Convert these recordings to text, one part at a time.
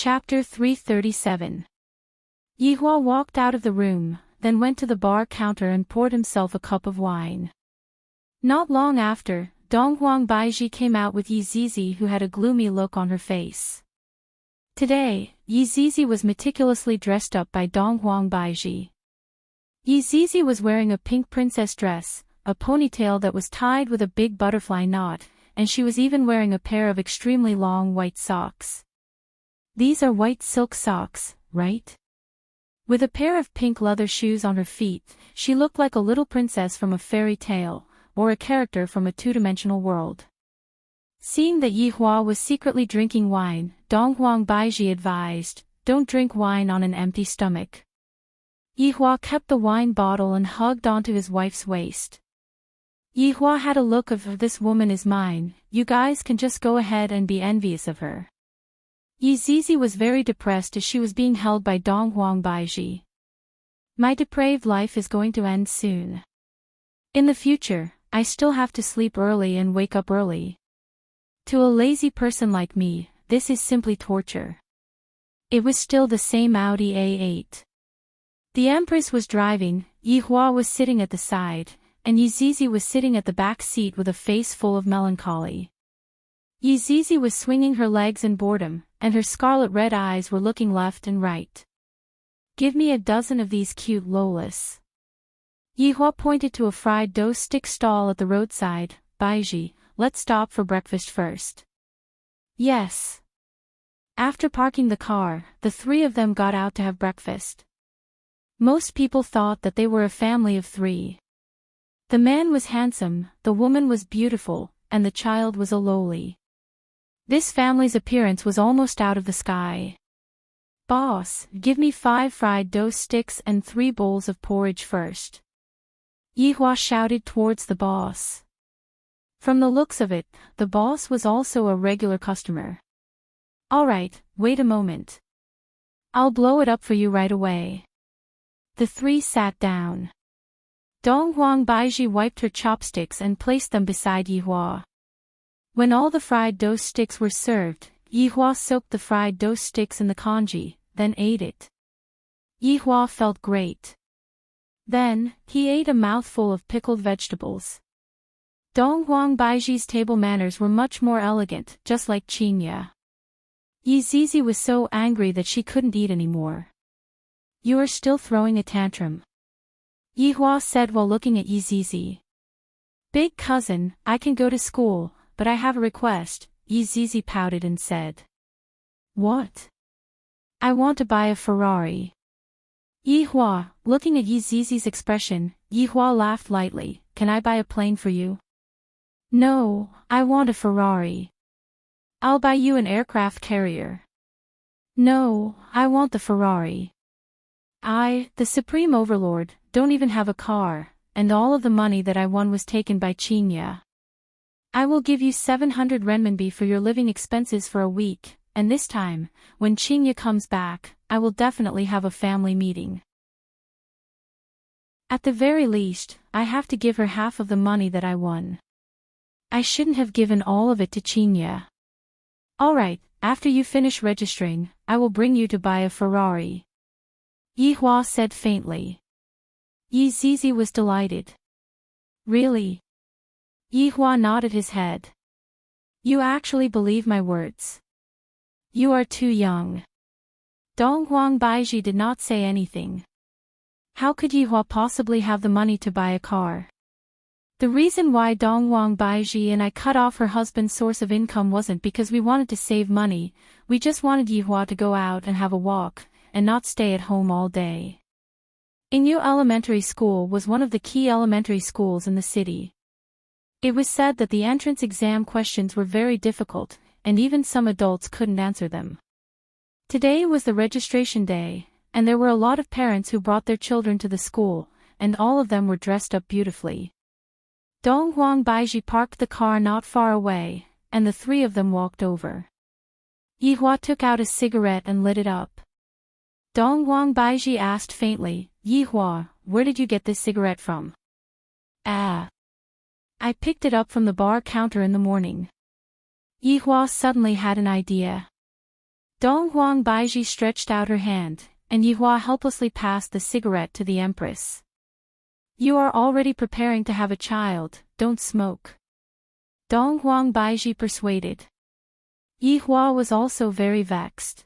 Chapter 337. Yihua walked out of the room, then went to the bar counter and poured himself a cup of wine. Not long after, Donghuang Baiji came out with Yizizi, who had a gloomy look on her face. Today, Yizizi was meticulously dressed up by Donghuang Baiji. Yizizi was wearing a pink princess dress, a ponytail that was tied with a big butterfly knot, and she was even wearing a pair of extremely long white socks. These are white silk socks, right? With a pair of pink leather shoes on her feet, she looked like a little princess from a fairy tale, or a character from a two-dimensional world. Seeing that Yihua was secretly drinking wine, Donghuang Baiji advised, "Don't drink wine on an empty stomach." Yihua kept the wine bottle and hugged onto his wife's waist. Yihua had a look of, "This woman is mine, you guys can just go ahead and be envious of her." Yizizi was very depressed as she was being held by Donghuang Baiji. "My depraved life is going to end soon. In the future, I still have to sleep early and wake up early. To a lazy person like me, this is simply torture." It was still the same Audi A8. The Empress was driving, Yihua was sitting at the side, and Yizizi was sitting at the back seat with a face full of melancholy. Yizizi was swinging her legs in boredom, and her scarlet red eyes were looking left and right. "Give me a dozen of these cute lolas." Yihua pointed to a fried dough stick stall at the roadside. "Baiji, let's stop for breakfast first." "Yes." After parking the car, the three of them got out to have breakfast. Most people thought that they were a family of three. The man was handsome, the woman was beautiful, and the child was a loli. This family's appearance was almost out of the sky. "Boss, give me 5 fried dough sticks and 3 bowls of porridge first." Yihua shouted towards the boss. From the looks of it, the boss was also a regular customer. "All right, wait a moment. I'll blow it up for you right away." The three sat down. Donghuang Baiji wiped her chopsticks and placed them beside Yihua. When all the fried dough sticks were served, Yihua soaked the fried dough sticks in the congee, then ate it. Yihua felt great. Then, he ate a mouthful of pickled vegetables. Donghuang Baiji's table manners were much more elegant, just like Qinya. Yizizi was so angry that she couldn't eat anymore. "You are still throwing a tantrum," Yihua said while looking at Yizizi. "Big cousin, I can go to school, but I have a request," Yizizi pouted and said. "What?" "I want to buy a Ferrari." Yihua, looking at Yizizi's expression, Yihua laughed lightly. "Can I buy a plane for you?" "No, I want a Ferrari." "I'll buy you an aircraft carrier." "No, I want the Ferrari. I, the Supreme Overlord, don't even have a car, and all of the money that I won was taken by Qinya. I will give you 700 renminbi for your living expenses for a week, and this time, when Qinya comes back, I will definitely have a family meeting. At the very least, I have to give her half of the money that I won. I shouldn't have given all of it to Qinya. All right, after you finish registering, I will bring you to buy a Ferrari," Yihua said faintly. Yizizi was delighted. "Really?" Yihua nodded his head. "You actually believe my words. You are too young." Donghuang Baiji did not say anything. How could Yihua possibly have the money to buy a car? The reason why Donghuang Baiji and I cut off her husband's source of income wasn't because we wanted to save money, we just wanted Yihua to go out and have a walk, and not stay at home all day. Ingyu Elementary School was one of the key elementary schools in the city. It was said that the entrance exam questions were very difficult, and even some adults couldn't answer them. Today was the registration day, and there were a lot of parents who brought their children to the school, and all of them were dressed up beautifully. Donghuang Baiji parked the car not far away, and the three of them walked over. Yihua took out a cigarette and lit it up. Donghuang Baiji asked faintly, "Yihua, where did you get this cigarette from?" "Ah. I picked it up from the bar counter in the morning." Yihua suddenly had an idea. Dong Huang Baiji stretched out her hand, and Yihua helplessly passed the cigarette to the Empress. You are already preparing to have a child, don't smoke. Dong Huang Baiji persuaded. Yihua was also very vexed.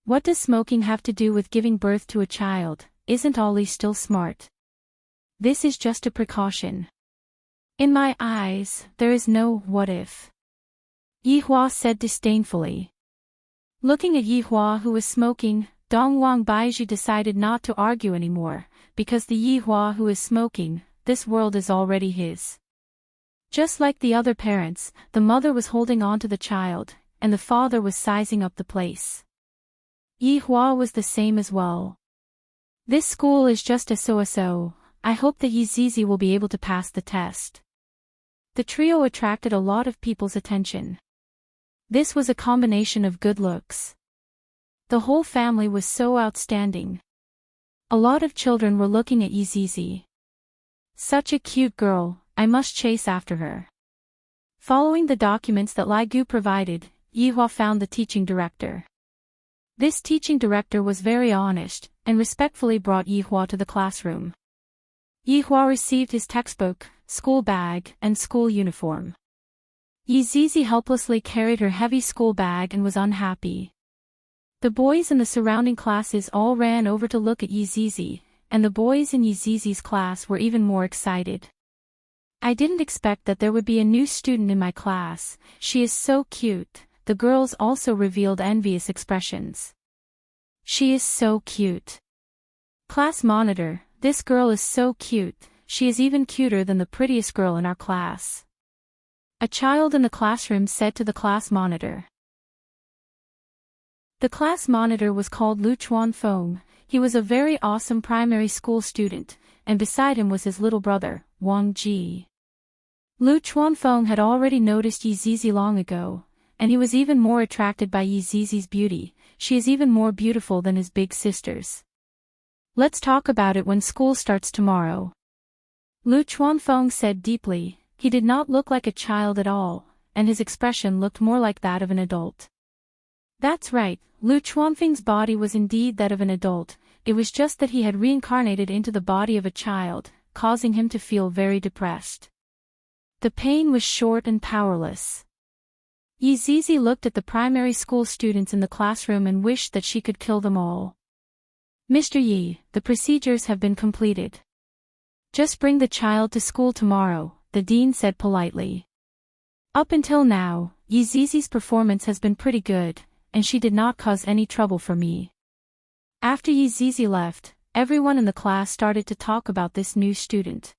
What does smoking have to do with giving birth to a child? Isn't Ollie still smart? This is just a precaution. In my eyes, there is no what if. Yihua said disdainfully. Looking at Yihua who was smoking, Dong Huang Baiji decided not to argue anymore, because the Yihua who is smoking, this world is already his. Just like the other parents, the mother was holding on to the child, and the father was sizing up the place. Yihua was the same as well. This school is just a so-so. I hope that Yizizi will be able to pass the test. The trio attracted a lot of people's attention. This was a combination of good looks. The whole family was so outstanding. A lot of children were looking at Yizizi. Such a cute girl, I must chase after her. Following the documents that Lai Gu provided, Yihua found the teaching director. This teaching director was very honest, and respectfully brought Yihua to the classroom. Yihua received his textbook, school bag, and school uniform. Yizizi helplessly carried her heavy school bag and was unhappy. The boys in the surrounding classes all ran over to look at Yizizi, and the boys in Yizizi's class were even more excited. I didn't expect that there would be a new student in my class. She is so cute. The girls also revealed envious expressions. She is so cute. Class monitor, this girl is so cute. She is even cuter than the prettiest girl in our class. A child in the classroom said to the class monitor. The class monitor was called Lu Chuanfeng. He was a very awesome primary school student, and beside him was his little brother, Wang Ji. Lu Chuanfeng had already noticed Yizizi long ago, and he was even more attracted by Yizizi's beauty. She is even more beautiful than his big sisters. Let's talk about it when school starts tomorrow. Lu Chuanfeng said deeply. He did not look like a child at all, and his expression looked more like that of an adult. That's right, Lu Chuanfeng's body was indeed that of an adult. It was just that he had reincarnated into the body of a child, causing him to feel very depressed. The pain was short and powerless. Yizizi looked at the primary school students in the classroom and wished that she could kill them all. Mr. Yi, the procedures have been completed. Just bring the child to school tomorrow, the dean said politely. Up until now, Yizizi's performance has been pretty good, and she did not cause any trouble for me. After Yizizi left, everyone in the class started to talk about this new student.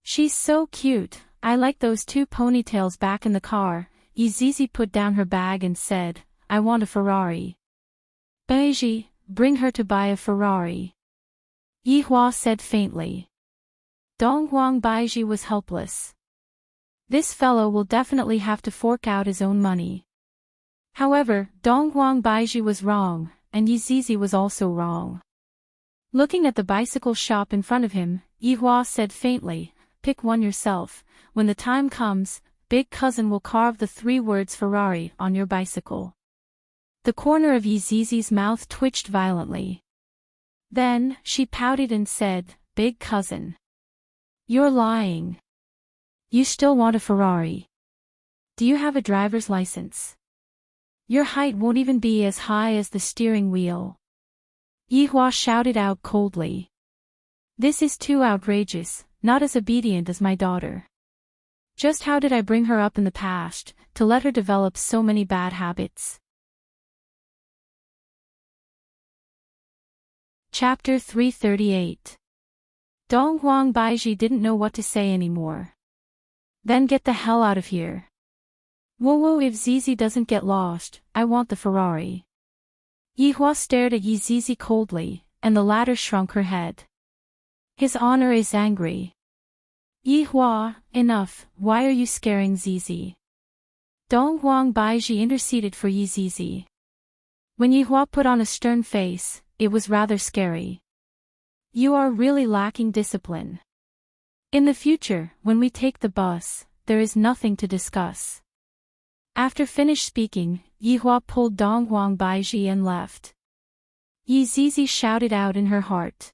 She's so cute. I like those two ponytails back in the car. Yizizi put down her bag and said, I want a Ferrari. Baiji, bring her to buy a Ferrari. Yihua said faintly. Dong Huang Baiji was helpless. This fellow will definitely have to fork out his own money. However, Dong Huang Baiji was wrong, and Yizizi was also wrong. Looking at the bicycle shop in front of him, Yihua said faintly, pick one yourself. When the time comes, big cousin will carve the 3 words Ferrari on your bicycle. The corner of Yizizi's mouth twitched violently. Then, she pouted and said, big cousin. You're lying. You still want a Ferrari. Do you have a driver's license? Your height won't even be as high as the steering wheel. Yihua shouted out coldly. This is too outrageous, not as obedient as my daughter. Just how did I bring her up in the past, to let her develop so many bad habits? Chapter 338. Dong Huang Baiji didn't know what to say anymore. Then get the hell out of here. Whoa, if Zizi doesn't get lost, I want the Ferrari. Yihua stared at Yizizi coldly, and the latter shrunk her head. His honor is angry. Yihua, enough, why are you scaring Zizi? Dong Huang Baiji interceded for Yizizi. When Yihua put on a stern face, it was rather scary. You are really lacking discipline. In the future, when we take the bus, there is nothing to discuss. After finished speaking, Yihua pulled Donghuang Baiji and left. Yi Zizi shouted out in her heart.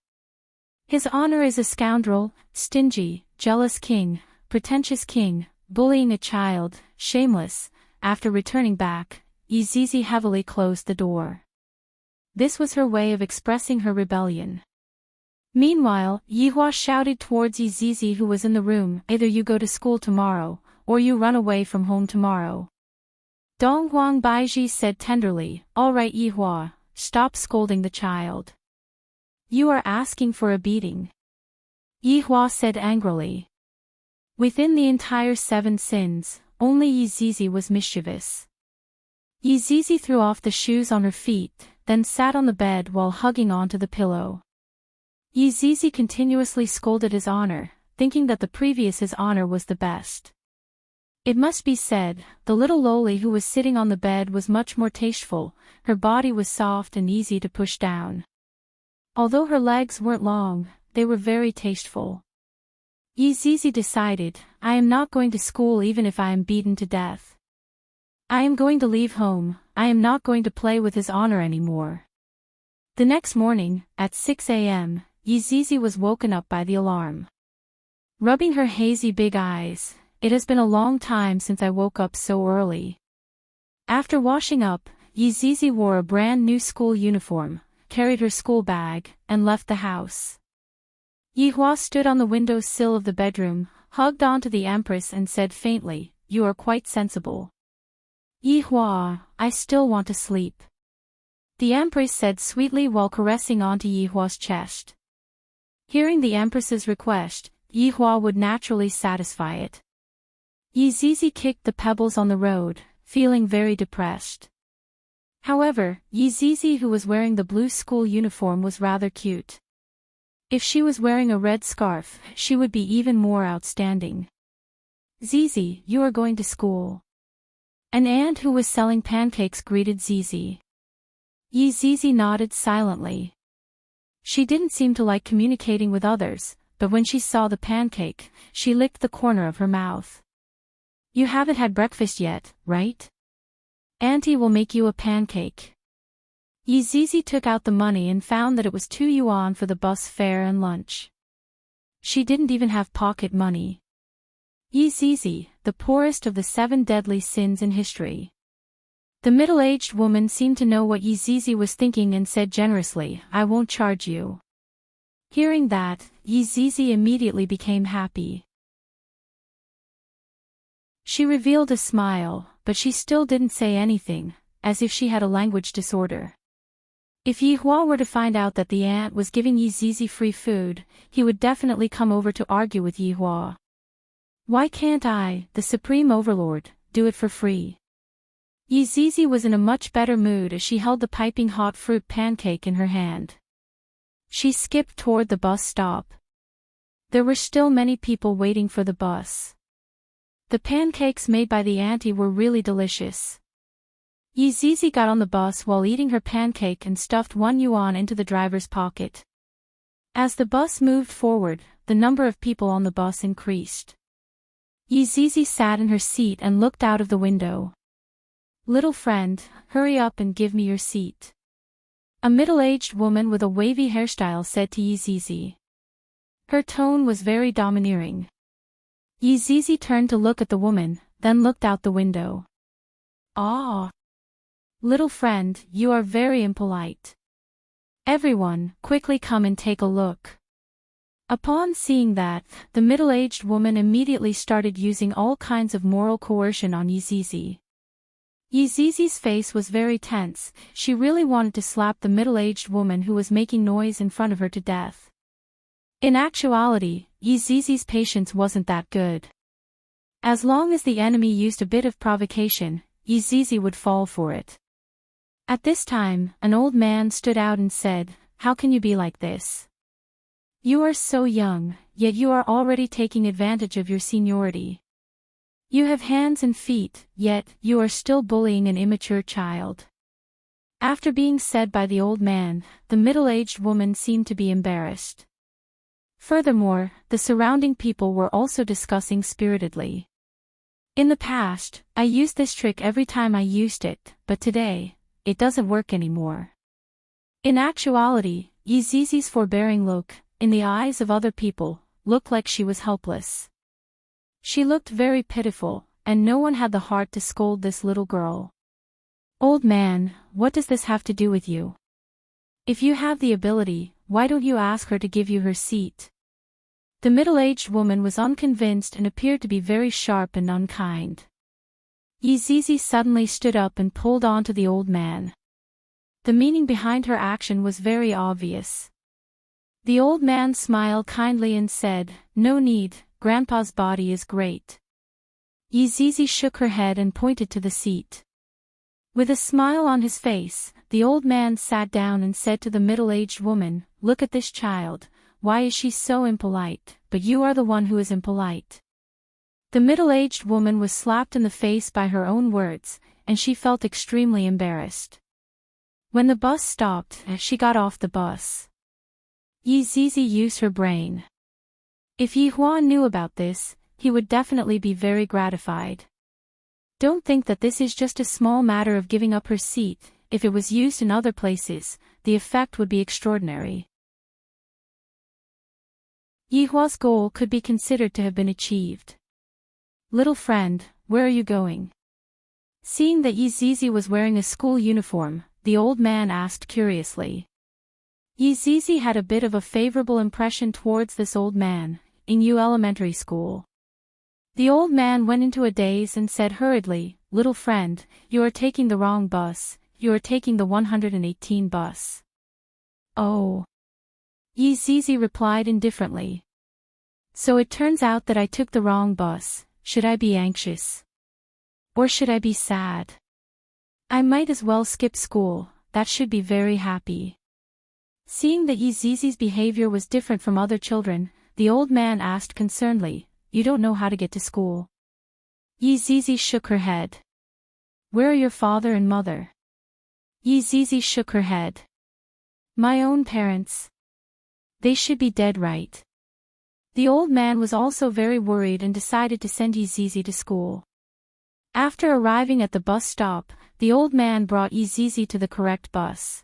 His honor is a scoundrel, stingy, jealous king, pretentious king, bullying a child, shameless. After returning back, Yi Zizi heavily closed the door. This was her way of expressing her rebellion. Meanwhile, Yihua shouted towards Yi Zizi, who was in the room, either you go to school tomorrow, or you run away from home tomorrow. Donghuang Baiji said tenderly, all right Yihua, stop scolding the child. You are asking for a beating. Yihua said angrily. Within the entire 7 sins, only Yi Zizi was mischievous. Yi Zizi threw off the shoes on her feet, then sat on the bed while hugging onto the pillow. Yi Zizi continuously scolded his honor, thinking that the previous his honor was the best. It must be said, the little loli who was sitting on the bed was much more tasteful, her body was soft and easy to push down. Although her legs weren't long, they were very tasteful. Yi Zizi decided, I am not going to school even if I am beaten to death. I am going to leave home, I am not going to play with his honor anymore. The next morning, at 6 a.m., Yi Zizi was woken up by the alarm. Rubbing her hazy big eyes, it has been a long time since I woke up so early. After washing up, Yi Zizi wore a brand new school uniform, carried her school bag, and left the house. Yihua stood on the window sill of the bedroom, hugged onto the Empress and said faintly, you are quite sensible. Yihua, I still want to sleep. The Empress said sweetly while caressing onto Yihua's chest. Hearing the Empress's request, Yihua would naturally satisfy it. Yi Zizi kicked the pebbles on the road, feeling very depressed. However, Yi Zizi, who was wearing the blue school uniform, was rather cute. If she was wearing a red scarf, she would be even more outstanding. Zizi, you are going to school. An aunt who was selling pancakes greeted Zizi. Yi Zizi nodded silently. She didn't seem to like communicating with others, but when she saw the pancake, she licked the corner of her mouth. You haven't had breakfast yet, right? Auntie will make you a pancake. Yi Zizi took out the money and found that it was 2 yuan for the bus fare and lunch. She didn't even have pocket money. Yi Zizi, the poorest of the 7 deadly sins in history. The middle-aged woman seemed to know what Yi Zizi was thinking and said generously, I won't charge you. Hearing that, Yi Zizi immediately became happy. She revealed a smile, but she still didn't say anything, as if she had a language disorder. If Yihua were to find out that the aunt was giving Yi Zizi free food, he would definitely come over to argue with Yihua. Why can't I, the Supreme Overlord, do it for free? Yi Zizi was in a much better mood as she held the piping hot fruit pancake in her hand. She skipped toward the bus stop. There were still many people waiting for the bus. The pancakes made by the auntie were really delicious. Yi Zizi got on the bus while eating her pancake and stuffed 1 yuan into the driver's pocket. As the bus moved forward, the number of people on the bus increased. Yi Zizi sat in her seat and looked out of the window. Little friend, hurry up and give me your seat. A middle-aged woman with a wavy hairstyle said to Yi Zizi. Her tone was very domineering. Yi Zizi turned to look at the woman, then looked out the window. Ah! Little friend, you are very impolite. Everyone, quickly come and take a look. Upon seeing that, the middle-aged woman immediately started using all kinds of moral coercion on Yi Zizi. Yi Zizi's face was very tense, she really wanted to slap the middle-aged woman who was making noise in front of her to death. In actuality, Yi Zizi's patience wasn't that good. As long as the enemy used a bit of provocation, Yi Zizi would fall for it. At this time, an old man stood out and said, How can you be like this? You are so young, yet you are already taking advantage of your seniority. You have hands and feet, yet you are still bullying an immature child. After being said by the old man, the middle-aged woman seemed to be embarrassed. Furthermore, the surrounding people were also discussing spiritedly. In the past, I used this trick every time I used it, but today, it doesn't work anymore. In actuality, Yizizi's forbearing look, in the eyes of other people, looked like she was helpless. She looked very pitiful, and no one had the heart to scold this little girl. "Old man, what does this have to do with you? If you have the ability, why don't you ask her to give you her seat?" The middle-aged woman was unconvinced and appeared to be very sharp and unkind. Yizizi suddenly stood up and pulled on to the old man. The meaning behind her action was very obvious. The old man smiled kindly and said, "No need, Grandpa's body is great." Yizizi shook her head and pointed to the seat. With a smile on his face, the old man sat down and said to the middle-aged woman, "Look at this child, why is she so impolite, but you are the one who is impolite." The middle-aged woman was slapped in the face by her own words, and she felt extremely embarrassed. When the bus stopped, she got off the bus. Yizizi used her brain. If Yi Huan knew about this, he would definitely be very gratified. Don't think that this is just a small matter of giving up her seat. If it was used in other places, the effect would be extraordinary. Yi Hua's goal could be considered to have been achieved. "Little friend, where are you going?" Seeing that Yizizi was wearing a school uniform, the old man asked curiously. Yizizi had a bit of a favorable impression towards this old man, in Yu Elementary School. The old man went into a daze and said hurriedly, "Little friend, you are taking the wrong bus, you are taking the 118 bus. "Oh." Yizizi replied indifferently. "So it turns out that I took the wrong bus. Should I be anxious? Or should I be sad? I might as well skip school, that should be very happy." Seeing that Yizizi's behavior was different from other children, the old man asked concernedly, "You don't know how to get to school?" Yizizi shook her head. "Where are your father and mother?" Yizizi shook her head. "My own parents. They should be dead, right?" The old man was also very worried and decided to send Yizizi to school. After arriving at the bus stop, the old man brought Yizizi to the correct bus.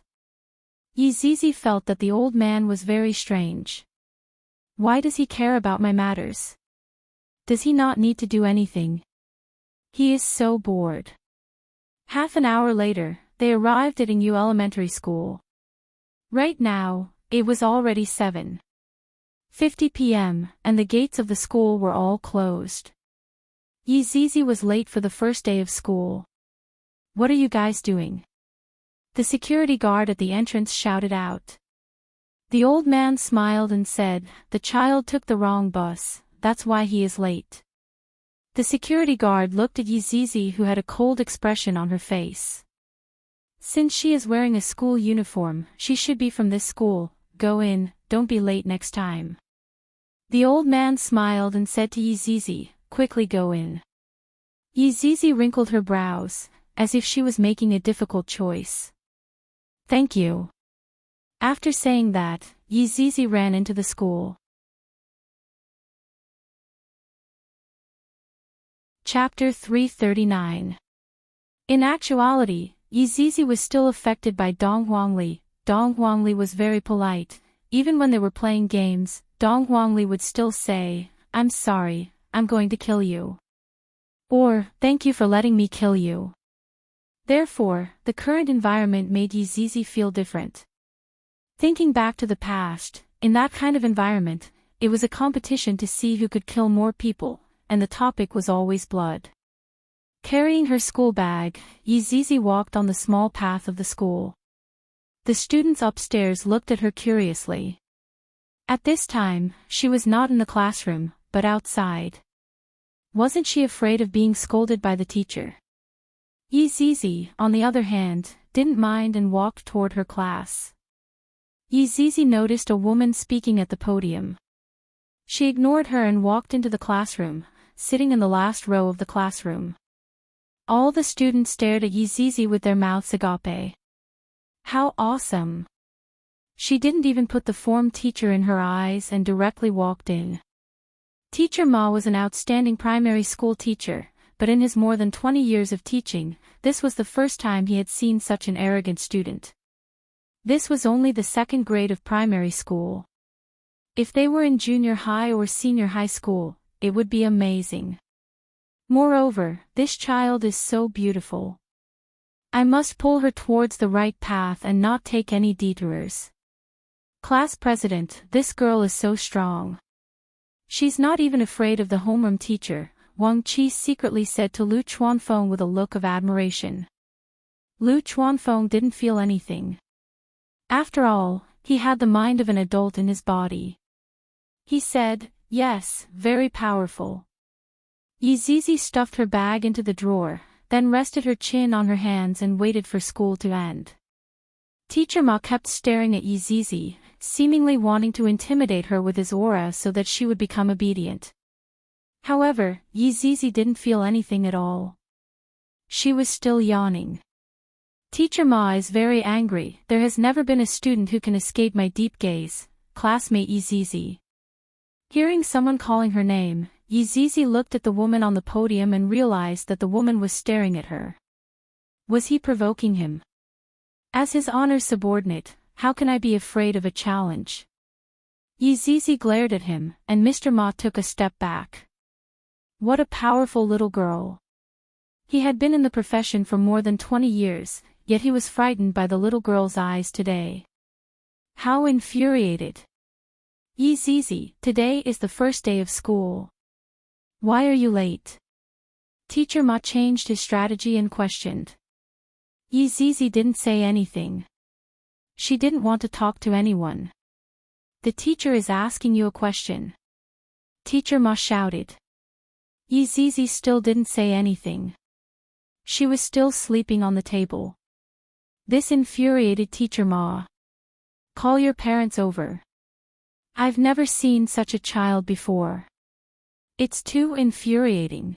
Yizizi felt that the old man was very strange. Why does he care about my matters? Does he not need to do anything? He is so bored. Half an hour later, they arrived at Yu Elementary School. Right now, it was already 7:50 p.m., and the gates of the school were all closed. Yizizi was late for the first day of school. "What are you guys doing?" The security guard at the entrance shouted out. The old man smiled and said, "The child took the wrong bus, that's why he is late." The security guard looked at Yizizi, who had a cold expression on her face. "Since she is wearing a school uniform, she should be from this school. Go in, don't be late next time." The old man smiled and said to Yizizi, "Quickly go in." Yizizi wrinkled her brows, as if she was making a difficult choice. "Thank you." After saying that, Yizizi ran into the school. Chapter 339. In actuality, Yizizi was still affected by Dong Huangli. Dong Huangli was very polite. Even when they were playing games, Dong Huangli would still say, "I'm sorry, I'm going to kill you." Or, "Thank you for letting me kill you." Therefore, the current environment made Yizizi feel different. Thinking back to the past, in that kind of environment, it was a competition to see who could kill more people, and the topic was always blood. Carrying her school bag, Yizizi walked on the small path of the school. The students upstairs looked at her curiously. At this time, she was not in the classroom, but outside. Wasn't she afraid of being scolded by the teacher? Yizizi, on the other hand, didn't mind and walked toward her class. Yizizi noticed a woman speaking at the podium. She ignored her and walked into the classroom, sitting in the last row of the classroom. All the students stared at Yizizi with their mouths agape. How awesome! She didn't even put the form teacher in her eyes and directly walked in. Teacher Ma was an outstanding primary school teacher, but in his more than 20 years of teaching, this was the first time he had seen such an arrogant student. This was only the second grade of primary school. If they were in junior high or senior high school, it would be amazing. Moreover, this child is so beautiful. I must pull her towards the right path and not take any detours. Class president, this girl is so strong. She's not even afraid of the homeroom teacher, Wang Qi secretly said to Lu Chuanfeng with a look of admiration. Lu Chuanfeng didn't feel anything. After all, he had the mind of an adult in his body. He said, yes, very powerful. Yi Zizi stuffed her bag into the drawer, then rested her chin on her hands and waited for school to end. Teacher Ma kept staring at Yi Zizi, seemingly wanting to intimidate her with his aura so that she would become obedient. However, Yi Zizi didn't feel anything at all. She was still yawning. Teacher Ma is very angry. There has never been a student who can escape my deep gaze, classmate Yi Zizi. Hearing someone calling her name, Yi Zizi looked at the woman on the podium and realized that the woman was staring at her. Was he provoking him? As his honor's subordinate, how can I be afraid of a challenge? Yi Zizi glared at him, and Mr. Ma took a step back. What a powerful little girl. He had been in the profession for more than 20 years, yet he was frightened by the little girl's eyes today. How infuriated. Yi Zizi, today is the first day of school. Why are you late? Teacher Ma changed his strategy and questioned. Yi Zizi didn't say anything. She didn't want to talk to anyone. The teacher is asking you a question. Teacher Ma shouted. Yi Zizi still didn't say anything. She was still sleeping on the table. This infuriated Teacher Ma. Call your parents over. I've never seen such a child before. It's too infuriating.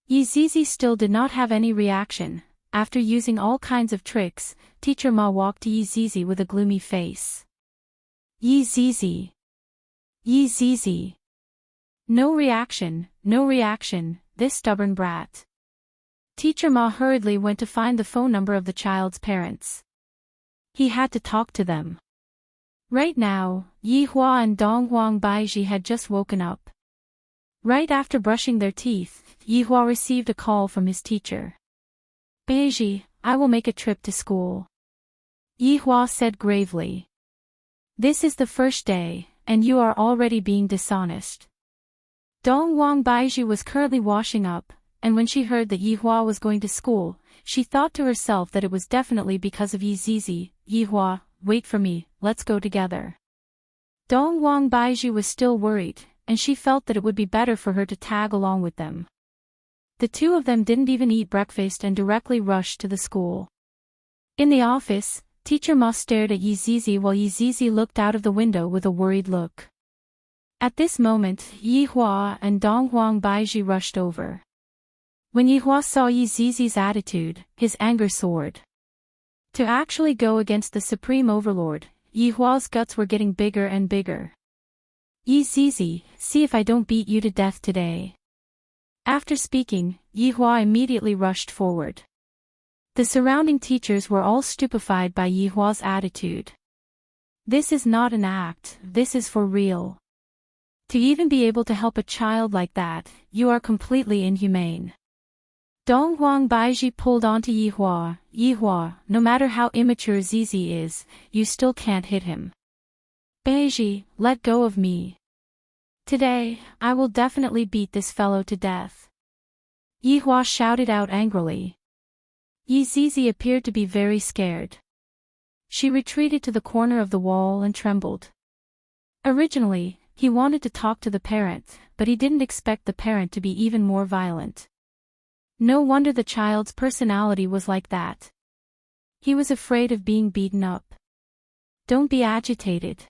Yi Zizi still did not have any reaction. After using all kinds of tricks, Teacher Ma walked to Yi Zizi with a gloomy face. Yi Zizi. Yi Zizi. No reaction, this stubborn brat. Teacher Ma hurriedly went to find the phone number of the child's parents. He had to talk to them. Right now, Yi Hua and Dong Huang Baiji had just woken up. Right after brushing their teeth, Yi Hua received a call from his teacher. Baiji, I will make a trip to school. Yi Hua said gravely. This is the first day, and you are already being dishonest. Dong Huang Baiji was currently washing up, and when she heard that Yi Hua was going to school, she thought to herself that it was definitely because of Yi Zizi. Yi Hua, wait for me, let's go together. Dong Huang Baiji was still worried, and she felt that it would be better for her to tag along with them. The two of them didn't even eat breakfast and directly rushed to the school. In the office, Teacher Ma stared at Yi Zizi while Yi Zizi looked out of the window with a worried look. At this moment, Yi Hua and Dong Huang Baiji rushed over. When Yi Hua saw Yi Zizi's attitude, his anger soared. To actually go against the Supreme Overlord, Yi Hua's guts were getting bigger and bigger. Yi Zizi, see if I don't beat you to death today. After speaking, Yi Hua immediately rushed forward. The surrounding teachers were all stupefied by Yi Hua's attitude. This is not an act, this is for real. To even be able to help a child like that, you are completely inhumane. Dong Huang Baiji pulled onto Yi Hua. Yi Hua, no matter how immature Zizi is, you still can't hit him. Baiji, let go of me. Today, I will definitely beat this fellow to death. Yi Hua shouted out angrily. Yi Zizi appeared to be very scared. She retreated to the corner of the wall and trembled. Originally, he wanted to talk to the parent, but he didn't expect the parent to be even more violent. No wonder the child's personality was like that. He was afraid of being beaten up. Don't be agitated.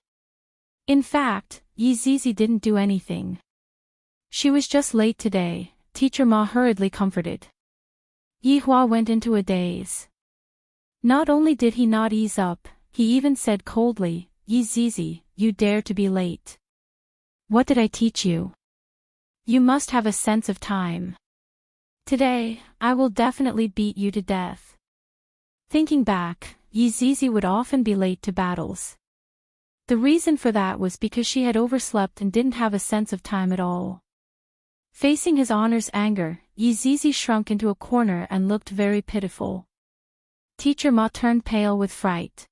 In fact, Yi Zizi didn't do anything. She was just late today, Teacher Ma hurriedly comforted. Yi Hua went into a daze. Not only did he not ease up, he even said coldly, Yi Zizi, you dare to be late. What did I teach you? You must have a sense of time. Today, I will definitely beat you to death. Thinking back, Yi Zizi would often be late to battles. The reason for that was because she had overslept and didn't have a sense of time at all. Facing his honor's anger, Yi Zizi shrunk into a corner and looked very pitiful. Teacher Ma turned pale with fright.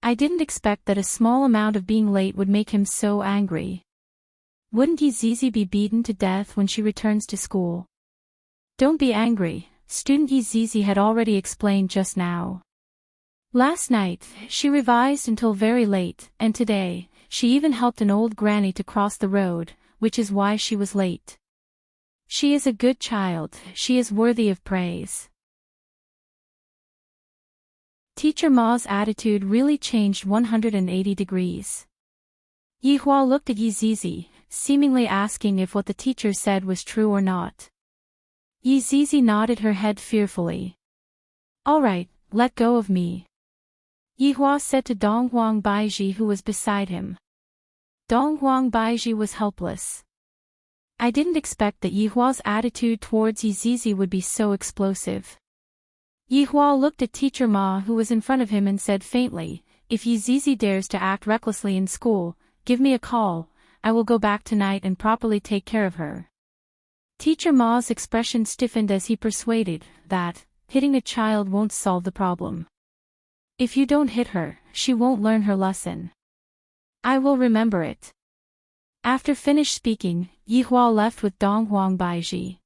I didn't expect that a small amount of being late would make him so angry. Wouldn't Yi Zizi be beaten to death when she returns to school? Don't be angry, student Yi Zizi had already explained just now. Last night, she revised until very late, and today, she even helped an old granny to cross the road, which is why she was late. She is a good child, she is worthy of praise. Teacher Ma's attitude really changed 180 degrees. Yi Hua looked at Yi Zizi, seemingly asking if what the teacher said was true or not. Yi Zizi nodded her head fearfully. All right, let go of me. Yi Hua said to Dong Huang Baiji, who was beside him. Dong Huang Baiji was helpless. I didn't expect that Yi Hua's attitude towards Yi Zizi would be so explosive. Yi Hua looked at Teacher Ma, who was in front of him, and said faintly, if Yi Zizi dares to act recklessly in school, give me a call, I will go back tonight and properly take care of her. Teacher Ma's expression stiffened as he persuaded that hitting a child won't solve the problem. If you don't hit her, she won't learn her lesson. I will remember it. After finished speaking, Yi Hua left with Dong Huang Baiji.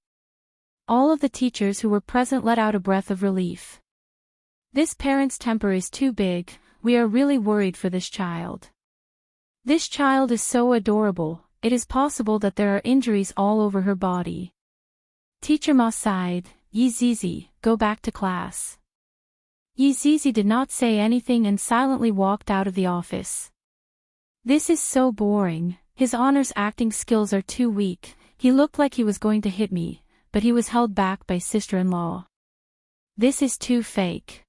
All of the teachers who were present let out a breath of relief. This parent's temper is too big, we are really worried for this child. This child is so adorable, it is possible that there are injuries all over her body. Teacher Ma sighed, Yi Zizi, go back to class. Yi Zizi did not say anything and silently walked out of the office. This is so boring, his honor's acting skills are too weak, he looked like he was going to hit me, but he was held back by sister-in-law. This is too fake.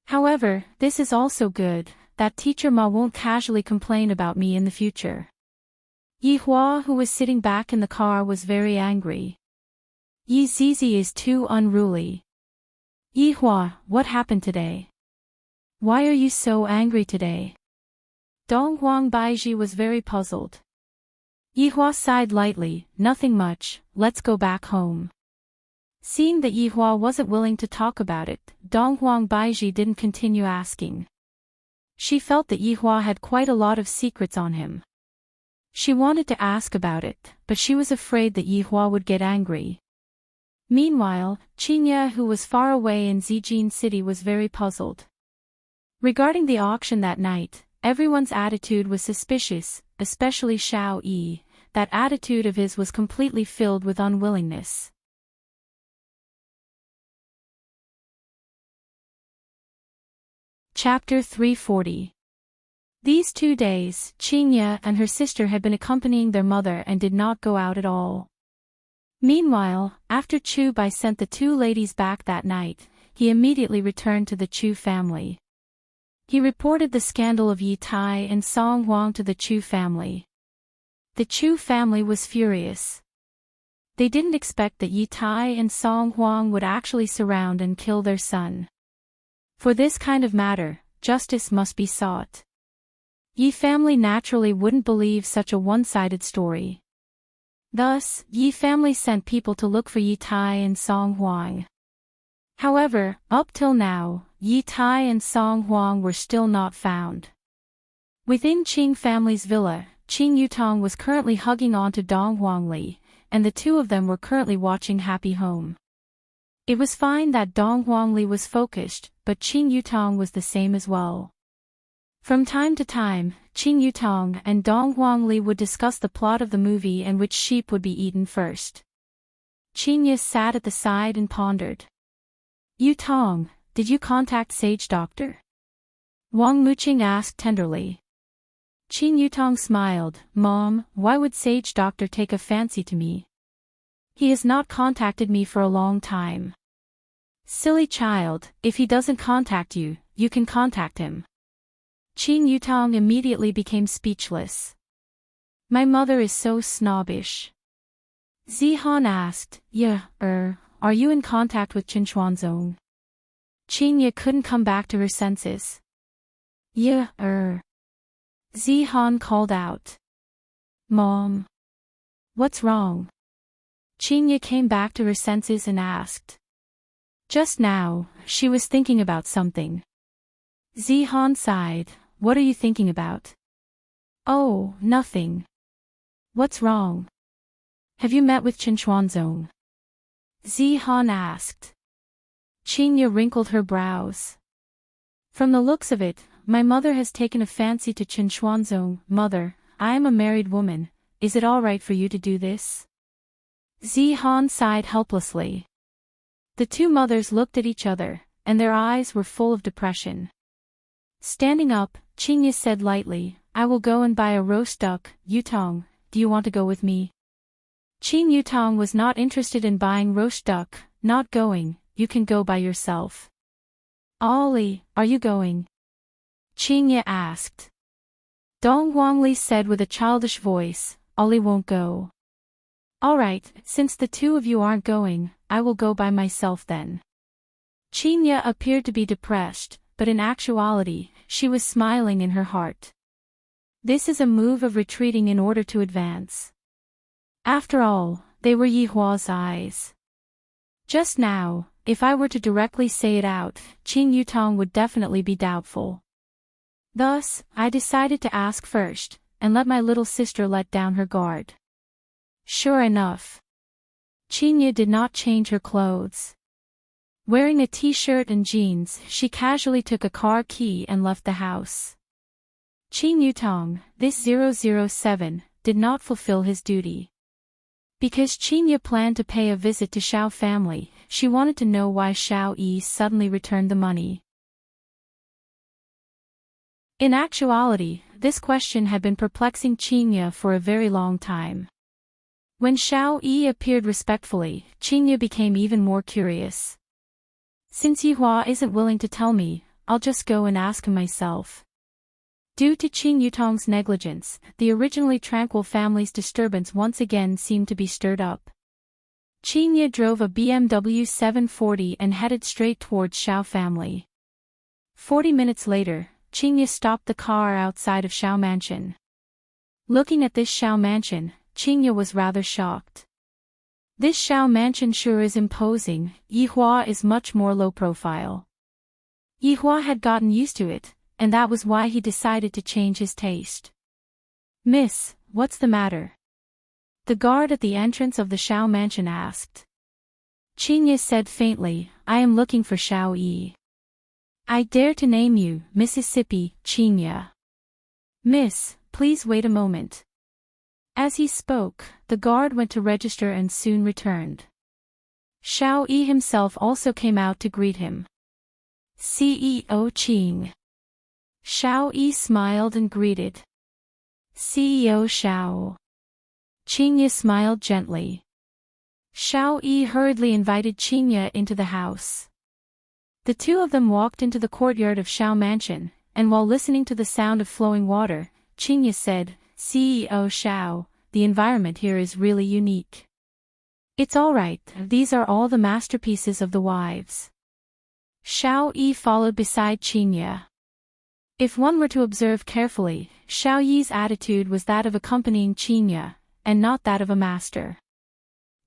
However, this is also good, that Teacher Ma won't casually complain about me in the future. Yi Hua, who was sitting back in the car, was very angry. Yi Zizi is too unruly. Yi Hua, what happened today? Why are you so angry today? Dong Huang Baiji was very puzzled. Yi Hua sighed lightly, nothing much, let's go back home. Seeing that Yi Hua wasn't willing to talk about it, Dong Huang Baiji didn't continue asking. She felt that Yi Hua had quite a lot of secrets on him. She wanted to ask about it, but she was afraid that Yi Hua would get angry. Meanwhile, Qingye, who was far away in Zijin City, was very puzzled. Regarding the auction that night, everyone's attitude was suspicious, especially Xiao Yi. That attitude of his was completely filled with unwillingness. Chapter 340. These 2 days, Qingye and her sister had been accompanying their mother and did not go out at all. Meanwhile, after Chu Bai sent the 2 ladies back that night, he immediately returned to the Chu family. He reported the scandal of Yi Tai and Song Huang to the Chu family. The Chu family was furious. They didn't expect that Yi Tai and Song Huang would actually surround and kill their son. For this kind of matter, justice must be sought. Yi family naturally wouldn't believe such a one-sided story. Thus, Yi family sent people to look for Yi Tai and Song Huang. However, up till now, Yi Tai and Song Huang were still not found. Within Qing family's villa, Qing Yutong was currently hugging on to Dong Huangli, and the 2 of them were currently watching Happy Home. It was fine that Dong Huangli was focused, but Qing Yutong was the same as well. From time to time, Qing Yutong and Dong Huangli would discuss the plot of the movie and which sheep would be eaten first. Qingye sat at the side and pondered. Yutong, did you contact Sage Doctor? Wang Muqing asked tenderly. Qing Yutong smiled, Mom, why would Sage Doctor take a fancy to me? He has not contacted me for a long time. Silly child, if he doesn't contact you, you can contact him. Qing Yutong immediately became speechless. My mother is so snobbish. Zihan asked, Yeah, are you in contact with Chen Xuanzong? Qingye couldn't come back to her senses. Yeah, Zihan called out. Mom. What's wrong? Qingye came back to her senses and asked. Just now, she was thinking about something. Zihan sighed. What are you thinking about? Oh, nothing. What's wrong? Have you met with Chen Xuanzong? Zihan asked. Qingye wrinkled her brows. From the looks of it, my mother has taken a fancy to Chen Xuanzong. Mother, I am a married woman. Is it all right for you to do this? Zihan sighed helplessly. The two mothers looked at each other, and their eyes were full of depression. Standing up, Qingye said lightly, I will go and buy a roast duck. Yutong, do you want to go with me? Qin Yutong was not interested in buying roast duck. Not going, you can go by yourself. Ollie, are you going? Qingye asked. Dong Guangli said with a childish voice, Ollie won't go. All right, since the two of you aren't going, I will go by myself then. Qingye appeared to be depressed, but in actuality, she was smiling in her heart. This is a move of retreating in order to advance. After all, they were Yihua's eyes. Just now, if I were to directly say it out, Qing Yutong would definitely be doubtful. Thus, I decided to ask first, and let my little sister let down her guard. Sure enough. Qingye did not change her clothes. Wearing a t-shirt and jeans, she casually took a car key and left the house. Qing Yutong, this 007, did not fulfill his duty. Because Qingye planned to pay a visit to Xiao family, she wanted to know why Xiao Yi suddenly returned the money. In actuality, this question had been perplexing Qingye for a very long time. When Xiao Yi appeared respectfully, Qingye became even more curious. Since Yihua isn't willing to tell me, I'll just go and ask him myself. Due to Qing Yutong's negligence, the originally tranquil family's disturbance once again seemed to be stirred up. Qingye drove a BMW 740 and headed straight towards Xiao family. 40 minutes later, Qingye stopped the car outside of Xiao mansion. Looking at this Xiao mansion, Qingye was rather shocked. This Xiao mansion sure is imposing. Yihua is much more low profile. Yihua had gotten used to it, and that was why he decided to change his taste. Miss, what's the matter? The guard at the entrance of the Xiao mansion asked. Qingye said faintly, I am looking for Xiao Yi. I dare to name you, Mississippi, Qingye. Miss, please wait a moment. As he spoke, the guard went to register and soon returned. Xiao Yi himself also came out to greet him. CEO Qing. Xiao Yi smiled and greeted. CEO Xiao. Qingye smiled gently. Xiao Yi hurriedly invited Qingye into the house. The two of them walked into the courtyard of Xiao Mansion, and while listening to the sound of flowing water, Qingye said, CEO Xiao, the environment here is really unique. It's all right, these are all the masterpieces of the wives. Xiao Yi followed beside Qingye. If one were to observe carefully, Xiao Yi's attitude was that of accompanying Qingye, and not that of a master.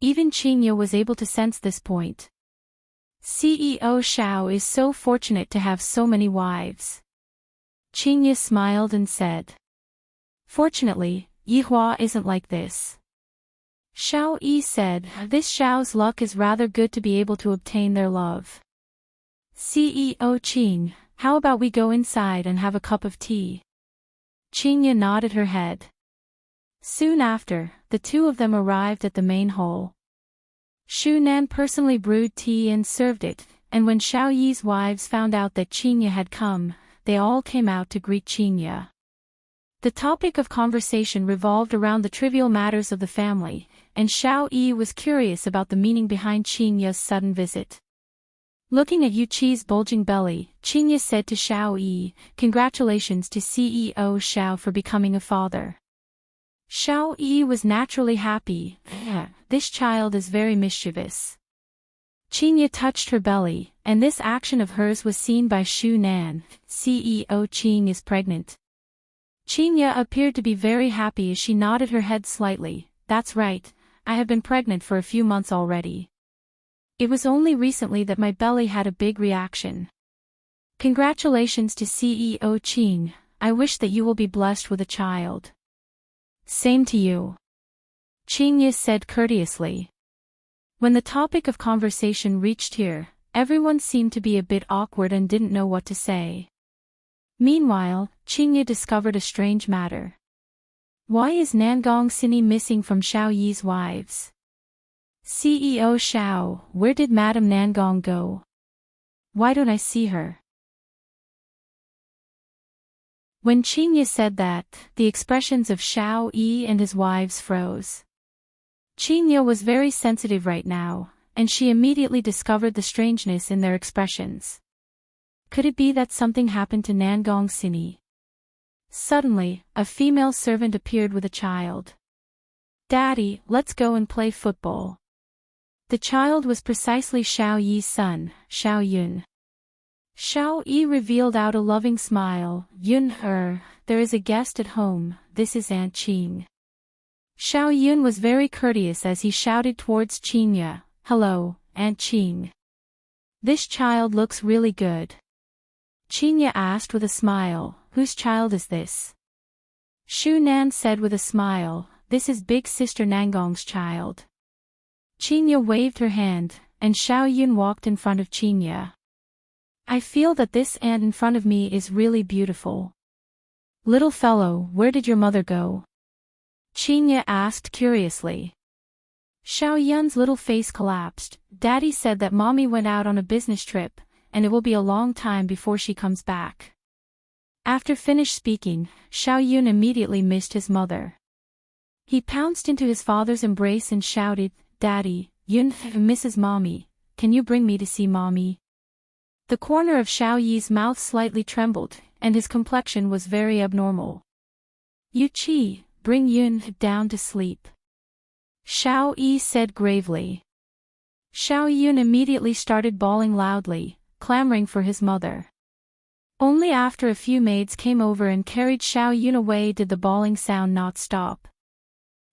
Even Qingye was able to sense this point. CEO Xiao is so fortunate to have so many wives. Qingye smiled and said. Fortunately, Yihua isn't like this. Xiao Yi said, this Xiao's luck is rather good to be able to obtain their love. CEO Qing, how about we go inside and have a cup of tea? Qingye nodded her head. Soon after, the two of them arrived at the main hall. Shu Nan personally brewed tea and served it, and when Xiao Yi's wives found out that Qingye had come, they all came out to greet Qingye. The topic of conversation revolved around the trivial matters of the family, and Xiao Yi was curious about the meaning behind Qingye's sudden visit. Looking at Yu Qi's bulging belly, Qingye said to Xiao Yi, congratulations to CEO Xiao for becoming a father. Xiao Yi was naturally happy. This child is very mischievous. Qingye touched her belly, and this action of hers was seen by Shu Nan. CEO Qing is pregnant. Qingye appeared to be very happy as she nodded her head slightly. That's right, I have been pregnant for a few months already. It was only recently that my belly had a big reaction. Congratulations to CEO Qing, I wish that you will be blessed with a child. Same to you. Qingye said courteously. When the topic of conversation reached here, everyone seemed to be a bit awkward and didn't know what to say. Meanwhile, Qingye discovered a strange matter. Why is Nangong Sini missing from Xiao Yi's wives? CEO Xiao, where did Madame Nangong go? Why don't I see her? When Qingye said that, the expressions of Xiao Yi and his wives froze. Qingye was very sensitive right now, and she immediately discovered the strangeness in their expressions. Could it be that something happened to Nangong Sini? Suddenly, a female servant appeared with a child. Daddy, let's go and play football. The child was precisely Xiao Yi's son, Xiao Yun. Xiao Yi revealed out a loving smile. Yun, there is a guest at home, this is Aunt Qing. Xiao Yun was very courteous as he shouted towards Qingye, hello, Aunt Qing. This child looks really good. Qingye asked with a smile, whose child is this? Shu Nan said with a smile, this is big sister Nangong's child. Qingye waved her hand, and Xiao Yun walked in front of Qingye. I feel that this aunt in front of me is really beautiful. Little fellow, where did your mother go? Qingye asked curiously. Xiao Yun's little face collapsed. Daddy said that mommy went out on a business trip, and it will be a long time before she comes back. After finished speaking, Xiao Yun immediately missed his mother. He pounced into his father's embrace and shouted, Daddy, Yun misses mommy, can you bring me to see mommy? The corner of Xiao Yi's mouth slightly trembled, and his complexion was very abnormal. Yu Qi, bring Yun down to sleep. Xiao Yi said gravely. Xiao Yun immediately started bawling loudly, clamoring for his mother. Only after a few maids came over and carried Xiao Yun away did the bawling sound not stop.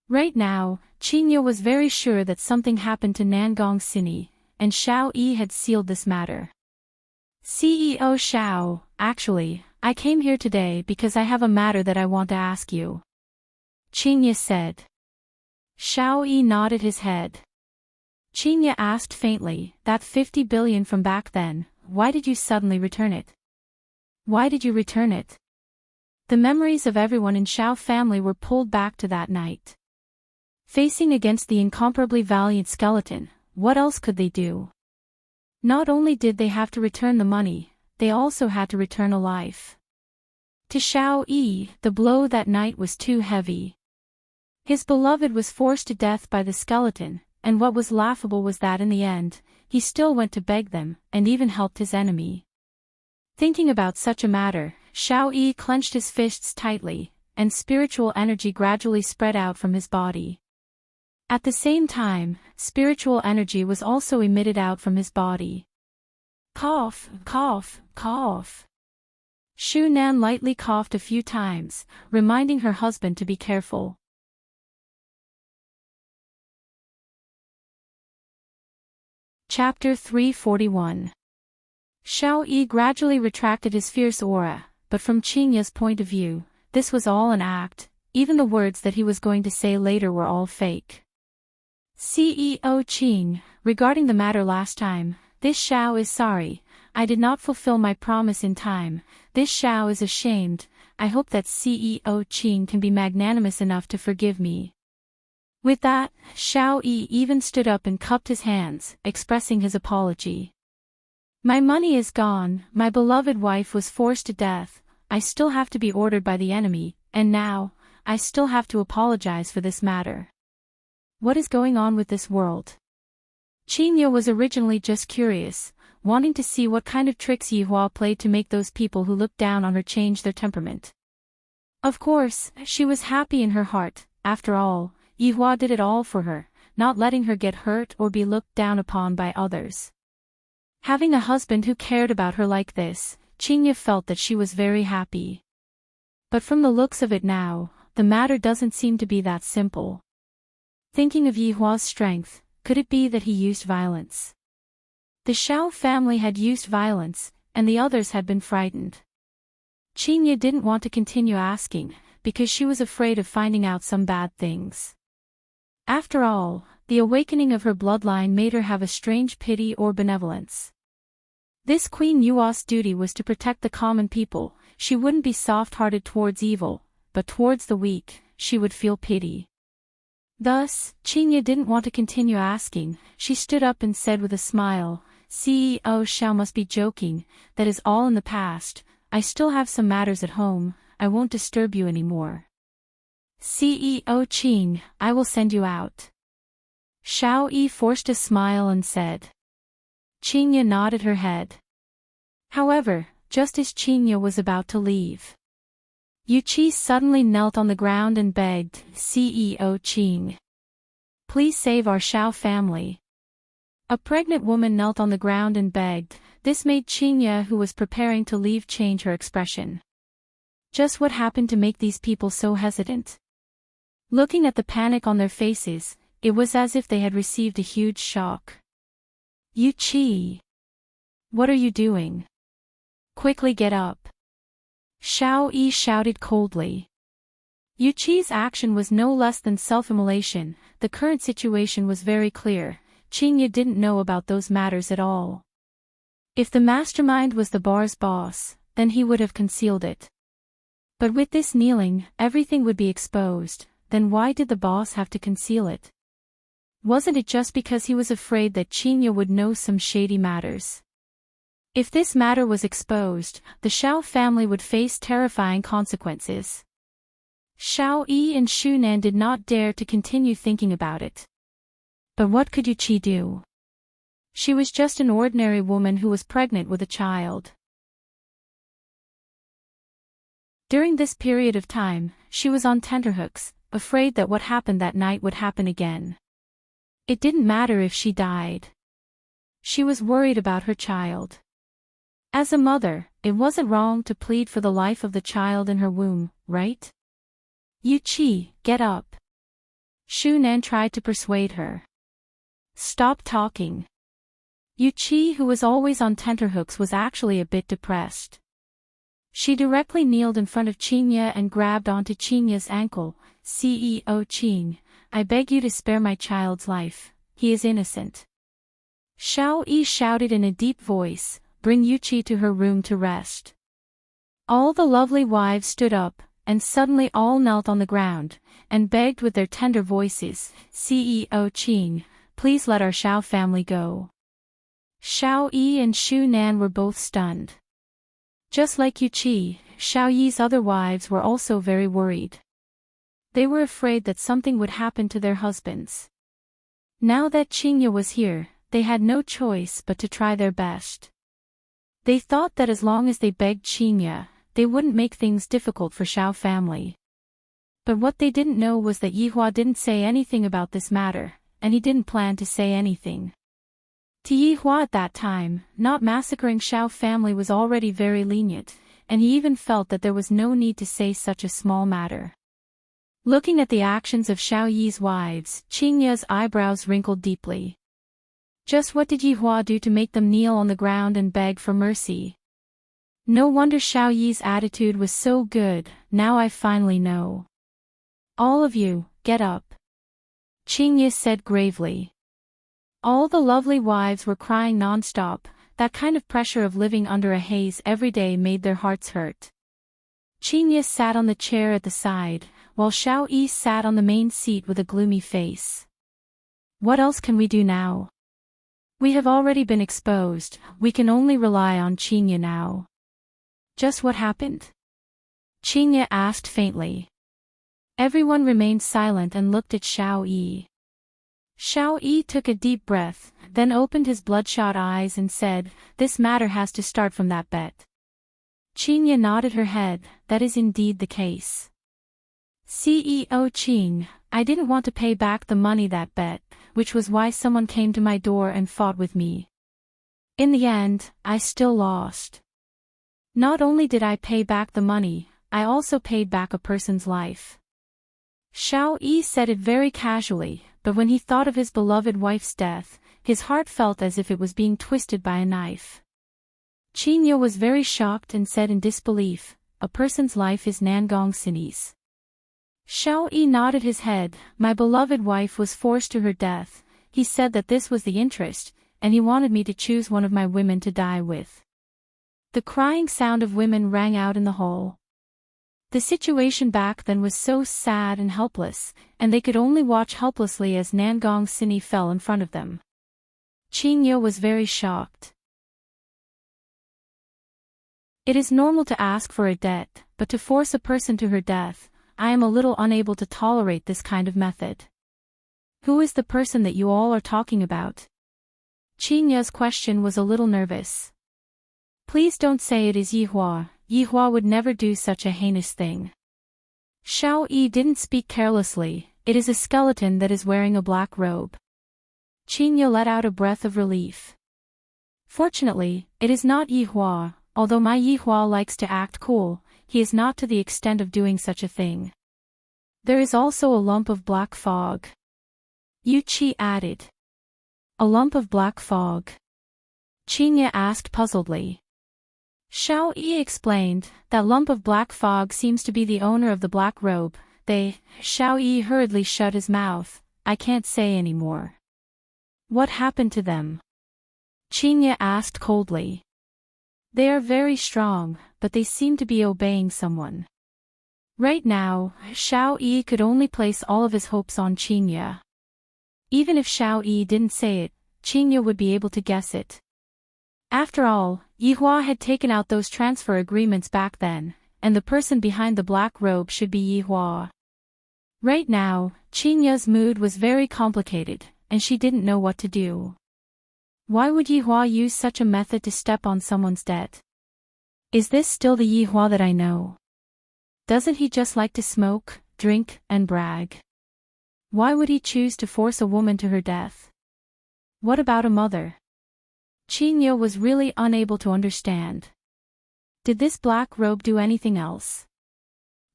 Right now, Qingye was very sure that something happened to Nangong Sini, and Xiao Yi had sealed this matter. CEO Xiao, actually, I came here today because I have a matter that I want to ask you. Qingye said. Xiao Yi nodded his head. Qingye asked faintly, that 50 billion from back then, why did you suddenly return it? Why did you return it? The memories of everyone in Xiao family were pulled back to that night. Facing against the incomparably valiant skeleton, what else could they do? Not only did they have to return the money, they also had to return a life. To Xiao Yi, the blow that night was too heavy. His beloved was forced to death by the skeleton, and what was laughable was that in the end, he still went to beg them, and even helped his enemy. Thinking about such a matter, Xiao Yi clenched his fists tightly, and spiritual energy gradually spread out from his body. At the same time, spiritual energy was also emitted out from his body. Cough, cough, cough. Shu Nan lightly coughed a few times, reminding her husband to be careful. Chapter 341. Xiao Yi gradually retracted his fierce aura, but from Qingye's point of view, this was all an act, even the words that he was going to say later were all fake. CEO Qing, regarding the matter last time, this Xiao is sorry, I did not fulfill my promise in time, this Xiao is ashamed, I hope that CEO Qing can be magnanimous enough to forgive me. With that, Xiao Yi even stood up and cupped his hands, expressing his apology. My money is gone, my beloved wife was forced to death, I still have to be ordered by the enemy, and now, I still have to apologize for this matter. What is going on with this world? Qingye was originally just curious, wanting to see what kind of tricks Yihua played to make those people who looked down on her change their temperament. Of course, she was happy in her heart, After all, Yihua did it all for her, not letting her get hurt or be looked down upon by others. Having a husband who cared about her like this, Qingye felt that she was very happy. But from the looks of it now, the matter doesn't seem to be that simple. Thinking of Yihua's strength, could it be that he used violence? The Shao family had used violence, and the others had been frightened. Qingye didn't want to continue asking, because she was afraid of finding out some bad things. After all, the awakening of her bloodline made her have a strange pity or benevolence. This Queen Yua's duty was to protect the common people. She wouldn't be soft-hearted towards evil, but towards the weak, she would feel pity. Thus, Qingye didn't want to continue asking. She stood up and said with a smile, "CEO Shao must be joking, that is all in the past. I still have some matters at home, I won't disturb you anymore." "CEO Qing, I will send you out." Shao Yi forced a smile and said. Qingye nodded her head. However, just as Qingye was about to leave, Yu Qi suddenly knelt on the ground and begged, "CEO Qing, please save our Shao family." A pregnant woman knelt on the ground and begged. This made Qingye, who was preparing to leave, change her expression. Just what happened to make these people so hesitant? Looking at the panic on their faces, it was as if they had received a huge shock. "Yu Qi, what are you doing? Quickly get up." Shao Yi shouted coldly. Yu Qi's action was no less than self-immolation. The current situation was very clear. Qingye didn't know about those matters at all. If the mastermind was the bar's boss, then he would have concealed it. But with this kneeling, everything would be exposed. Then why did the boss have to conceal it? Wasn't it just because he was afraid that Qingye would know some shady matters? If this matter was exposed, the Shao family would face terrifying consequences. Shao Yi and Shu Nan did not dare to continue thinking about it. But what could Yu Qi do? She was just an ordinary woman who was pregnant with a child. During this period of time, she was on tenterhooks, afraid that what happened that night would happen again. It didn't matter if she died. She was worried about her child. As a mother, it wasn't wrong to plead for the life of the child in her womb, right? "Yu Qi, get up." Shu Nan tried to persuade her. "Stop talking." Yu Qi, who was always on tenterhooks, was actually a bit depressed. She directly kneeled in front of Qingye and grabbed onto Qingye's ankle. "CEO Qing, I beg you to spare my child's life, he is innocent." Shao Yi shouted in a deep voice, "Bring Yu Qi to her room to rest." All the lovely wives stood up, and suddenly all knelt on the ground, and begged with their tender voices, "CEO Qing, please let our Shao family go." Shao Yi and Shu Nan were both stunned. Just like Yu Qi, Shao Yi's other wives were also very worried. They were afraid that something would happen to their husbands. Now that Qingye was here, they had no choice but to try their best. They thought that as long as they begged Qingye, they wouldn't make things difficult for Shao family. But what they didn't know was that Yihua didn't say anything about this matter, and he didn't plan to say anything. To Yihua at that time, not massacring Shao family was already very lenient, and he even felt that there was no need to say such a small matter. Looking at the actions of Shao Yi's wives, Qingye's eyebrows wrinkled deeply. Just what did Yihua do to make them kneel on the ground and beg for mercy? No wonder Shao Yi's attitude was so good. "Now I finally know. All of you, get up," Qingye said gravely. All the lovely wives were crying non-stop. That kind of pressure of living under a haze every day made their hearts hurt. Qingye sat on the chair at the side, while Shao Yi sat on the main seat with a gloomy face. "What else can we do now? We have already been exposed, we can only rely on Qingye now." "Just what happened?" Qingye asked faintly. Everyone remained silent and looked at Shao Yi. Shao Yi took a deep breath, then opened his bloodshot eyes and said, "This matter has to start from that bet." Qingye nodded her head. "That is indeed the case. CEO Qing, I didn't want to pay back the money that bet, which was why someone came to my door and fought with me. In the end, I still lost. Not only did I pay back the money, I also paid back a person's life. Xiao Yi said it very casually, but when he thought of his beloved wife's death, his heart felt as if it was being twisted by a knife. Qingye was very shocked and said in disbelief, "A person's life is Nangong Sini's." Xiao Yi nodded his head. "My beloved wife was forced to her death." He said that this was the interest, and he wanted me to choose one of my women to die with. The crying sound of women rang out in the hall. The situation back then was so sad and helpless, and they could only watch helplessly as Nangong Sini fell in front of them. Qingye was very shocked. It is normal to ask for a debt, but to force a person to her death, I am a little unable to tolerate this kind of method. Who is the person that you all are talking about? Qingye's question was a little nervous. Please don't say it is Yihua. Yihua would never do such a heinous thing. Xiao Yi didn't speak carelessly. It is a skeleton that is wearing a black robe. Qingye let out a breath of relief. Fortunately, it is not Yihua. Although my Yihua likes to act cool, he is not to the extent of doing such a thing. There is also a lump of black fog. Yu Qi added. A lump of black fog? Qingye asked puzzledly. Xiao Yi explained, that lump of black fog seems to be the owner of the black robe. Xiao Yi hurriedly shut his mouth. I can't say any more. What happened to them? Qingye asked coldly. They are very strong, but they seem to be obeying someone. Right now, Xiao Yi could only place all of his hopes on Qingye. Even if Xiao Yi didn't say it, Qingye would be able to guess it. After all, Yihua had taken out those transfer agreements back then, and the person behind the black robe should be Yihua. Right now, Qingye's mood was very complicated, and she didn't know what to do. Why would Yihua use such a method to step on someone's debt? Is this still the Yihua that I know? Doesn't he just like to smoke, drink, and brag? Why would he choose to force a woman to her death? What about a mother? Qingye was really unable to understand. Did this black robe do anything else?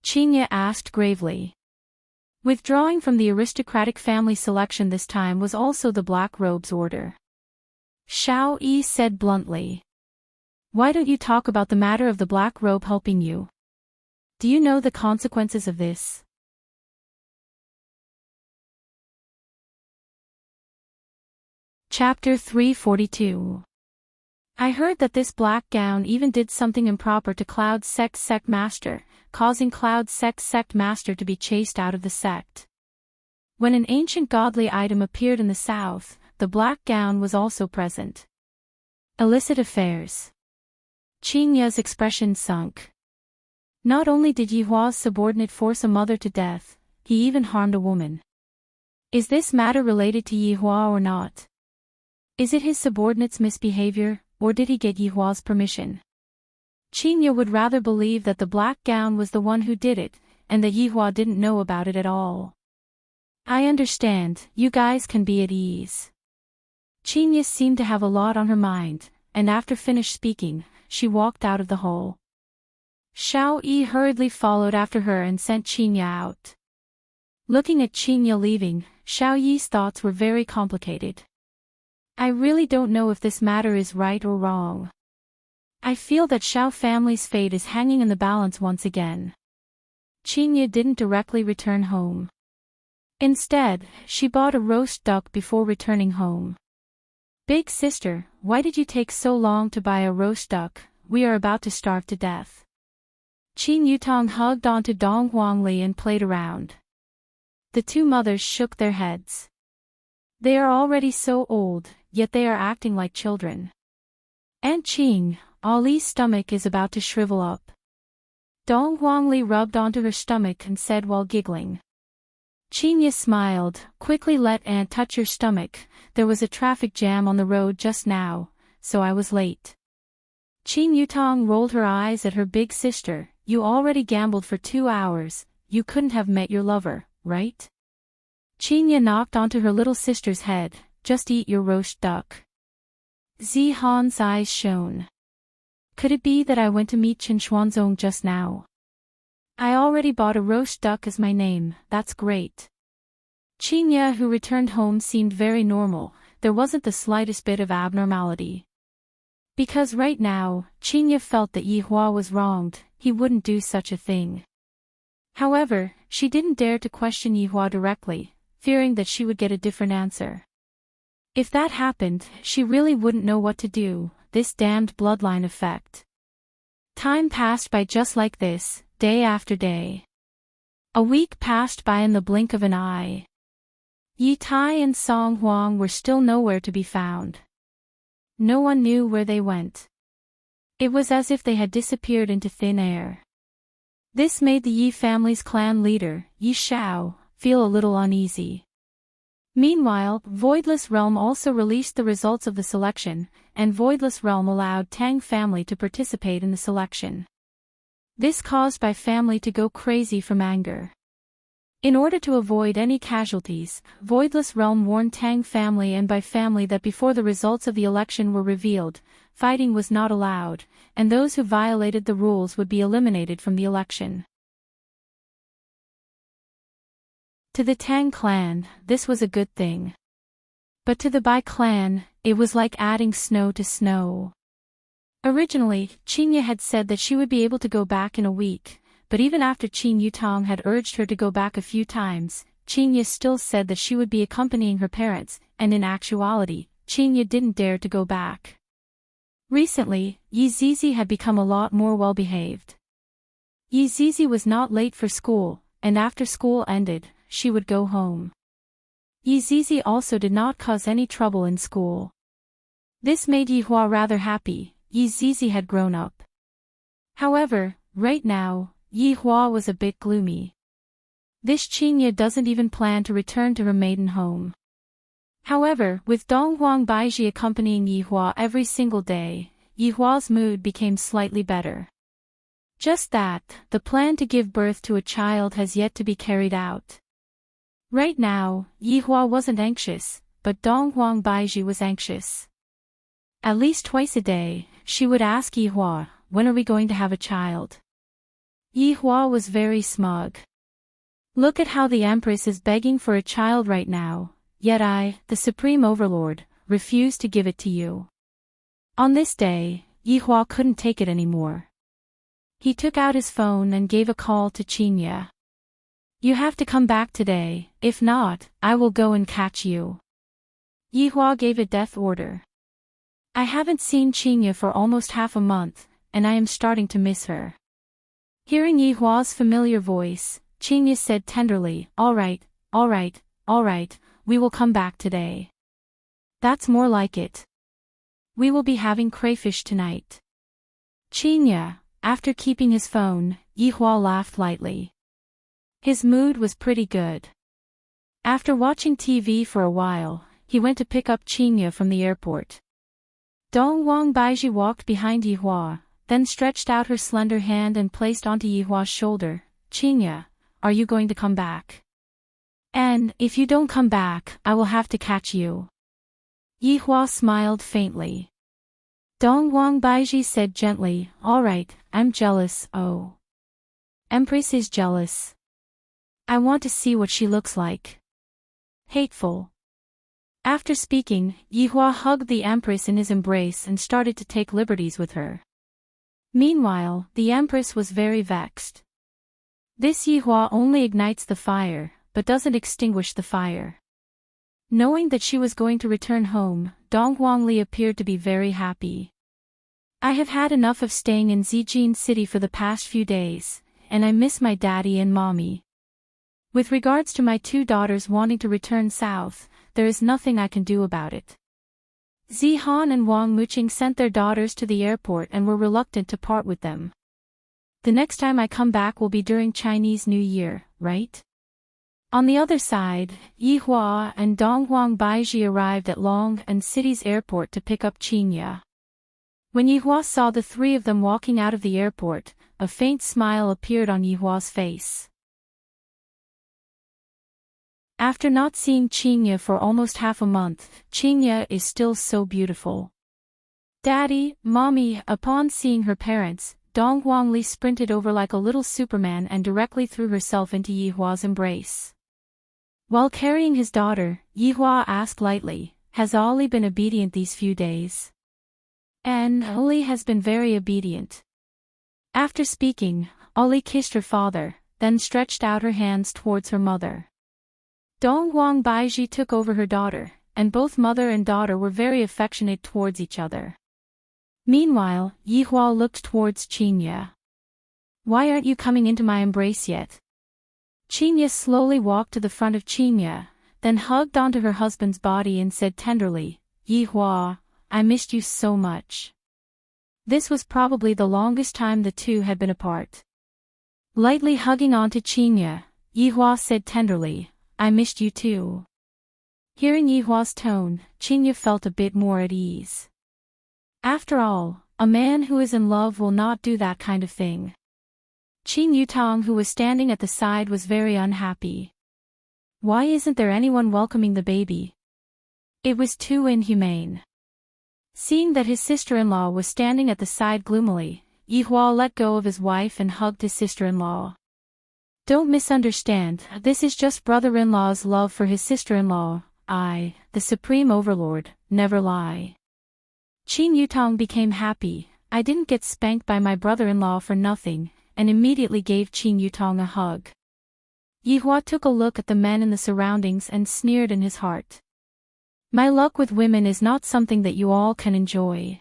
Qingye asked gravely. Withdrawing from the aristocratic family selection this time was also the black robe's order. Xiao Yi said bluntly. Why don't you talk about the matter of the black robe helping you? Do you know the consequences of this? Chapter 342. I heard that this black gown even did something improper to Cloud's sect master, causing Cloud's sect master to be chased out of the sect. When an ancient godly item appeared in the south, the black gown was also present. Illicit affairs. Qingye's expression sunk. Not only did Yihua's subordinate force a mother to death, he even harmed a woman. Is this matter related to Yihua or not? Is it his subordinate's misbehavior, or did he get Yihua's permission? Qingye would rather believe that the black gown was the one who did it, and that Yihua didn't know about it at all. I understand, you guys can be at ease. Qingye seemed to have a lot on her mind, and after finished speaking, she walked out of the hall. Xiao Yi hurriedly followed after her and sent Qingye out. Looking at Qingye leaving, Xiao Yi's thoughts were very complicated. I really don't know if this matter is right or wrong. I feel that Xiao family's fate is hanging in the balance once again. Qingye didn't directly return home. Instead, she bought a roast duck before returning home. Big sister, why did you take so long to buy a roast duck? We are about to starve to death. Qin Yutong hugged onto Dong Huangli and played around. The two mothers shook their heads. They are already so old, yet they are acting like children. Aunt Qing, Ali's stomach is about to shrivel up. Dong Huangli rubbed onto her stomach and said while giggling. Qingye smiled. Quickly let Aunt touch your stomach, there was a traffic jam on the road just now, so I was late. Qin Yutong rolled her eyes at her big sister. You already gambled for 2 hours, you couldn't have met your lover, right? Qinya knocked onto her little sister's head. Just eat your roast duck. Zihan's eyes shone. Could it be that I went to meet Chen Xuanzong just now? I already bought a roast duck as my name, that's great. Qinya, who returned home, seemed very normal. There wasn't the slightest bit of abnormality. Because right now, Qinya felt that Yihua was wronged, he wouldn't do such a thing. However, she didn't dare to question Yihua directly, fearing that she would get a different answer. If that happened, she really wouldn't know what to do, this damned bloodline effect. Time passed by just like this, day after day. A week passed by in the blink of an eye. Yi Tai and Song Huang were still nowhere to be found. No one knew where they went. It was as if they had disappeared into thin air. This made the Yi family's clan leader, Yi Shao, feel a little uneasy. Meanwhile, Voidless Realm also released the results of the selection, and Voidless Realm allowed Tang family to participate in the selection. This caused Bai family to go crazy from anger. In order to avoid any casualties, Voidless Realm warned Tang family and Bai family that before the results of the election were revealed, fighting was not allowed, and those who violated the rules would be eliminated from the election. To the Tang clan, this was a good thing. But to the Bai clan, it was like adding snow to snow. Originally, Qinya had said that she would be able to go back in a week, but even after Qin Yutong had urged her to go back a few times, Qinya still said that she would be accompanying her parents, and in actuality, Qinya didn't dare to go back. Recently, Yi Zizi had become a lot more well-behaved. Yi Zizi was not late for school, and after school ended, she would go home. Yi Zizi also did not cause any trouble in school. This made Yihua rather happy. Yi Zizi had grown up. However, right now, Yihua was a bit gloomy. This Qinya doesn't even plan to return to her maiden home. However, with Donghuang Baiji accompanying Yihua every single day, Yihua's mood became slightly better. Just that, the plan to give birth to a child has yet to be carried out. Right now, Yihua wasn't anxious, but Donghuang Baiji was anxious. At least twice a day, she would ask Yihua, "When are we going to have a child?" Yihua was very smug. "Look at how the Empress is begging for a child right now, yet I, the Supreme Overlord, refuse to give it to you." On this day, Yihua couldn't take it anymore. He took out his phone and gave a call to Qinya. "You have to come back today, if not, I will go and catch you." Yihua gave a death order. "I haven't seen Qinya for almost half a month, and I am starting to miss her." Hearing Yihua's familiar voice, Qinya said tenderly, all right, we will come back today." "That's more like it. We will be having crayfish tonight." Qinya, after keeping his phone, Yihua laughed lightly. His mood was pretty good. After watching TV for a while, he went to pick up Qinya from the airport. Donghuang Baiji walked behind Yihua, then stretched out her slender hand and placed onto Yihua's shoulder. "Qinya, are you going to come back? And, if you don't come back, I will have to catch you." Yihua smiled faintly. Donghuang Baiji said gently, "All right, I'm jealous, oh. Empress is jealous. I want to see what she looks like. Hateful." After speaking, Yihua hugged the Empress in his embrace and started to take liberties with her. Meanwhile, the Empress was very vexed. This Yihua only ignites the fire, but doesn't extinguish the fire. Knowing that she was going to return home, Donghuang Li appeared to be very happy. "I have had enough of staying in Zijin City for the past few days, and I miss my daddy and mommy. With regards to my two daughters wanting to return south, there is nothing I can do about it." Zihan and Wang Muqing sent their daughters to the airport and were reluctant to part with them. "The next time I come back will be during Chinese New Year, right?" On the other side, Yihua and Donghuang Baiji arrived at Long City's airport to pick up Qinya. When Yihua saw the three of them walking out of the airport, a faint smile appeared on Yihua's face. After not seeing Chinya for almost half a month, Chinya is still so beautiful. Daddy, Mommy, upon seeing her parents, Dong Guangli sprinted over like a little Superman and directly threw herself into Yihua's embrace. While carrying his daughter, Yihua asked lightly, "Has Ollie been obedient these few days?" "And Ollie has been very obedient." After speaking, Ollie kissed her father, then stretched out her hands towards her mother. Dongguang Baiji took over her daughter, and both mother and daughter were very affectionate towards each other. Meanwhile, Yihua looked towards Chinya. "Why aren't you coming into my embrace yet?" Chinya slowly walked to the front of Chinya, then hugged onto her husband's body and said tenderly, "Yihua, I missed you so much." This was probably the longest time the two had been apart. Lightly hugging onto Chinya, Yihua said tenderly, "I missed you too." Hearing Yihua's tone, Chinya felt a bit more at ease. After all, a man who is in love will not do that kind of thing. Qin Yutong, who was standing at the side, was very unhappy. Why isn't there anyone welcoming the baby? It was too inhumane. Seeing that his sister-in-law was standing at the side gloomily, Yihua let go of his wife and hugged his sister-in-law. Don't misunderstand, this is just brother-in-law's love for his sister-in-law. I, the Supreme Overlord, never lie. Qin Yutong became happy. I didn't get spanked by my brother-in-law for nothing, and immediately gave Qin Yutong a hug. Yihua took a look at the men in the surroundings and sneered in his heart. My luck with women is not something that you all can enjoy.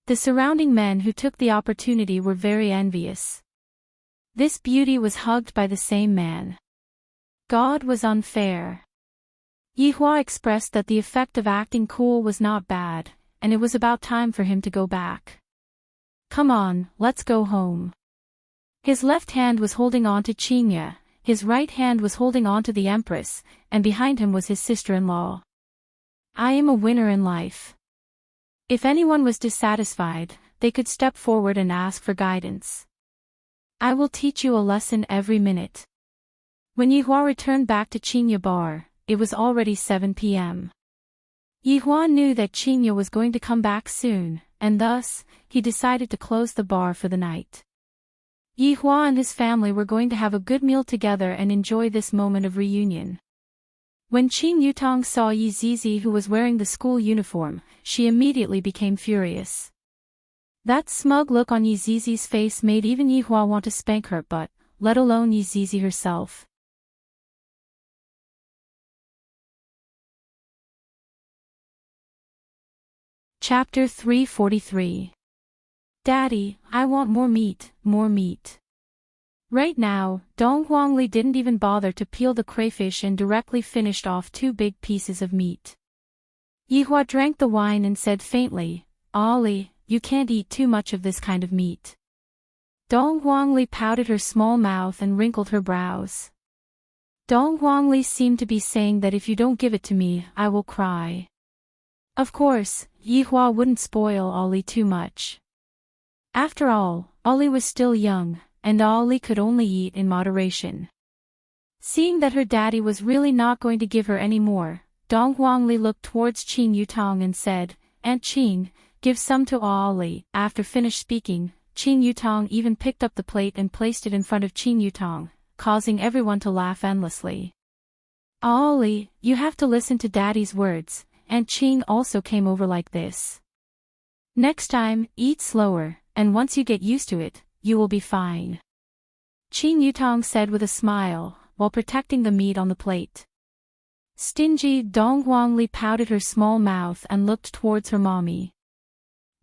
The surrounding men who took the opportunity were very envious. This beauty was hugged by the same man. God was unfair. Yihua expressed that the effect of acting cool was not bad, and it was about time for him to go back. Come on, let's go home. His left hand was holding on to Chinya, his right hand was holding on to the Empress, and behind him was his sister-in-law. I am a winner in life. If anyone was dissatisfied, they could step forward and ask for guidance. I will teach you a lesson every minute. When Yihua returned back to Chinya Bar, it was already 7 p.m. Yihua knew that Chinya was going to come back soon, and thus, he decided to close the bar for the night. Yihua and his family were going to have a good meal together and enjoy this moment of reunion. When Qin Yutong saw Yi Zizi, who was wearing the school uniform, she immediately became furious. That smug look on Yi Zizi's face made even Yihua want to spank her, but, let alone Yi Zizi herself. Chapter 343. Daddy, I want more meat, more meat. Right now, Dong Huangli didn't even bother to peel the crayfish and directly finished off 2 big pieces of meat. Yihua drank the wine and said faintly, "Ollie, you can't eat too much of this kind of meat." Dong Huangli pouted her small mouth and wrinkled her brows. Dong Huangli seemed to be saying that if you don't give it to me, I will cry. Of course, Yihua wouldn't spoil Ollie too much. After all, Ollie was still young, and Ollie could only eat in moderation. Seeing that her daddy was really not going to give her any more, Dong Huangli looked towards Qin Yutong and said, "Aunt Qin, give some to Ollie." After finished speaking, Qin Yutong even picked up the plate and placed it in front of Qin Yutong, causing everyone to laugh endlessly. "Ollie, you have to listen to daddy's words," Aunt Qin also came over like this. "Next time, eat slower, and once you get used to it, you will be fine," Qin Yutong said with a smile, while protecting the meat on the plate. Stingy Dong Huangli pouted her small mouth and looked towards her mommy.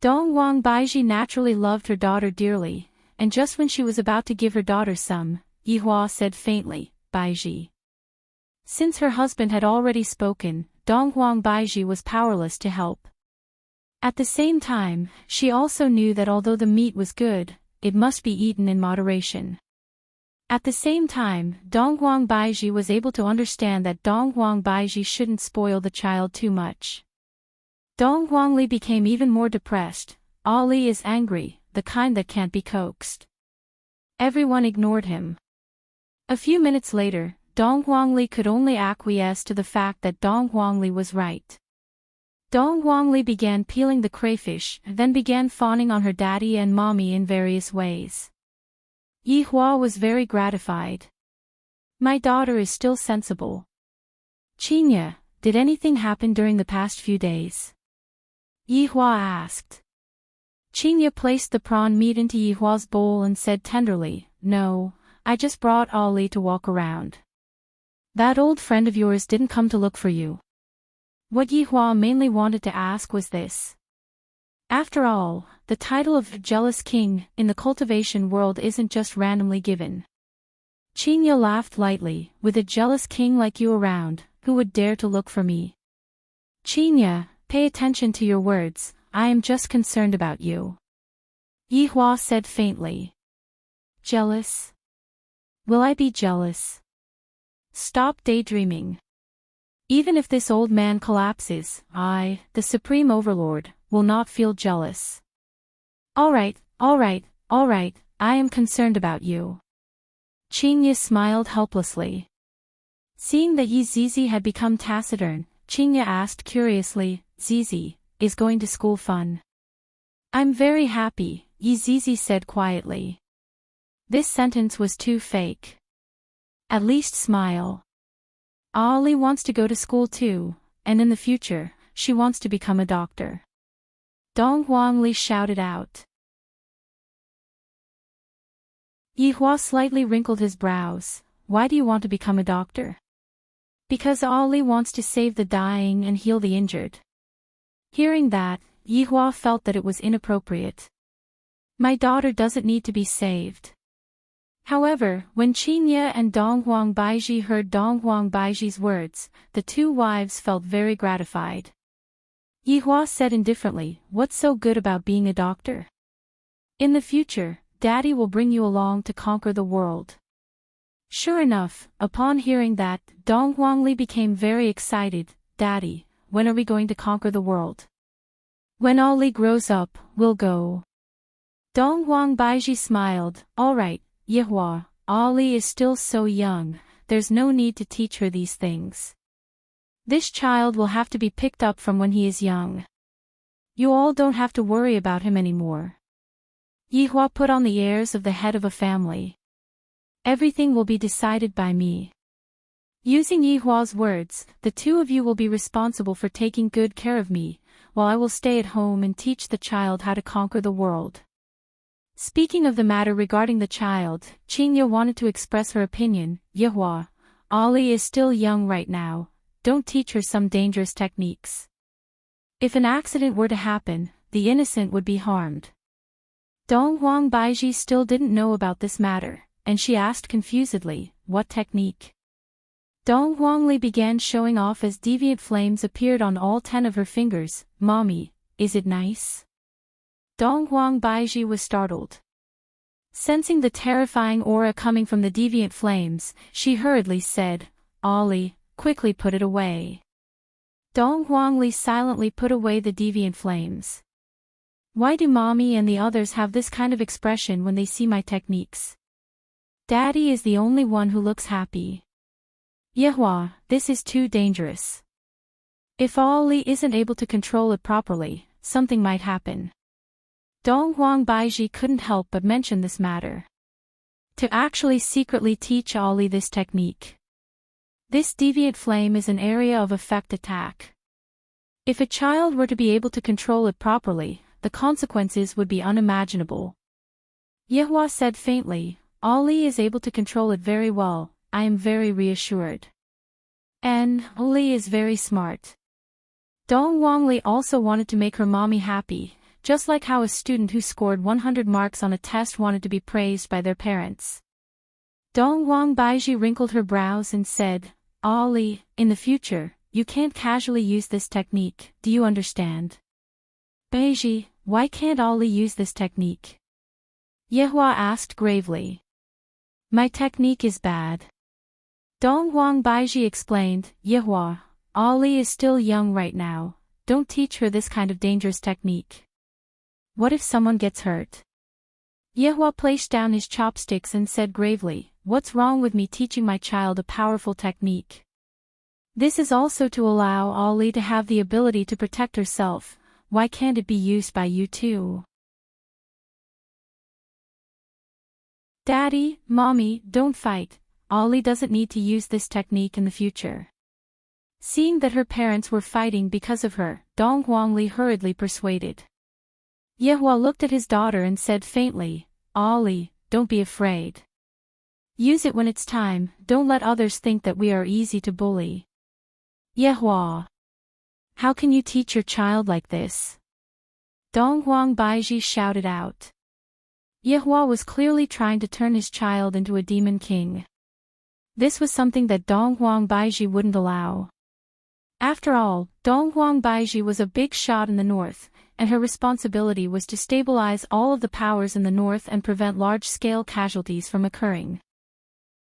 Dong Huang Baiji naturally loved her daughter dearly, and just when she was about to give her daughter some, Yihua said faintly, "Baiji." Since her husband had already spoken, Dong Huang Baiji was powerless to help. At the same time, she also knew that although the meat was good, it must be eaten in moderation. At the same time, Dong Huang Baiji was able to understand that Dong Huang Baiji shouldn't spoil the child too much. Dong Huangli became even more depressed. Ollie is angry, the kind that can't be coaxed. Everyone ignored him. A few minutes later, Dong Huangli could only acquiesce to the fact that Dong Huangli was right. Dong Huangli began peeling the crayfish, then began fawning on her daddy and mommy in various ways. Yi Hua was very gratified. My daughter is still sensible. Qinya, did anything happen during the past few days? Yi Hua asked. Qinya placed the prawn meat into Yi Hua's bowl and said tenderly, No, I just brought Ollie to walk around. That old friend of yours didn't come to look for you. What Yi Hua mainly wanted to ask was this. After all, the title of Jealous King in the cultivation world isn't just randomly given. Qinya laughed lightly, with a jealous king like you around, who would dare to look for me? Qinya, pay attention to your words, I am just concerned about you. Yi Hua said faintly. Jealous? Will I be jealous? Stop daydreaming. Even if this old man collapses, I, the Supreme Overlord, will not feel jealous. Alright, I am concerned about you. Qinya smiled helplessly. Seeing that Yi Zizi had become taciturn, Qinya asked curiously, Zizi, is going to school fun? I'm very happy, Yi Zizi said quietly. This sentence was too fake. At least smile. Ollie wants to go to school too, and in the future, she wants to become a doctor. Dong Huangli shouted out. Yi Hua slightly wrinkled his brows. Why do you want to become a doctor? Because Ollie wants to save the dying and heal the injured. Hearing that, Yi Hua felt that it was inappropriate. My daughter doesn't need to be saved. However, when Qinya and Dong Huangbaiji heard Dong Huangbaiji's words, the two wives felt very gratified. Yi Hua said indifferently, What's so good about being a doctor? In the future, Daddy will bring you along to conquer the world. Sure enough, upon hearing that, Dong Huangli became very excited. Daddy, when are we going to conquer the world? When Ollie grows up, we'll go. Dong Huangbaiji smiled. Alright, Yi Hua, Ollie is still so young, there's no need to teach her these things. This child will have to be picked up from when he is young. You all don't have to worry about him anymore. Yi Hua put on the airs of the head of a family. Everything will be decided by me. Using Yi Hua's words, the two of you will be responsible for taking good care of me, while I will stay at home and teach the child how to conquer the world. Speaking of the matter regarding the child, Qinya wanted to express her opinion. Yi Hua, Ollie is still young right now, don't teach her some dangerous techniques. If an accident were to happen, the innocent would be harmed. Dong Huangbaiji still didn't know about this matter, and she asked confusedly, What technique? Dong Huangli began showing off as deviant flames appeared on all 10 of her fingers. Mommy, is it nice? Dong Huangbaiji was startled. Sensing the terrifying aura coming from the deviant flames, she hurriedly said, Ollie, quickly put it away. Dong Huangli silently put away the deviant flames. Why do Mommy and the others have this kind of expression when they see my techniques? Daddy is the only one who looks happy. Yi Hua, this is too dangerous. If Ollie isn't able to control it properly, something might happen. Dong Huangbaiji couldn't help but mention this matter. To actually secretly teach Ollie this technique. This deviant flame is an area of effect attack. If a child were to be able to control it properly, the consequences would be unimaginable. Yi Hua said faintly, Ollie is able to control it very well, I am very reassured. And Ollie is very smart. Dong Huangli also wanted to make her mommy happy, just like how a student who scored 100 marks on a test wanted to be praised by their parents. Dong Huangbaiji wrinkled her brows and said, Ollie, in the future, you can't casually use this technique, do you understand? Baiji, why can't Ollie use this technique? Yi Hua asked gravely. My technique is bad. Dong Huangbaiji explained, Yi Hua, Ollie is still young right now, don't teach her this kind of dangerous technique. What if someone gets hurt? Yehua placed down his chopsticks and said gravely, "What's wrong with me teaching my child a powerful technique? This is also to allow Ali to have the ability to protect herself. Why can't it be used by you too?" "Daddy, Mommy, don't fight. Ali doesn't need to use this technique in the future." Seeing that her parents were fighting because of her, Dong Huangli hurriedly persuaded. Yehua looked at his daughter and said faintly, "Ali, don't be afraid. Use it when it's time, don't let others think that we are easy to bully." "Yehua, how can you teach your child like this?" Dong Huang Baiji shouted out. Yehua was clearly trying to turn his child into a demon king. This was something that Dong Huang Baiji wouldn't allow. After all, Dong Huang Baiji was a big shot in the north, and her responsibility was to stabilize all of the powers in the north and prevent large-scale casualties from occurring.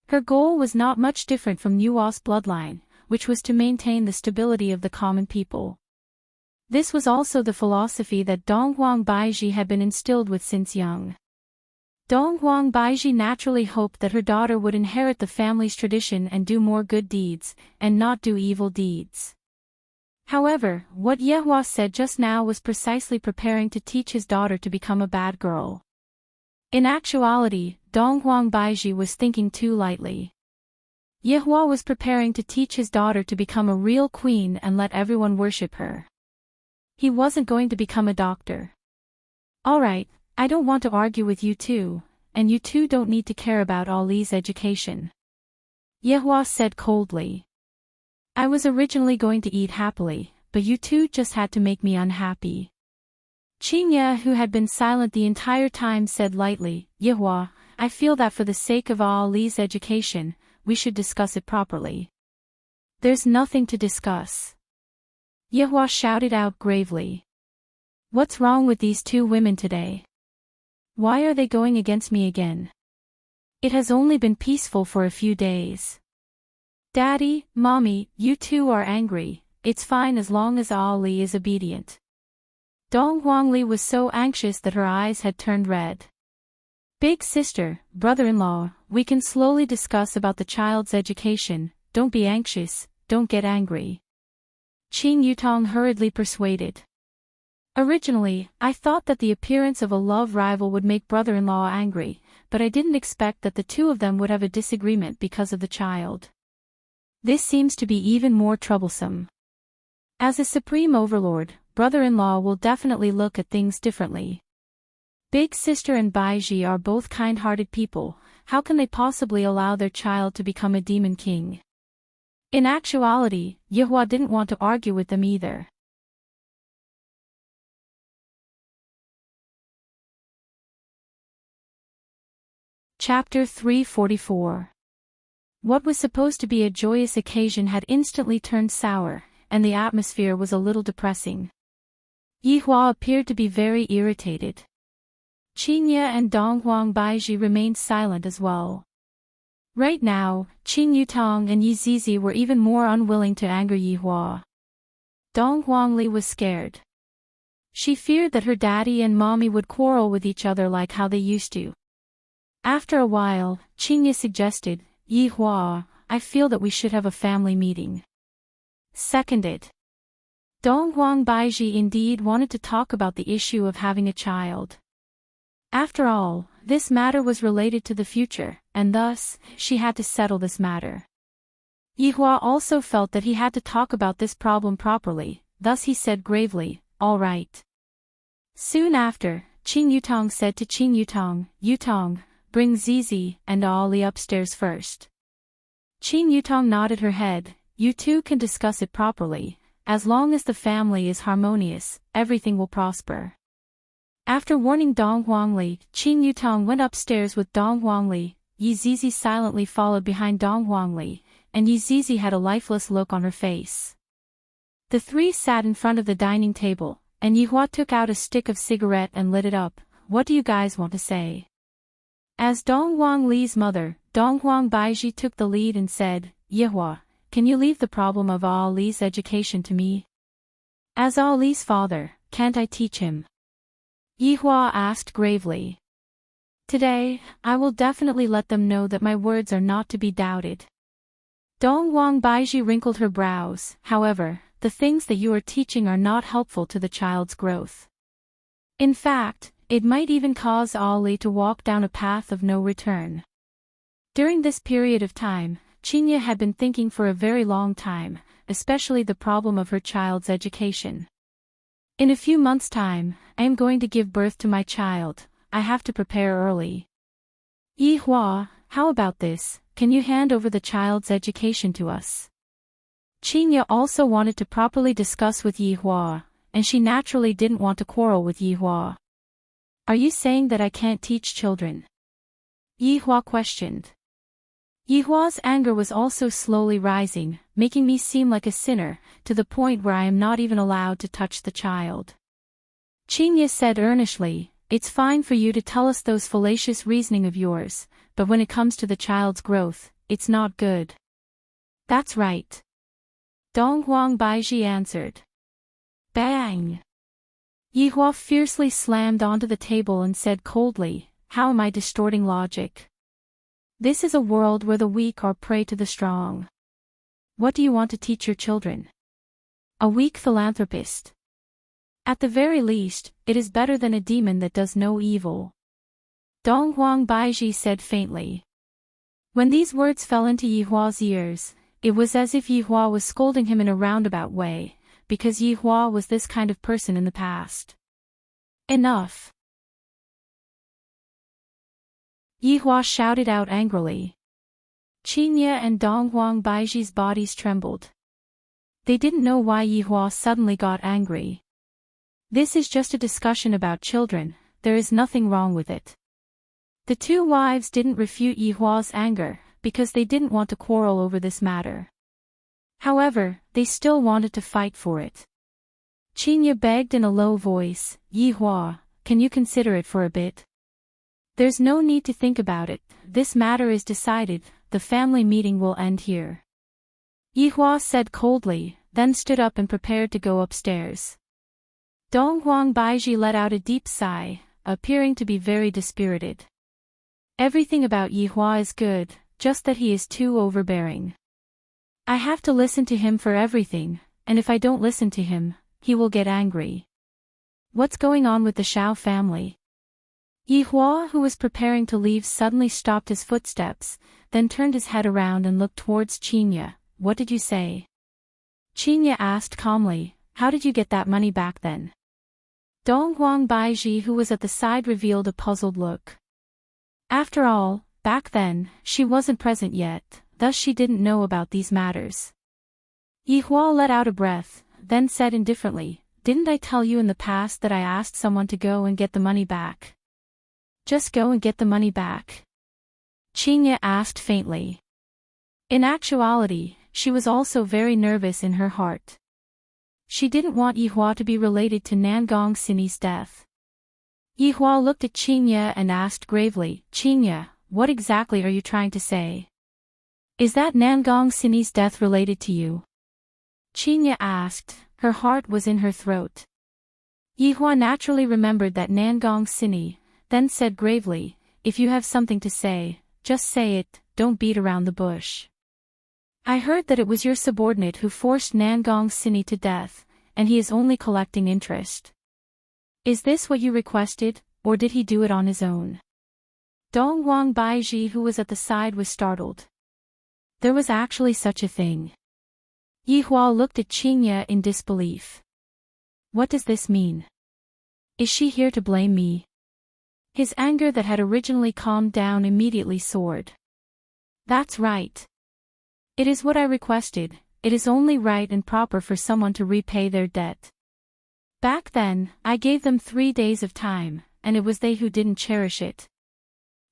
Her goal was not much different from Yua's bloodline, which was to maintain the stability of the common people. This was also the philosophy that Dong Huang Baiji had been instilled with since young. Dong Huang Baiji naturally hoped that her daughter would inherit the family's tradition and do more good deeds, and not do evil deeds. However, what Yehua said just now was precisely preparing to teach his daughter to become a bad girl. In actuality, Dong Huang Baiji was thinking too lightly. Yehua was preparing to teach his daughter to become a real queen and let everyone worship her. He wasn't going to become a doctor. "Alright, I don't want to argue with you two, and you two don't need to care about Ali's education," Yehua said coldly. "I was originally going to eat happily, but you two just had to make me unhappy." Qingye, who had been silent the entire time, said lightly, "Yehua, I feel that for the sake of Ali's education, we should discuss it properly." "There's nothing to discuss," Yehua shouted out gravely. "What's wrong with these two women today? Why are they going against me again? It has only been peaceful for a few days. Daddy, Mommy, you two are angry. It's fine as long as Ali is obedient." Dong Huangli was so anxious that her eyes had turned red. "Big sister, brother-in-law, we can slowly discuss about the child's education. Don't be anxious, don't get angry," Qing Yutong hurriedly persuaded. "Originally, I thought that the appearance of a love rival would make brother-in-law angry, but I didn't expect that the two of them would have a disagreement because of the child. This seems to be even more troublesome. As a supreme overlord, brother-in-law will definitely look at things differently. Big sister and Baiji are both kind-hearted people, how can they possibly allow their child to become a demon king?" In actuality, Yehua didn't want to argue with them either. Chapter 344. What was supposed to be a joyous occasion had instantly turned sour, and the atmosphere was a little depressing. Yehua appeared to be very irritated. Qingye and Dong Huang Baiji remained silent as well. Right now, Qing Yutong and Yi Zizi were even more unwilling to anger Yehua. Dong Huangli was scared. She feared that her daddy and mommy would quarrel with each other like how they used to. After a while, Qingye suggested, "Yehua, I feel that we should have a family meeting." Seconded. Dong Huang Baiji indeed wanted to talk about the issue of having a child. After all, this matter was related to the future, and thus, she had to settle this matter. Yehua also felt that he had to talk about this problem properly, thus he said gravely, "All right." Soon after, Qing Yutong said to Qing Yutong, "Yutong, bring Zizi and Ali upstairs first." Qing Yutong nodded her head, "You two can discuss it properly. As long as the family is harmonious, everything will prosper." After warning Dong Huangli, Qing Yutong went upstairs with Dong Huangli. Yi Zizi silently followed behind Dong Huangli, and Yi Zizi had a lifeless look on her face. The three sat in front of the dining table, and Yehua took out a stick of cigarette and lit it up. "What do you guys want to say?" As Dong Huangli's mother, Dong Huang Baiji took the lead and said, "Yehua, can you leave the problem of Ali's education to me? As Ali's father, can't I teach him?" Yehua asked gravely. Today, I will definitely let them know that my words are not to be doubted. Dong Wang Baiji wrinkled her brows. However, the things that you are teaching are not helpful to the child's growth. In fact, it might even cause Ali to walk down a path of no return. During this period of time, Chinya had been thinking for a very long time, especially the problem of her child's education. In a few months' time, I am going to give birth to my child. I have to prepare early. Yi Hua, how about this? Can you hand over the child's education to us? Chinya also wanted to properly discuss with Yi Hua, and she naturally didn't want to quarrel with Yi Hua. Are you saying that I can't teach children? Yi Hua questioned. Yi Hua's anger was also slowly rising, making me seem like a sinner, to the point where I am not even allowed to touch the child. Chinya said earnestly, it's fine for you to tell us those fallacious reasoning of yours, but when it comes to the child's growth, it's not good. That's right. Dong Huang Baiji answered. Bang! Yi Hua fiercely slammed onto the table and said coldly, how am I distorting logic? This is a world where the weak are prey to the strong. What do you want to teach your children? A weak philanthropist. At the very least, it is better than a demon that does no evil. Dong Huang Baiji said faintly. When these words fell into Yi Hua's ears, it was as if Yi Hua was scolding him in a roundabout way, because Yi Hua was this kind of person in the past. Enough! Yi Hua shouted out angrily. Chinya and Dong Huang Baiji's bodies trembled. They didn't know why Yi Hua suddenly got angry. This is just a discussion about children, there is nothing wrong with it. The two wives didn't refute Yi Hua's anger, because they didn't want to quarrel over this matter. However, they still wanted to fight for it. Chinya begged in a low voice, Yi Hua, can you consider it for a bit? There's no need to think about it, this matter is decided, the family meeting will end here. Yi Hua said coldly, then stood up and prepared to go upstairs. Dong Huang Baiji let out a deep sigh, appearing to be very dispirited. Everything about Yi Hua is good, just that he is too overbearing. I have to listen to him for everything, and if I don't listen to him, he will get angry. What's going on with the Shao family? Yi Hua, who was preparing to leave, suddenly stopped his footsteps, then turned his head around and looked towards Chinya. What did you say? Chinya asked calmly, how did you get that money back then? Dong Huang Baiji, who was at the side, revealed a puzzled look. After all, back then, she wasn't present yet, thus she didn't know about these matters. Yi Hua let out a breath, then said indifferently, didn't I tell you in the past that I asked someone to go and get the money back? Just go and get the money back? Chinya asked faintly. In actuality, she was also very nervous in her heart. She didn't want Yi Hua to be related to Nangong Sini's death. Yi Hua looked at Chinya and asked gravely, Chinya, what exactly are you trying to say? Is that Nangong Sini's death related to you? Chinya asked, her heart was in her throat. Yi Hua naturally remembered that Nangong Sini, then said gravely, if you have something to say, just say it, don't beat around the bush. I heard that it was your subordinate who forced Nangong Sini to death, and he is only collecting interest. Is this what you requested, or did he do it on his own? Dong Huang Baiji, who was at the side, was startled. There was actually such a thing. Yi Hua looked at Chinya in disbelief. What does this mean? Is she here to blame me? His anger that had originally calmed down immediately soared. That's right. It is what I requested, it is only right and proper for someone to repay their debt. Back then, I gave them 3 days of time, and it was they who didn't cherish it.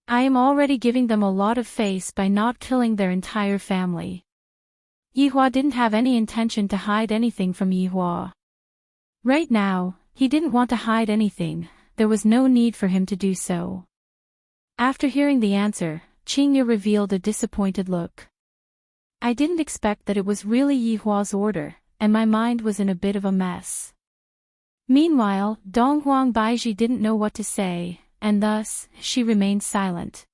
I am already giving them a lot of face by not killing their entire family. Yi Hua didn't have any intention to hide anything from Yi Hua. Right now, he didn't want to hide anything, there was no need for him to do so. After hearing the answer, Chinya revealed a disappointed look. I didn't expect that it was really Yi Hua's order, and my mind was in a bit of a mess. Meanwhile, Dong Huang Baiji didn't know what to say, and thus, she remained silent.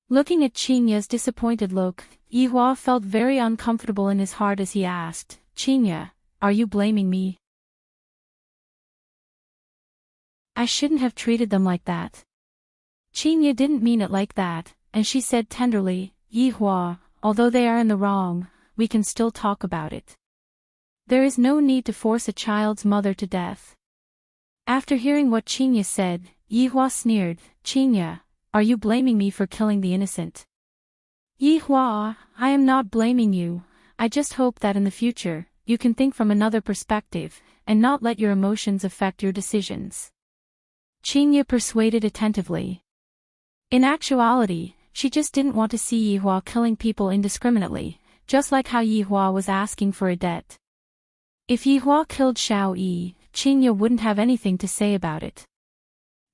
Looking at Qingya's disappointed look, Yihua felt very uncomfortable in his heart as he asked, "Qingya, are you blaming me? I shouldn't have treated them like that." Qingya didn't mean it like that, and she said tenderly, "Yihua, although they are in the wrong, we can still talk about it. There is no need to force a child's mother to death." After hearing what Qingya said, Yihua sneered, "Qingya, are you blaming me for killing the innocent?" "Yihua, I am not blaming you, I just hope that in the future, you can think from another perspective, and not let your emotions affect your decisions." Qingya persuaded attentively. In actuality, she just didn't want to see Yihua killing people indiscriminately, just like how Yihua was asking for a debt. If Yihua killed Xiao Yi, Qingya wouldn't have anything to say about it.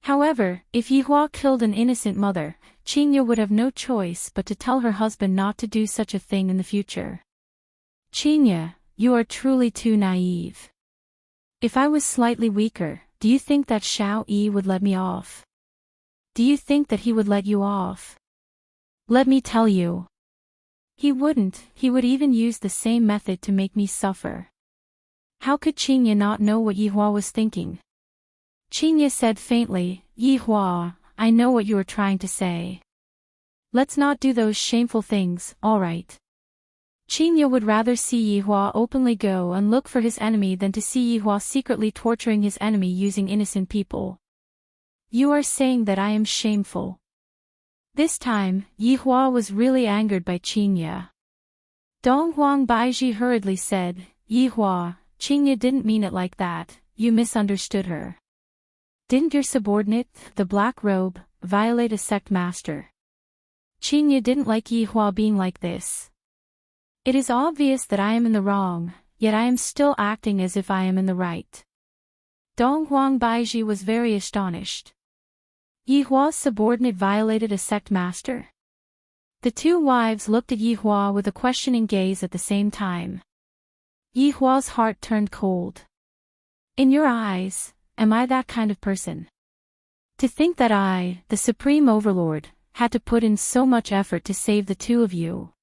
However, if Yihua killed an innocent mother, Qingya would have no choice but to tell her husband not to do such a thing in the future. "Qingya, you are truly too naive. If I was slightly weaker, do you think that Xiao Yi would let me off? Do you think that he would let you off? Let me tell you. He wouldn't, he would even use the same method to make me suffer." How could Qingya not know what Yihua was thinking? Qingya said faintly, "Yihua, I know what you are trying to say. Let's not do those shameful things, alright?" Qingya would rather see Yihua openly go and look for his enemy than to see Yihua secretly torturing his enemy using innocent people. "You are saying that I am shameful." This time, Yihua was really angered by Qingya. Donghuang Baiji hurriedly said, "Yihua, Qingya didn't mean it like that, you misunderstood her. Didn't your subordinate, the Black Robe, violate a sect master? Qingya didn't like Yihua being like this. It is obvious that I am in the wrong, yet I am still acting as if I am in the right." Donghuang Baiji was very astonished. Yihua's subordinate violated a sect master? The two wives looked at Yihua with a questioning gaze at the same time. Yihua's heart turned cold. "In your eyes, am I that kind of person? To think that I, the Supreme Overlord, had to put in so much effort to save the two of you."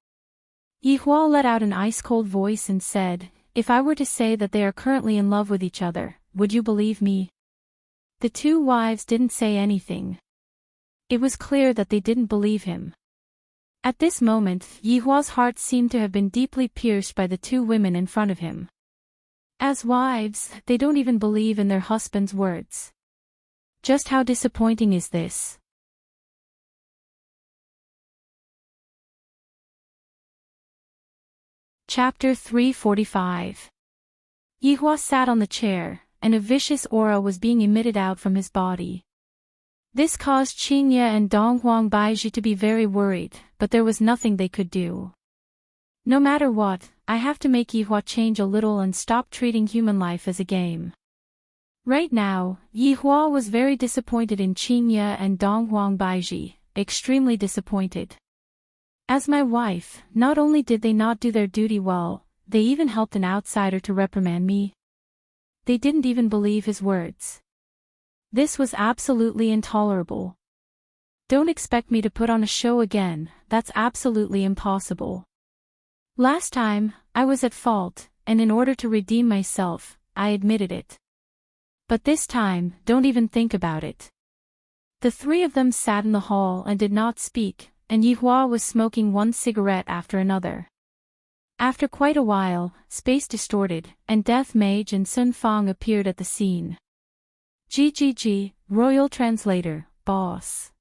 Yihua let out an ice-cold voice and said, "If I were to say that they are currently in love with each other, would you believe me?" The two wives didn't say anything. It was clear that they didn't believe him. At this moment, Yihua's heart seemed to have been deeply pierced by the two women in front of him. As wives, they don't even believe in their husbands' words. Just how disappointing is this? Chapter 345. Yihua sat on the chair, and a vicious aura was being emitted out from his body. This caused Qingya and Donghuang Baiji to be very worried, but there was nothing they could do. No matter what, I have to make Yihua change a little and stop treating human life as a game. Right now, Yihua was very disappointed in Qingya and Donghuang Baiji, extremely disappointed. As my wife, not only did they not do their duty well, they even helped an outsider to reprimand me. They didn't even believe his words. This was absolutely intolerable. Don't expect me to put on a show again, that's absolutely impossible. Last time, I was at fault, and in order to redeem myself, I admitted it. But this time, don't even think about it. The three of them sat in the hall and did not speak, and Yihua was smoking one cigarette after another. After quite a while, space distorted, and Death Mage and Sun Fang appeared at the scene. GGG, Royal Translator, Boss.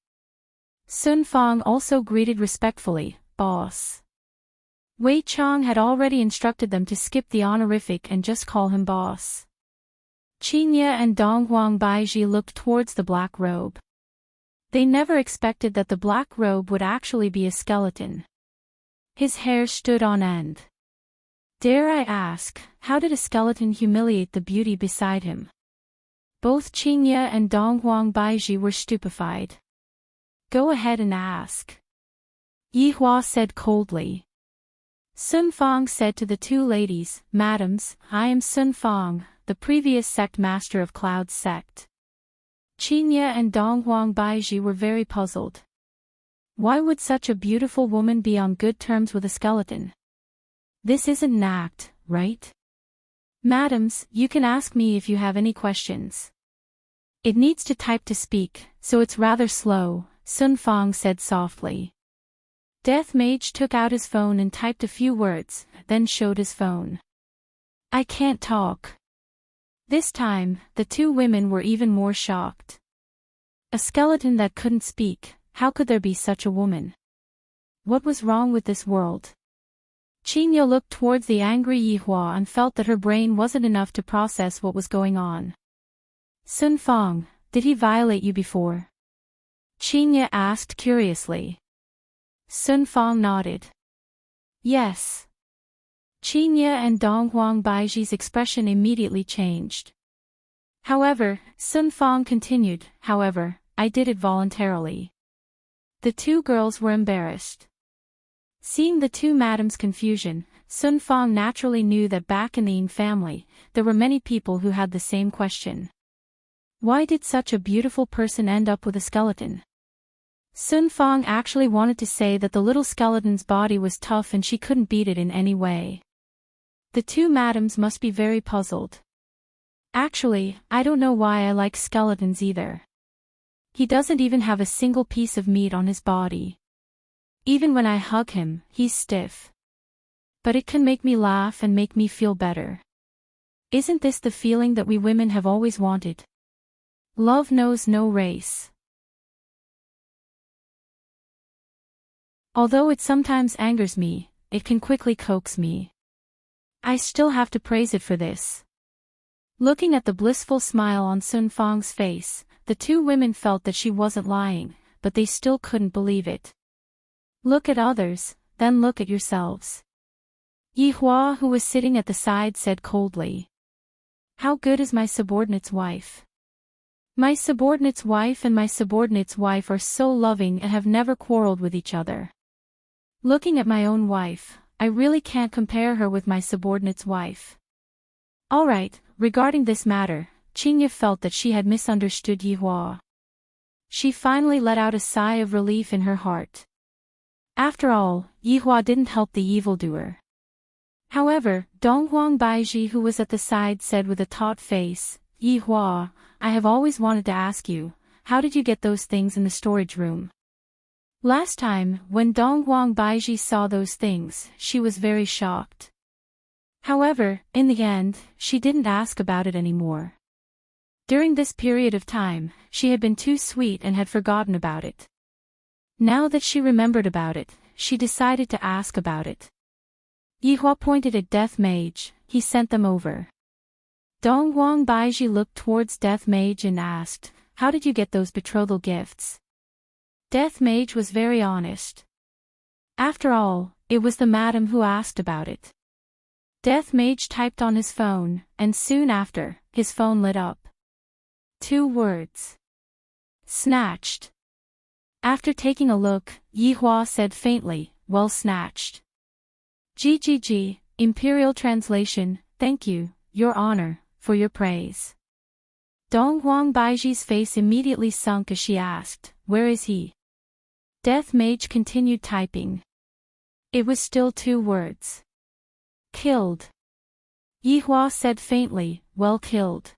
Sun Fang also greeted respectfully, Boss. Wei Chang had already instructed them to skip the honorific and just call him Boss. Qingya and Donghuang Baiji looked towards the Black Robe. They never expected that the Black Robe would actually be a skeleton. His hair stood on end. Dare I ask, how did a skeleton humiliate the beauty beside him? Both Qingya and Donghuang Baiji were stupefied. Go ahead and ask. Yihua said coldly. Sun Fang said to the two ladies, Madams, I am Sun Fang, the previous sect master of Cloud's sect. Qinya and Dong Huang Baiji were very puzzled. Why would such a beautiful woman be on good terms with a skeleton? This isn't an act, right? Madams, you can ask me if you have any questions. It needs to type to speak, so it's rather slow, Sun Fang said softly. Death Mage took out his phone and typed a few words, then showed his phone. I can't talk. This time, the two women were even more shocked. A skeleton that couldn't speak, how could there be such a woman? What was wrong with this world? Qinya looked towards the angry Yihua and felt that her brain wasn't enough to process what was going on. Sun Fang, did he violate you before? Qinya asked curiously. Sun Fang nodded. Yes. Qinya and Dong Huang Baiji's expression immediately changed. However, Sun Fang continued, however, I did it voluntarily. The two girls were embarrassed. Seeing the two madams' confusion, Sun Fang naturally knew that back in the Yin family, there were many people who had the same question. Why did such a beautiful person end up with a skeleton? Sun Fang actually wanted to say that the little skeleton's body was tough and she couldn't beat it in any way. The two madams must be very puzzled. Actually, I don't know why I like skeletons either. He doesn't even have a single piece of meat on his body. Even when I hug him, he's stiff. But it can make me laugh and make me feel better. Isn't this the feeling that we women have always wanted? Love knows no race. Although it sometimes angers me, it can quickly coax me. I still have to praise it for this. Looking at the blissful smile on Sun Fang's face, the two women felt that she wasn't lying, but they still couldn't believe it. Look at others, then look at yourselves. Yihua, who was sitting at the side, said coldly. How good is my subordinate's wife? My subordinate's wife and my subordinate's wife are so loving and have never quarreled with each other. Looking at my own wife, I really can't compare her with my subordinate's wife. Alright, regarding this matter, Qinya felt that she had misunderstood Yihua. She finally let out a sigh of relief in her heart. After all, Yihua didn't help the evildoer. However, Dong Huang Baiji, who was at the side, said with a taut face, Yihua, I have always wanted to ask you, how did you get those things in the storage room? Last time, when Dong Huang Baiji saw those things, she was very shocked. However, in the end, she didn't ask about it anymore. During this period of time, she had been too sweet and had forgotten about it. Now that she remembered about it, she decided to ask about it. Yihua pointed at Death Mage, he sent them over. Dong Huang Baiji looked towards Death Mage and asked, how did you get those betrothal gifts? Death Mage was very honest. After all, it was the madam who asked about it. Death Mage typed on his phone, and soon after, his phone lit up. 2 words. Snatched. After taking a look, Yihua said faintly, well snatched. GGG, Imperial Translation, thank you, Your Honor, for your praise. Dong Huang Baiji's face immediately sunk as she asked, where is he? Death Mage continued typing. It was still 2 words. Killed. Yihua said faintly, well killed.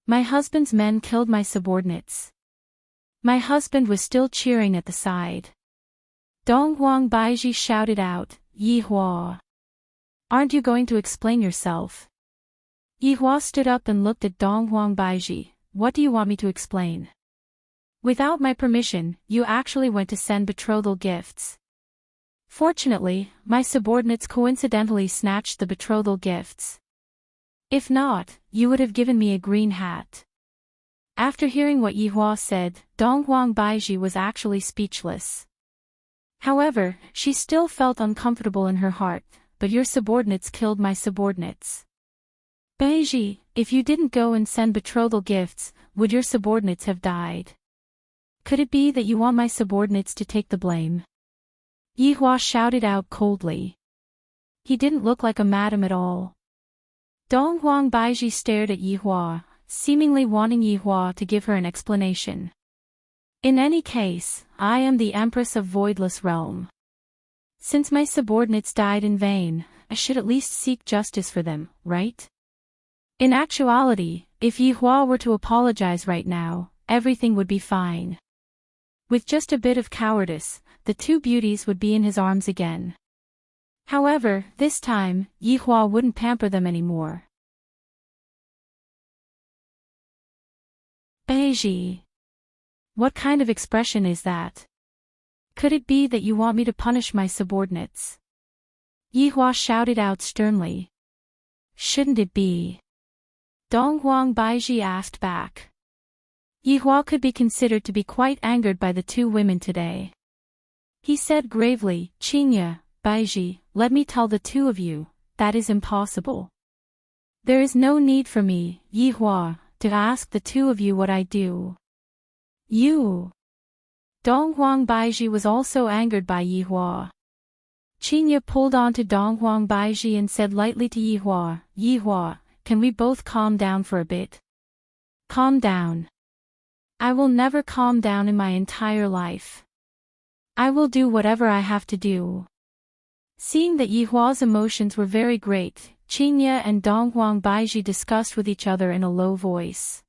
My husband's men killed my subordinates. My husband was still cheering at the side. Dong Huang Baiji shouted out, Yihua. Aren't you going to explain yourself? Yihua stood up and looked at Dong Huang Baiji, what do you want me to explain? Without my permission, you actually went to send betrothal gifts. Fortunately, my subordinates coincidentally snatched the betrothal gifts. If not, you would have given me a green hat. After hearing what Yihua said, Dong Huang Baiji was actually speechless. However, she still felt uncomfortable in her heart, but your subordinates killed my subordinates. Baiji, if you didn't go and send betrothal gifts, would your subordinates have died? Could it be that you want my subordinates to take the blame? Yihua shouted out coldly. He didn't look like a madam at all. Dong Huang Baiji stared at Yihua, seemingly wanting Yihua to give her an explanation. In any case, I am the Empress of Voidless Realm. Since my subordinates died in vain, I should at least seek justice for them, right? In actuality, if Yihua were to apologize right now, everything would be fine. With just a bit of cowardice, the two beauties would be in his arms again. However, this time, Yihua wouldn't pamper them anymore. Beiji. What kind of expression is that? Could it be that you want me to punish my subordinates? Yihua shouted out sternly. Shouldn't it be? Donghuang Baiji asked back. Yihua could be considered to be quite angered by the two women today. He said gravely, Qingye, Baiji, let me tell the two of you, that is impossible. There is no need for me, Yihua, to ask the two of you what I do. You. Donghuang Baiji was also angered by Yihua. Qingye pulled on to Donghuang Baiji and said lightly to Yihua, Yihua, can we both calm down for a bit? Calm down. I will never calm down in my entire life. I will do whatever I have to do. Seeing that Yihua's emotions were very great, Qingye and Donghuang Baiji discussed with each other in a low voice.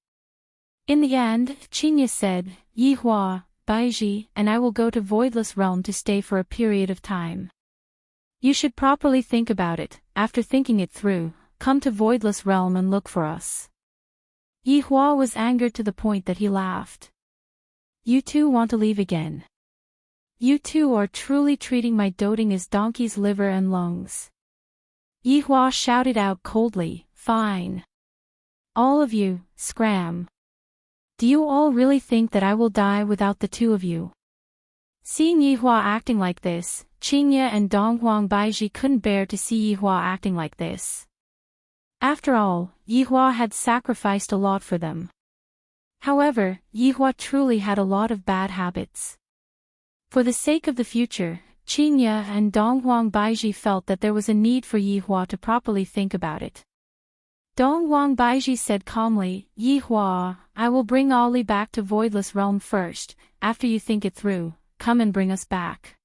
In the end, Qingye said, Yihua, Baiji, and I will go to Voidless Realm to stay for a period of time. You should properly think about it. After thinking it through, come to Voidless Realm and look for us. Yihua was angered to the point that he laughed. You two want to leave again. You two are truly treating my doting as donkey's liver and lungs. Yihua shouted out coldly, fine. All of you, scram. Do you all really think that I will die without the two of you? Seeing Yihua acting like this, Qingye and Donghuang Baiji couldn't bear to see Yihua acting like this. After all, Yihua had sacrificed a lot for them. However, Yihua truly had a lot of bad habits. For the sake of the future, Qingye and Donghuang Baiji felt that there was a need for Yihua to properly think about it. Donghuang Baiji said calmly, Yihua, I will bring Ali back to Voidless Realm first. After you think it through, come and bring us back.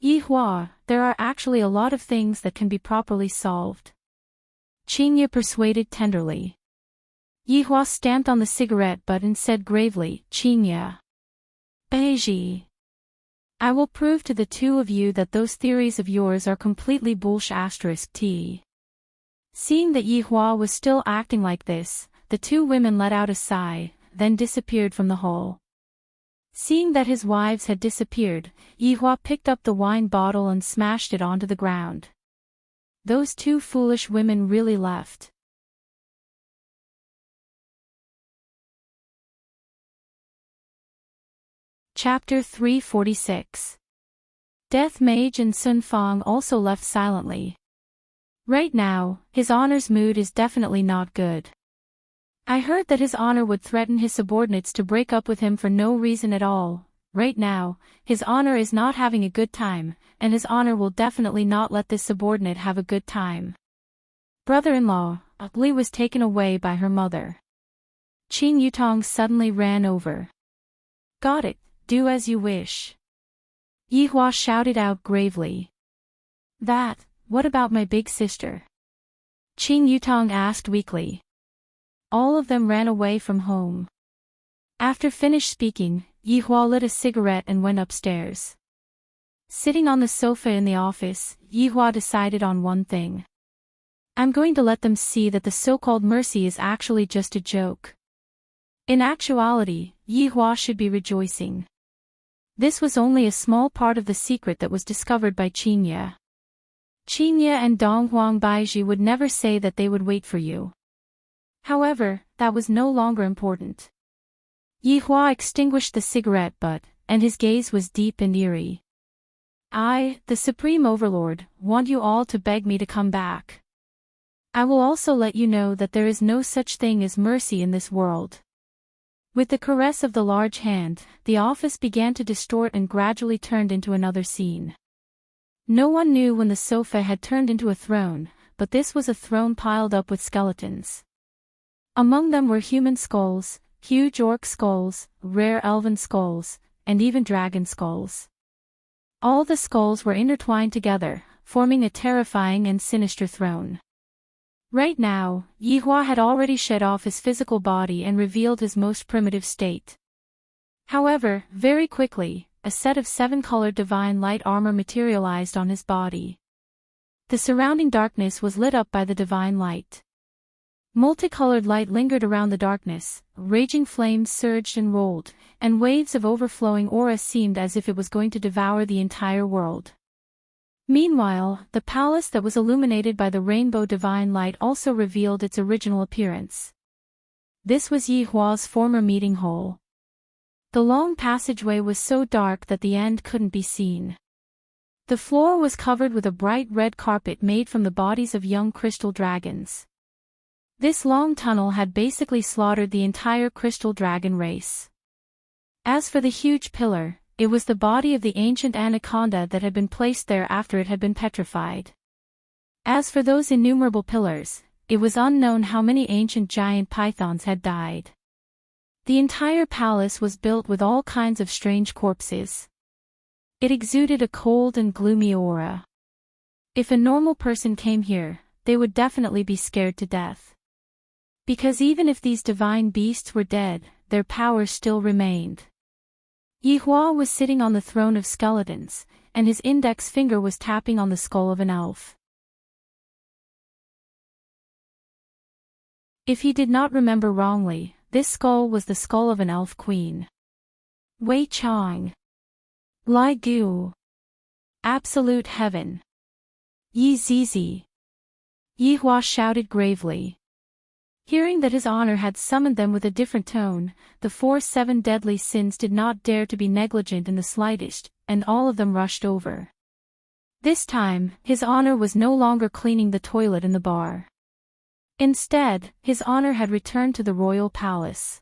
Yihua, there are actually a lot of things that can be properly solved. Qingye persuaded tenderly. Yihua stamped on the cigarette butt and said gravely, Qingye. Beiji. I will prove to the two of you that those theories of yours are completely bullshit. Seeing that Yihua was still acting like this, the two women let out a sigh, then disappeared from the hall. Seeing that his wives had disappeared, Yihua picked up the wine bottle and smashed it onto the ground. Those two foolish women really left. Chapter 346. Death Mage and Sun Fang also left silently. Right now, His Honor's mood is definitely not good. I heard that His Honor would threaten his subordinates to break up with him for no reason at all. Right now, His Honor is not having a good time, and His Honor will definitely not let this subordinate have a good time. Brother-in-law, Li was taken away by her mother. Qin Yutong suddenly ran over. Got it, do as you wish. Yihua shouted out gravely. What about my big sister? Qin Yutong asked weakly. All of them ran away from home. After finished speaking, Yihua lit a cigarette and went upstairs. Sitting on the sofa in the office, Yihua decided on one thing. I'm going to let them see that the so-called mercy is actually just a joke. In actuality, Yihua should be rejoicing. This was only a small part of the secret that was discovered by Qingye. Qingye and Donghuang Baiji would never say that they would wait for you. However, that was no longer important. Yihua extinguished the cigarette butt, and his gaze was deep and eerie. I, the Supreme Overlord, want you all to beg me to come back. I will also let you know that there is no such thing as mercy in this world. With the caress of the large hand, the office began to distort and gradually turned into another scene. No one knew when the sofa had turned into a throne, but this was a throne piled up with skeletons. Among them were human skulls, huge orc skulls, rare elven skulls, and even dragon skulls. All the skulls were intertwined together, forming a terrifying and sinister throne. Right now, Yihua had already shed off his physical body and revealed his most primitive state. However, very quickly, a set of 7-colored divine light armor materialized on his body. The surrounding darkness was lit up by the divine light. Multicolored light lingered around the darkness, raging flames surged and rolled, and waves of overflowing aura seemed as if it was going to devour the entire world. Meanwhile, the palace that was illuminated by the rainbow divine light also revealed its original appearance. This was Yihua's former meeting hall. The long passageway was so dark that the end couldn't be seen. The floor was covered with a bright red carpet made from the bodies of young crystal dragons. This long tunnel had basically slaughtered the entire crystal dragon race. As for the huge pillar, it was the body of the ancient anaconda that had been placed there after it had been petrified. As for those innumerable pillars, it was unknown how many ancient giant pythons had died. The entire palace was built with all kinds of strange corpses. It exuded a cold and gloomy aura. If a normal person came here, they would definitely be scared to death. Because even if these divine beasts were dead, their power still remained. Yihua was sitting on the throne of skeletons, and his index finger was tapping on the skull of an elf. If he did not remember wrongly, this skull was the skull of an elf queen. Wei Chang. Lai Gu. Absolute heaven. Yi Zizi. Yihua shouted gravely. Hearing that his honor had summoned them with a different tone, the 7 deadly sins did not dare to be negligent in the slightest, and all of them rushed over. This time, his honor was no longer cleaning the toilet in the bar. Instead, his honor had returned to the royal palace.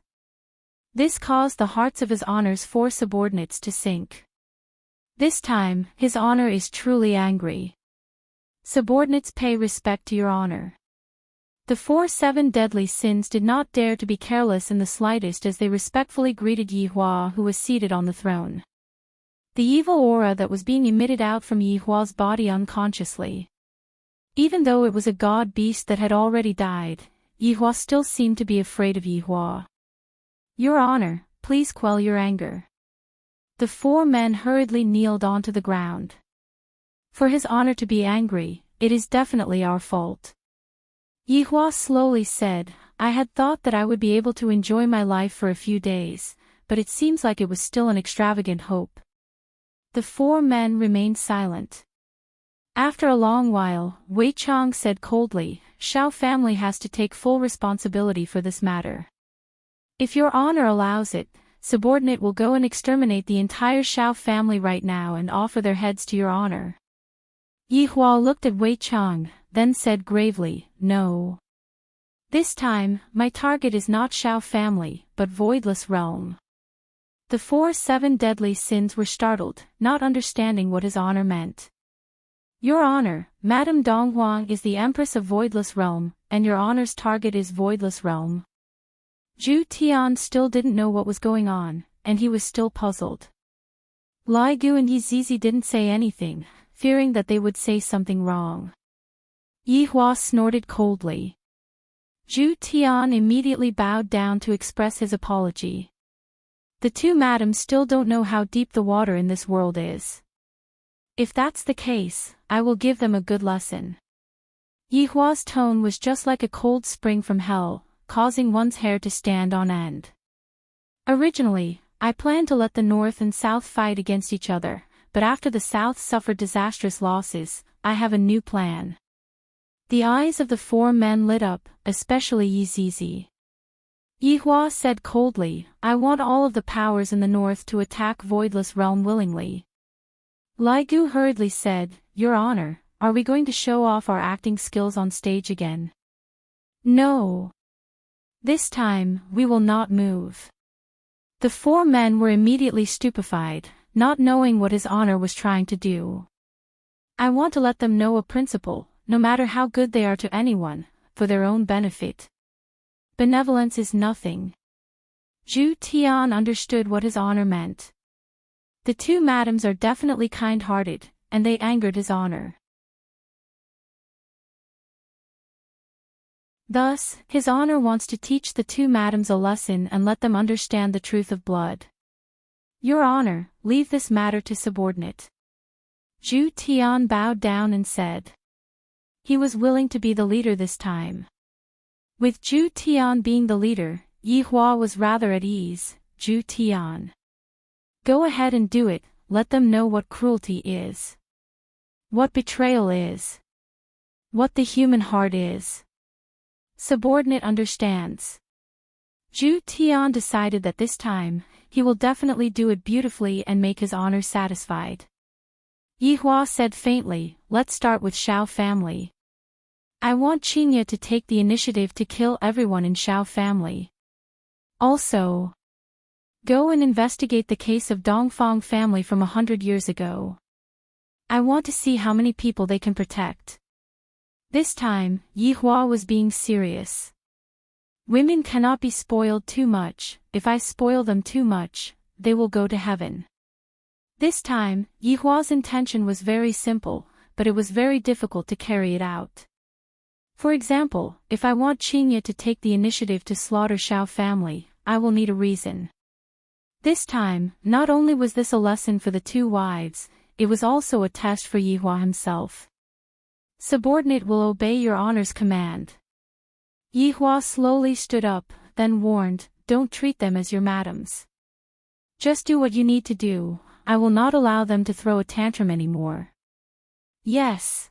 This caused the hearts of his honor's 4 subordinates to sink. This time, his honor is truly angry. Subordinates, pay respect to your honor. The 7 deadly sins did not dare to be careless in the slightest as they respectfully greeted Yihua, who was seated on the throne. The evil aura that was being emitted out from Yihua's body unconsciously. Even though it was a god beast that had already died, Yihua still seemed to be afraid of Yihua. Your honor, please quell your anger. The 4 men hurriedly kneeled onto the ground. For his honor to be angry, it is definitely our fault. Yihua slowly said, I had thought that I would be able to enjoy my life for a few days, but it seems like it was still an extravagant hope. The 4 men remained silent. After a long while, Wei Chang said coldly, Shao family has to take full responsibility for this matter. If your honor allows it, subordinate will go and exterminate the entire Shao family right now and offer their heads to your honor. Yihua looked at Wei Chang, then said gravely, No. This time, my target is not Shao family, but Voidless Realm. The 7 deadly sins were startled, not understanding what his honor meant. Your honor, Madame Donghuang is the Empress of Voidless Realm, and your honor's target is Voidless Realm. Zhu Tian still didn't know what was going on, and he was still puzzled. Lai Gu and Yi Zizi didn't say anything, fearing that they would say something wrong. Yihua snorted coldly. Zhu Tian immediately bowed down to express his apology. The 2 madams still don't know how deep the water in this world is. If that's the case, I will give them a good lesson. Yihua's tone was just like a cold spring from hell, causing one's hair to stand on end. Originally, I planned to let the North and South fight against each other, but after the South suffered disastrous losses, I have a new plan. The eyes of the 4 men lit up, especially Yi Zizi. Yihua said coldly, I want all of the powers in the North to attack Voidless Realm willingly. Lai Gu hurriedly said, Your honor, are we going to show off our acting skills on stage again? No. This time, we will not move. The 4 men were immediately stupefied, not knowing what his honor was trying to do. I want to let them know a principle, no matter how good they are to anyone, for their own benefit. benevolence is nothing. Zhu Tian understood what his honor meant. The two madams are definitely kind-hearted, and they angered his honor. Thus, his honor wants to teach the two madams a lesson and let them understand the truth of blood. Your honor, leave this matter to subordinate. Zhu Tian bowed down and said. He was willing to be the leader this time. With Zhu Tian being the leader, Yi Hua was rather at ease. Zhu Tian. Go ahead and do it, let them know what cruelty is. What betrayal is. What the human heart is. Subordinate understands. Zhu Tian decided that this time, he will definitely do it beautifully and make his honor satisfied. Yi Hua said faintly, let's start with Shao family. I want Qingye to take the initiative to kill everyone in Shao family. Also, go and investigate the case of Dongfang family from 100 years ago. I want to see how many people they can protect. This time, Yi Hua was being serious. Women cannot be spoiled too much. If I spoil them too much, they will go to heaven. This time, Yi Hua's intention was very simple, but it was very difficult to carry it out. For example, if I want Qingye to take the initiative to slaughter Shao family, I will need a reason. This time, not only was this a lesson for the two wives, it was also a test for Yi Hua himself. Subordinate will obey your honor's command. Yi Hua slowly stood up, then warned, don't treat them as your madams. Just do what you need to do, I will not allow them to throw a tantrum anymore. Yes.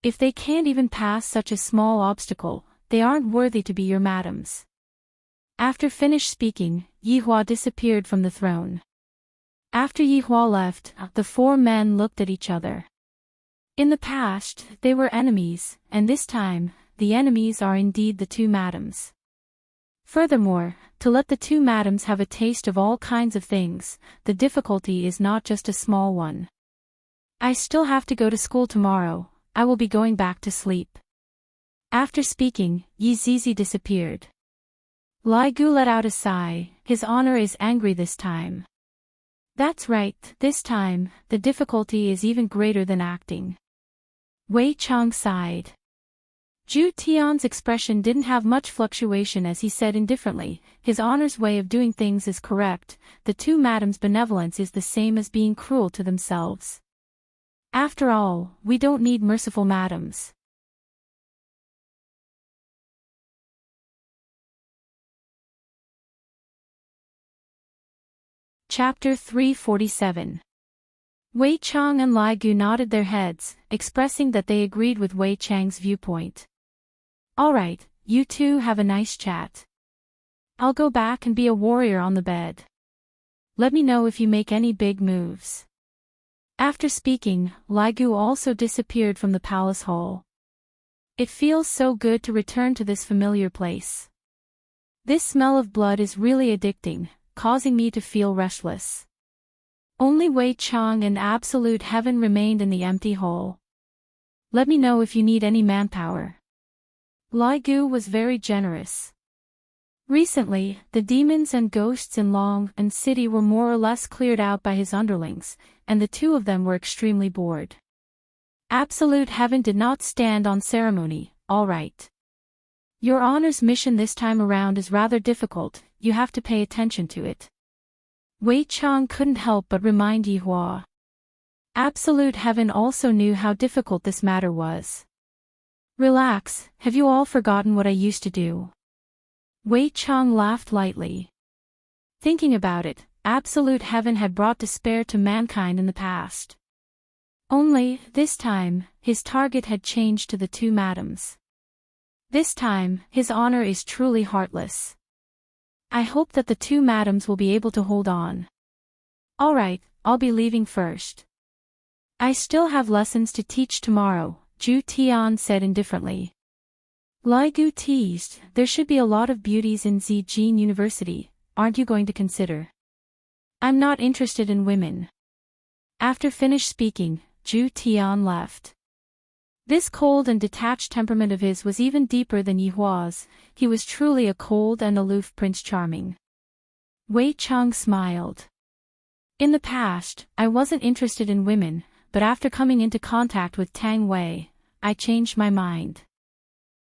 If they can't even pass such a small obstacle, they aren't worthy to be your madams. After finished speaking, Yi Hua disappeared from the throne. After Yi Hua left, the four men looked at each other. In the past, they were enemies, and this time, the enemies are indeed the two madams. Furthermore, to let the two madams have a taste of all kinds of things, the difficulty is not just a small one. I still have to go to school tomorrow, I will be going back to sleep. After speaking, Yi Zizi disappeared. Lai Gu let out a sigh, his honor is angry this time. That's right, this time, the difficulty is even greater than acting. Wei Chang sighed. Zhu Tian's expression didn't have much fluctuation as he said indifferently, his honor's way of doing things is correct, the two madams' benevolence is the same as being cruel to themselves. After all, we don't need merciful madams. Chapter 347. Wei Chang and Lai Gu nodded their heads, expressing that they agreed with Wei Chang's viewpoint. Alright, you two have a nice chat. I'll go back and be a warrior on the bed. Let me know if you make any big moves. After speaking, Lai Gu also disappeared from the palace hall. It feels so good to return to this familiar place. This smell of blood is really addicting, causing me to feel restless. Only Wei Chang and Absolute Heaven remained in the empty hole. Let me know if you need any manpower. Lai Gu was very generous. Recently, the demons and ghosts in Long and City were more or less cleared out by his underlings, and the two of them were extremely bored. Absolute Heaven did not stand on ceremony, all right. Your honor's mission this time around is rather difficult, you have to pay attention to it. Wei Chang couldn't help but remind Yi Hua. Absolute Heaven also knew how difficult this matter was. Relax, have you all forgotten what I used to do? Wei Chang laughed lightly. Thinking about it, Absolute Heaven had brought despair to mankind in the past. Only, this time, his target had changed to the two madams. This time, his honor is truly heartless. I hope that the two madams will be able to hold on. Alright, I'll be leaving first. I still have lessons to teach tomorrow, Zhu Tian said indifferently. Lai Gu teased, there should be a lot of beauties in Zijin University, aren't you going to consider? I'm not interested in women. After finished speaking, Zhu Tian left. This cold and detached temperament of his was even deeper than Yihua's. He was truly a cold and aloof Prince Charming. Wei Chang smiled. In the past, I wasn't interested in women, but after coming into contact with Tang Wei, I changed my mind.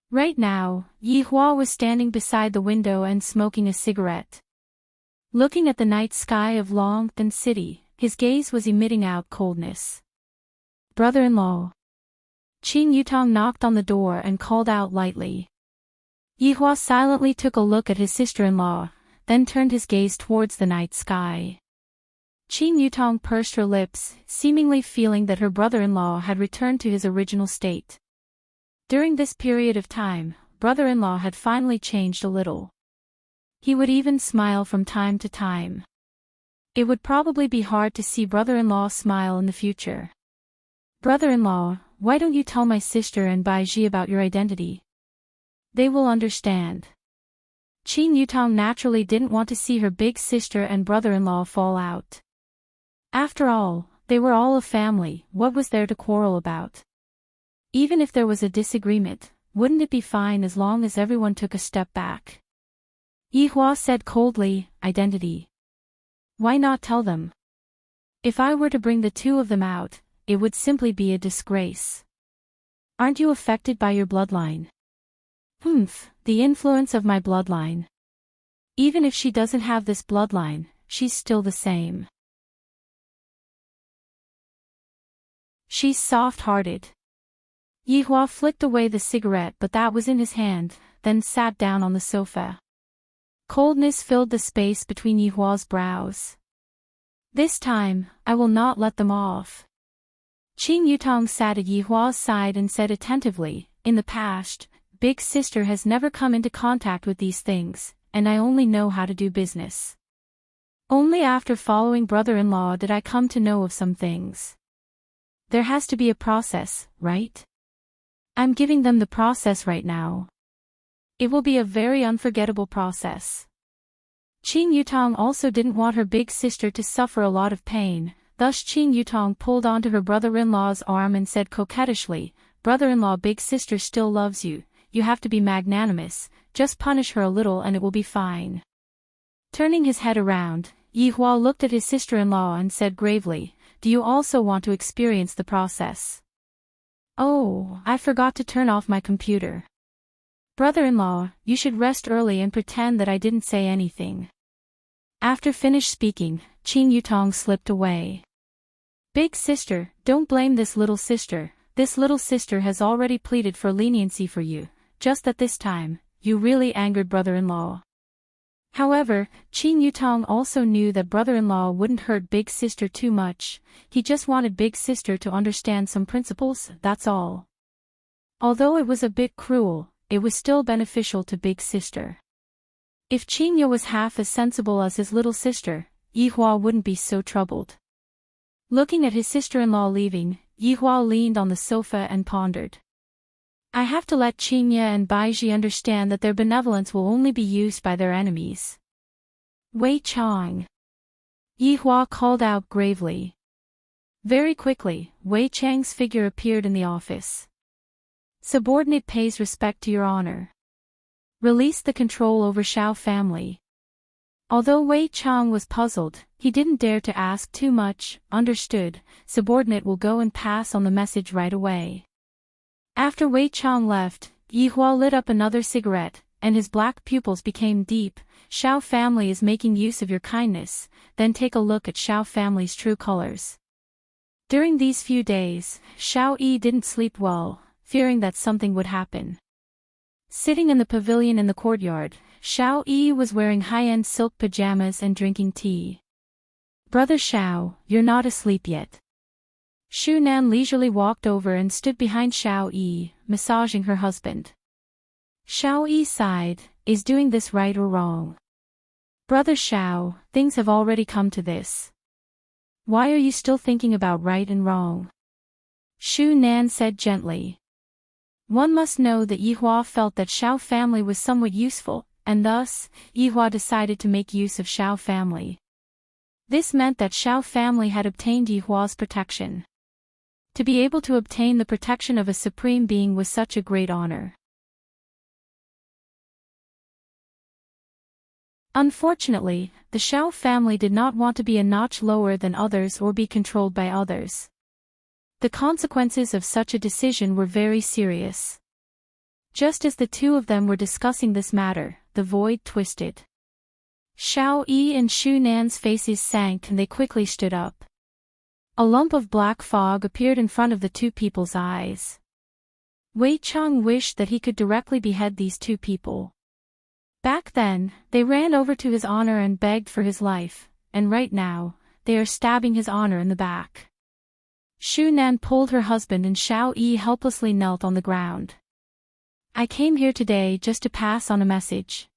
Right now, Yihua was standing beside the window and smoking a cigarette. Looking at the night sky of Longtan City, his gaze was emitting out coldness. Brother-in-law. Qing Yutong knocked on the door and called out lightly. Yihua silently took a look at his sister-in-law, then turned his gaze towards the night sky. Qing Yutong pursed her lips, seemingly feeling that her brother-in-law had returned to his original state. During this period of time, brother-in-law had finally changed a little. He would even smile from time to time. It would probably be hard to see brother-in-law smile in the future. Brother-in-law, why don't you tell my sister and Baiji about your identity? They will understand. Qing Yutong naturally didn't want to see her big sister and brother-in-law fall out. After all, they were all a family. What was there to quarrel about? Even if there was a disagreement, wouldn't it be fine as long as everyone took a step back? Yihua said coldly, identity. Why not tell them? If I were to bring the two of them out, it would simply be a disgrace. Aren't you affected by your bloodline? The influence of my bloodline. Even if she doesn't have this bloodline, she's still the same. She's soft-hearted. Yihua flicked away the cigarette but that was in his hand, then sat down on the sofa. Coldness filled the space between Yihua's brows. This time, I will not let them off. Qing Yutong sat at Yihua's side and said attentively, in the past, Big Sister has never come into contact with these things, and I only know how to do business. Only after following brother-in-law did I come to know of some things. There has to be a process, right? I'm giving them the process right now. It will be a very unforgettable process. Qing Yutong also didn't want her big sister to suffer a lot of pain, thus Qing Yutong pulled onto her brother-in-law's arm and said coquettishly, brother-in-law, big sister still loves you, you have to be magnanimous, just punish her a little and it will be fine. Turning his head around, Yihua looked at his sister-in-law and said gravely, do you also want to experience the process? Oh, I forgot to turn off my computer. Brother-in-law, you should rest early and pretend that I didn't say anything. After finished speaking, Qing Yutong slipped away. Big sister, don't blame this little sister. This little sister has already pleaded for leniency for you, just that this time, you really angered brother-in-law. However, Qing Yutong also knew that brother-in-law wouldn't hurt big sister too much, he just wanted big sister to understand some principles, that's all. Although it was a bit cruel, it was still beneficial to big sister. If Qingya was half as sensible as his little sister, Yihua wouldn't be so troubled. Looking at his sister-in-law leaving, Yihua leaned on the sofa and pondered. I have to let Qingya and Baiji understand that their benevolence will only be used by their enemies. Wei Chang. Yihua called out gravely. Very quickly, Wei Chang's figure appeared in the office. Subordinate pays respect to your honor. Release the control over Shao family. Although Wei Chang was puzzled, he didn't dare to ask too much. Understood, subordinate will go and pass on the message right away. After Wei Chang left, Yihua lit up another cigarette, and his black pupils became deep. Shao family is making use of your kindness, then take a look at Shao family's true colors. During these few days, Shao Yi didn't sleep well, fearing that something would happen. Sitting in the pavilion in the courtyard, Shao Yi was wearing high-end silk pajamas and drinking tea. Brother Shao, you're not asleep yet. Shu Nan leisurely walked over and stood behind Shao Yi, massaging her husband. Shao Yi sighed, is doing this right or wrong? Brother Shao, things have already come to this. Why are you still thinking about right and wrong? Shu Nan said gently. One must know that Yihua felt that Shao family was somewhat useful, and thus, Yihua decided to make use of Shao family. This meant that Shao family had obtained Yihua's protection. To be able to obtain the protection of a supreme being was such a great honor. Unfortunately, the Shao family did not want to be a notch lower than others or be controlled by others. The consequences of such a decision were very serious. Just as the two of them were discussing this matter, the void twisted. Shao Yi and Shu Nan's faces sank and they quickly stood up. A lump of black fog appeared in front of the two people's eyes. Wei Chang wished that he could directly behead these two people. Back then, they ran over to his honor and begged for his life, and right now, they are stabbing his honor in the back. Shu Nan pulled her husband and Shao Yi helplessly knelt on the ground. I came here today just to pass on a message.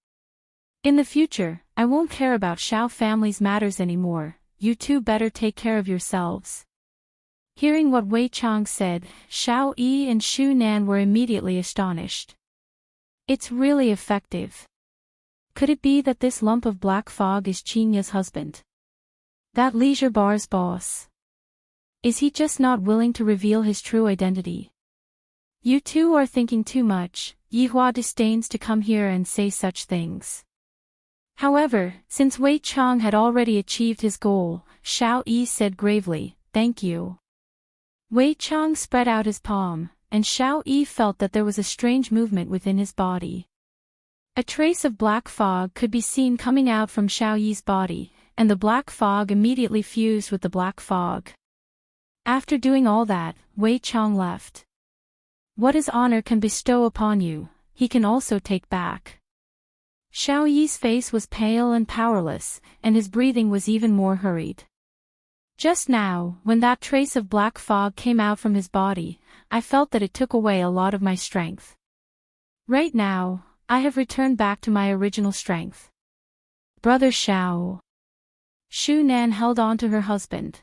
In the future, I won't care about Shao family's matters anymore, you two better take care of yourselves. Hearing what Wei Chang said, Shao Yi and Shu Nan were immediately astonished. It's really effective. Could it be that this lump of black fog is Qingya's husband? That leisure bar's boss? Is he just not willing to reveal his true identity? You two are thinking too much, Yihua disdains to come here and say such things. However, since Wei Chang had already achieved his goal, Shao Yi said gravely, thank you. Wei Chang spread out his palm, and Shao Yi felt that there was a strange movement within his body. A trace of black fog could be seen coming out from Shao Yi's body, and the black fog immediately fused with the black fog. After doing all that, Wei Chang left. What his honor can bestow upon you, he can also take back. Shao Yi's face was pale and powerless, and his breathing was even more hurried. Just now, when that trace of black fog came out from his body, I felt that it took away a lot of my strength. Right now, I have returned back to my original strength. Brother Shao. Shu Nan held on to her husband.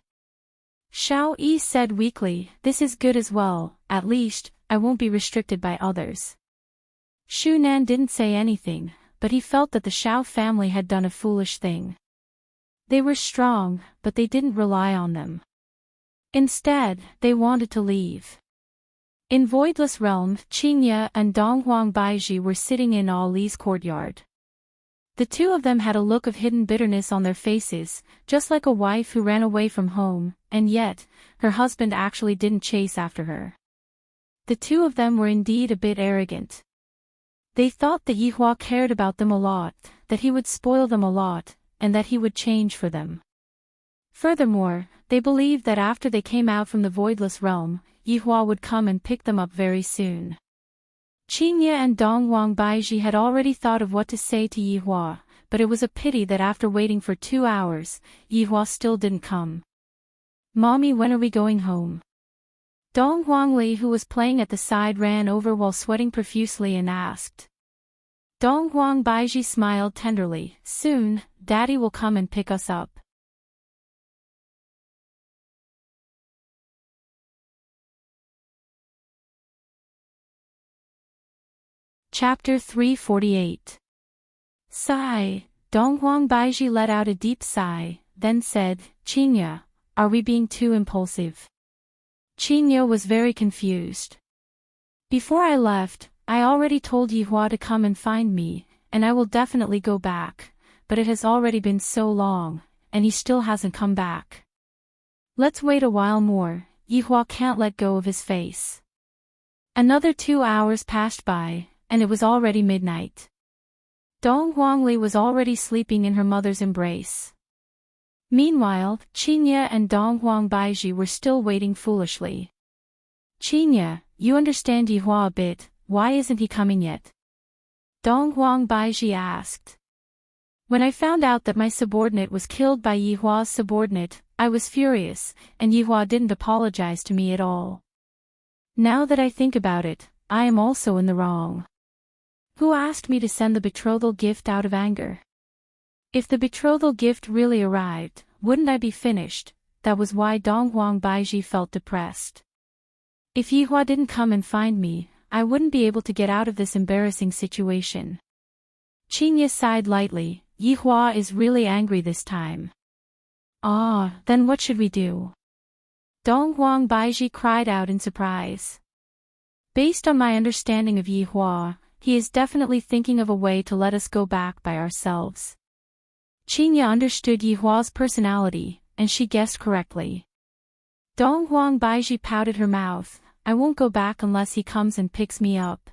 Shao Yi said weakly, this is good as well, at least, I won't be restricted by others. Shu Nan didn't say anything, but he felt that the Shao family had done a foolish thing. They were strong, but they didn't rely on them. Instead, they wanted to leave. In Voidless Realm, Qingya and Donghuang Baizhi were sitting in Ali's courtyard. The two of them had a look of hidden bitterness on their faces, just like a wife who ran away from home, and yet, her husband actually didn't chase after her. The two of them were indeed a bit arrogant. They thought that Yihua cared about them a lot, that he would spoil them a lot, and that he would change for them. Furthermore, they believed that after they came out from the Voidless Realm, Yihua would come and pick them up very soon. Qingya and Donghuang Baizhi had already thought of what to say to Yihua, but it was a pity that after waiting for 2 hours, Yihua still didn't come. Mommy, when are we going home? Donghuang Li, who was playing at the side, ran over while sweating profusely and asked. Donghuang Baizhi smiled tenderly, soon, Daddy will come and pick us up. Chapter 348. Sigh. Donghuang Baizhi let out a deep sigh, then said, Qingya, are we being too impulsive? Qingya was very confused. Before I left, I already told Yihua to come and find me, and I will definitely go back, but it has already been so long, and he still hasn't come back. Let's wait a while more, Yihua can't let go of his face. Another 2 hours passed by, and it was already midnight. Donghuang Li was already sleeping in her mother's embrace. Meanwhile, Qingya and Donghuang Baizhi were still waiting foolishly. Qingya, you understand Yihua a bit, why isn't he coming yet? Donghuang Baizhi asked. When I found out that my subordinate was killed by Yihua's subordinate, I was furious, and Yihua didn't apologize to me at all. Now that I think about it, I am also in the wrong. Who asked me to send the betrothal gift out of anger? If the betrothal gift really arrived, wouldn't I be finished? That was why Donghuang Baizhi felt depressed. If Yihua didn't come and find me, I wouldn't be able to get out of this embarrassing situation. Qingya sighed lightly, Yihua is really angry this time. Ah, then what should we do? Dong Huang Baiji cried out in surprise. Based on my understanding of Yi Hua, he is definitely thinking of a way to let us go back by ourselves. Qingye understood Yi Hua's personality, and she guessed correctly. Dong Huang Baiji pouted her mouth. I won't go back unless he comes and picks me up.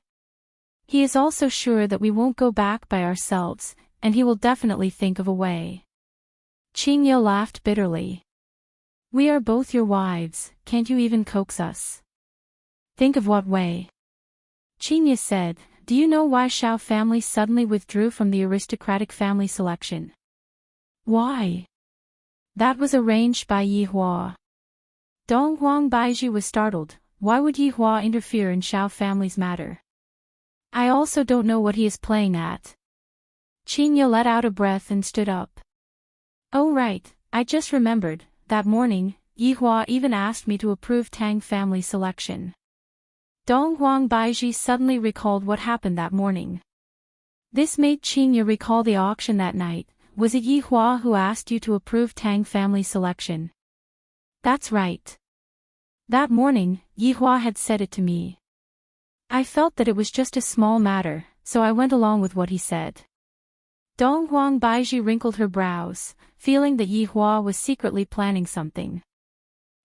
He is also sure that we won't go back by ourselves, and he will definitely think of a way. Qingye laughed bitterly. We are both your wives, can't you even coax us? Think of what way? Qingye said, do you know why Shao family suddenly withdrew from the aristocratic family selection? Why? That was arranged by Yi Hua. Dong Huang Baiji was startled. Why would Yi Hua interfere in Shao family's matter? I also don't know what he is playing at. Qingye let out a breath and stood up. Oh right, I just remembered, that morning, Yi Hua even asked me to approve Tang family selection. Dong Huang Baiji suddenly recalled what happened that morning. This made Qingye recall the auction that night. Was it Yi Hua who asked you to approve Tang family selection? That's right. That morning, Yi Hua had said it to me. I felt that it was just a small matter, so I went along with what he said. Dong Huang Baiji wrinkled her brows, feeling that Yi Hua was secretly planning something.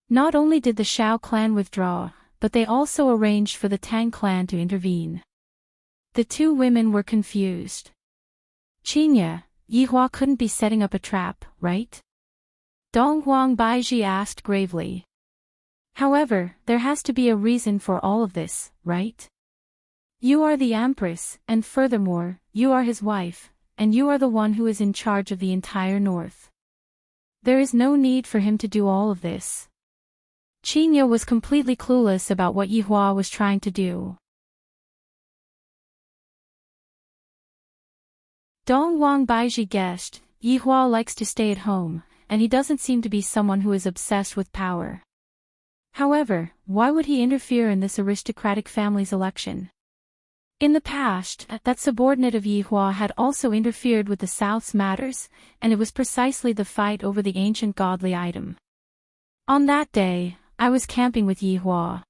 Not only did the Shao clan withdraw, but they also arranged for the Tang clan to intervene. The two women were confused. Qingye, Yi Hua couldn't be setting up a trap, right? Dong Huang Baiji asked gravely. However, there has to be a reason for all of this, right? You are the Empress, and furthermore, you are his wife, and you are the one who is in charge of the entire North. There is no need for him to do all of this. Qingye was completely clueless about what Yi Hua was trying to do. Dong Huang Baiji guessed, Yi Hua likes to stay at home, and he doesn't seem to be someone who is obsessed with power. However, why would he interfere in this aristocratic family's election? In the past, that subordinate of Yi Hua had also interfered with the South's matters, and it was precisely the fight over the ancient godly item. On that day, I was camping with Yi Hua.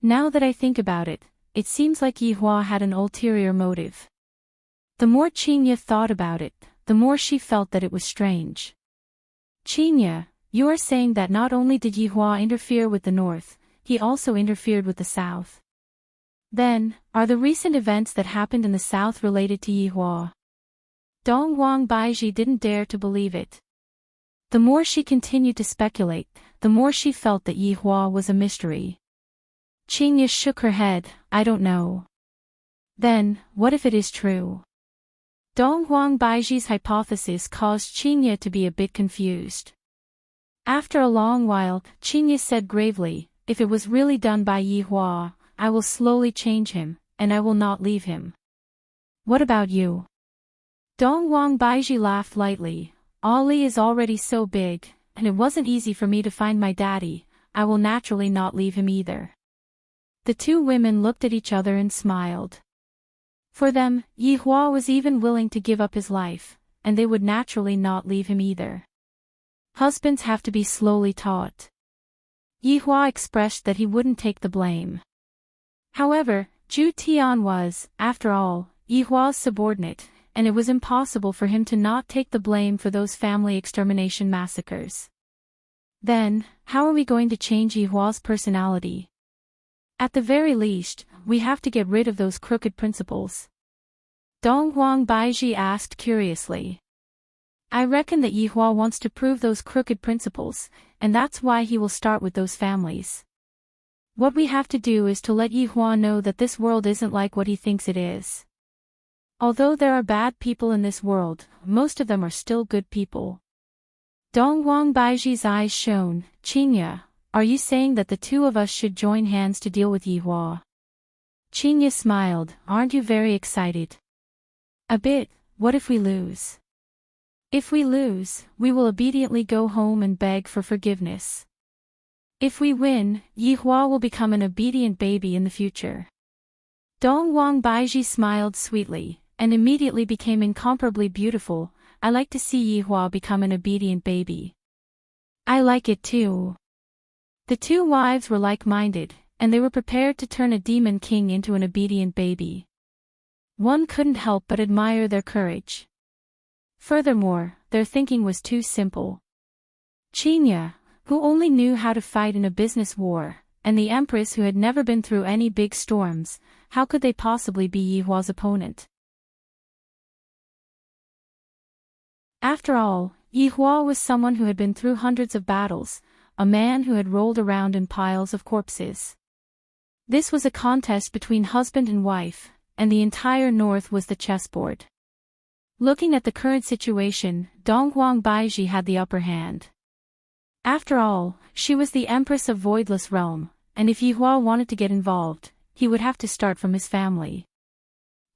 Now that I think about it, it seems like Yi Hua had an ulterior motive. The more Qingye thought about it, the more she felt that it was strange. Qingye, you are saying that not only did Yi Hua interfere with the North, he also interfered with the South. Then, are the recent events that happened in the South related to Yi Hua? Dong Huang Baiji didn't dare to believe it. The more she continued to speculate, the more she felt that Yi Hua was a mystery. Qingye shook her head, I don't know. Then, what if it is true? Dong Huang Baiji's hypothesis caused Qingye to be a bit confused. After a long while, Qingye said gravely, if it was really done by Yi Hua, I will slowly change him, and I will not leave him. What about you? Dong Huang Baiji laughed lightly. Ali is already so big, and it wasn't easy for me to find my daddy. I will naturally not leave him either. The two women looked at each other and smiled. For them, Yi Hua was even willing to give up his life, and they would naturally not leave him either. Husbands have to be slowly taught. Yi Hua expressed that he wouldn't take the blame. However, Zhu Tian was, after all, Yi Hua's subordinate, and it was impossible for him to not take the blame for those family extermination massacres. Then, how are we going to change Yi Hua's personality? At the very least, we have to get rid of those crooked principles. Dong Huang Baiji asked curiously. I reckon that Yi Hua wants to prove those crooked principles, and that's why he will start with those families. What we have to do is to let Yi Hua know that this world isn't like what he thinks it is. Although there are bad people in this world, most of them are still good people. Dong Huang Baiji's eyes shone. Qingye, are you saying that the two of us should join hands to deal with Yi Hua? Qingye smiled. Aren't you very excited? A bit. What if we lose? If we lose, we will obediently go home and beg for forgiveness. If we win, Yi Hua will become an obedient baby in the future. Dong Huang Baiji smiled sweetly, and immediately became incomparably beautiful. I like to see Yi Hua become an obedient baby. I like it too. The two wives were like-minded, and they were prepared to turn a demon king into an obedient baby. One couldn't help but admire their courage. Furthermore, their thinking was too simple. Qinya, who only knew how to fight in a business war, and the Empress who had never been through any big storms, how could they possibly be Yihua's opponent? After all, Yihua was someone who had been through hundreds of battles, a man who had rolled around in piles of corpses. This was a contest between husband and wife, and the entire north was the chessboard. Looking at the current situation, Donghuang Baiji had the upper hand. After all, she was the Empress of Voidless Realm, and if Yihua wanted to get involved, he would have to start from his family.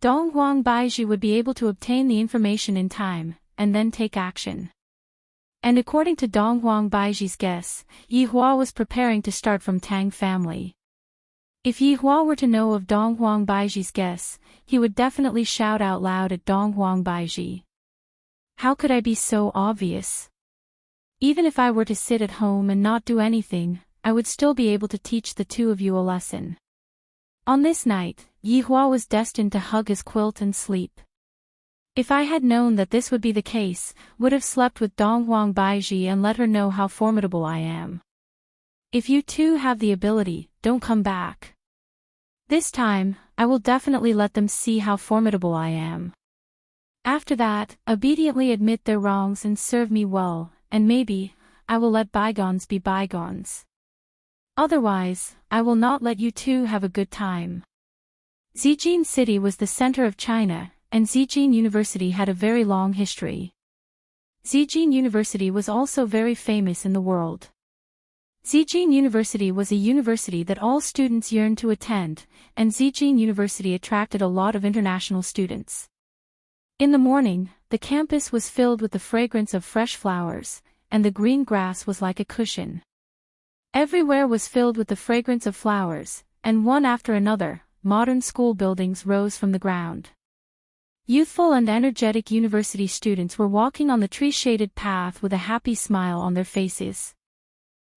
Donghuang Baiji would be able to obtain the information in time, and then take action. And according to Donghuang Baiji's guess, Yihua was preparing to start from Tang family. If Yihua were to know of Donghuang Baiji's guess, he would definitely shout out loud at Donghuang Baiji. How could I be so obvious? Even if I were to sit at home and not do anything, I would still be able to teach the two of you a lesson. On this night, Yihua was destined to hug his quilt and sleep. If I had known that this would be the case, would have slept with Donghuang Baiji and let her know how formidable I am. If you two have the ability, don't come back. This time, I will definitely let them see how formidable I am. After that, obediently admit their wrongs and serve me well, and maybe, I will let bygones be bygones. Otherwise, I will not let you two have a good time. Zijin City was the center of China, and Zijin University had a very long history. Zijin University was also very famous in the world. Zijin University was a university that all students yearned to attend, and Zijin University attracted a lot of international students. In the morning, the campus was filled with the fragrance of fresh flowers, and the green grass was like a cushion. Everywhere was filled with the fragrance of flowers, and one after another, modern school buildings rose from the ground. Youthful and energetic university students were walking on the tree-shaded path with a happy smile on their faces.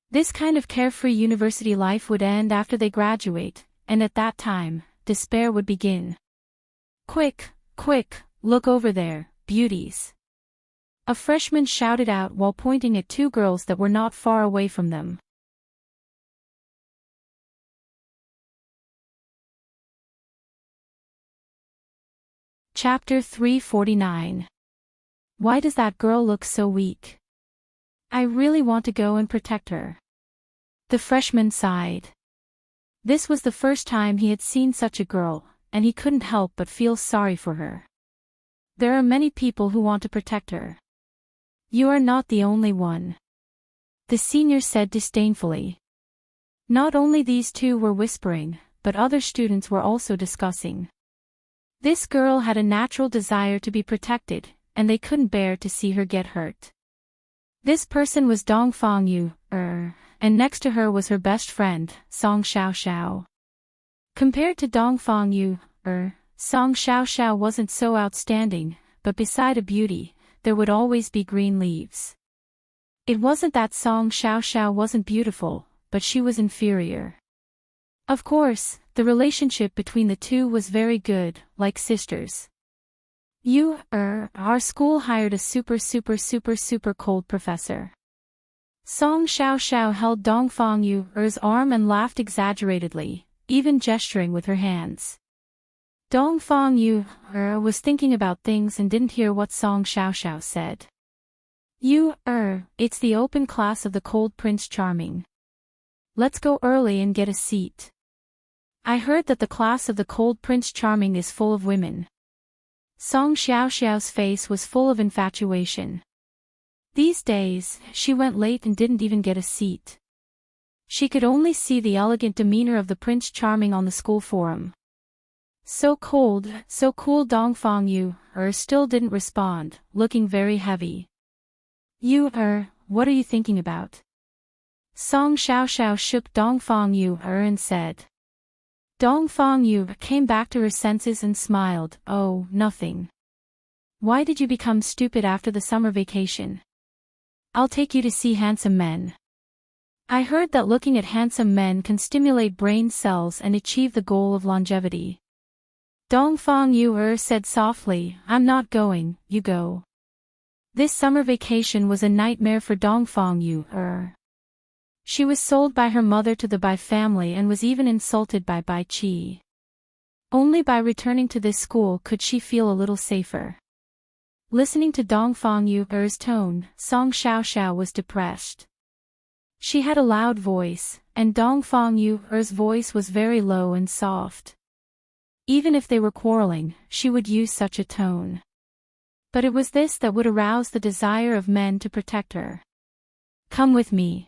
This kind of carefree university life would end after they graduate, and at that time, despair would begin. Quick, quick, look over there, beauties. A freshman shouted out while pointing at two girls that were not far away from them. Chapter 349. Why does that girl look so weak? I really want to go and protect her. The freshman sighed. This was the first time he had seen such a girl, and he couldn't help but feel sorry for her. There are many people who want to protect her. You are not the only one. The senior said disdainfully. Not only these two were whispering, but other students were also discussing. This girl had a natural desire to be protected, and they couldn't bear to see her get hurt. This person was Dongfang Yu, and next to her was her best friend, Song Xiaoxiao. Compared to Dongfang Yu, Song Xiaoxiao wasn't so outstanding, but beside a beauty, there would always be green leaves. It wasn't that Song Xiaoxiao wasn't beautiful, but she was inferior. Of course, the relationship between the two was very good, like sisters. Our school hired a super cold professor. Song Xiaoxiao held Dongfang Yu's arm and laughed exaggeratedly, even gesturing with her hands. Dongfang Yu was thinking about things and didn't hear what Song Xiaoxiao said. It's the open class of the Cold Prince Charming. Let's go early and get a seat. I heard that the class of the Cold Prince Charming is full of women. Song Xiaoxiao's face was full of infatuation. These days, she went late and didn't even get a seat. She could only see the elegant demeanor of the Prince Charming on the school forum. So cold, so cool. Dongfang Yu still didn't respond, looking very heavy. What are you thinking about? Song Xiaoxiao shook Dongfang Yu and said. Dongfang Yu came back to her senses and smiled. Oh, nothing. Why did you become stupid after the summer vacation? I'll take you to see handsome men. I heard that looking at handsome men can stimulate brain cells and achieve the goal of longevity. Dongfang Yu said softly, I'm not going, you go. This summer vacation was a nightmare for Dongfang Yu. She was sold by her mother to the Bai family and was even insulted by Bai Qi. Only by returning to this school could she feel a little safer. Listening to Dongfang Yu's tone, Song Xiaoxiao was depressed. She had a loud voice, and Dongfang Yu's voice was very low and soft. Even if they were quarreling, she would use such a tone. But it was this that would arouse the desire of men to protect her. Come with me.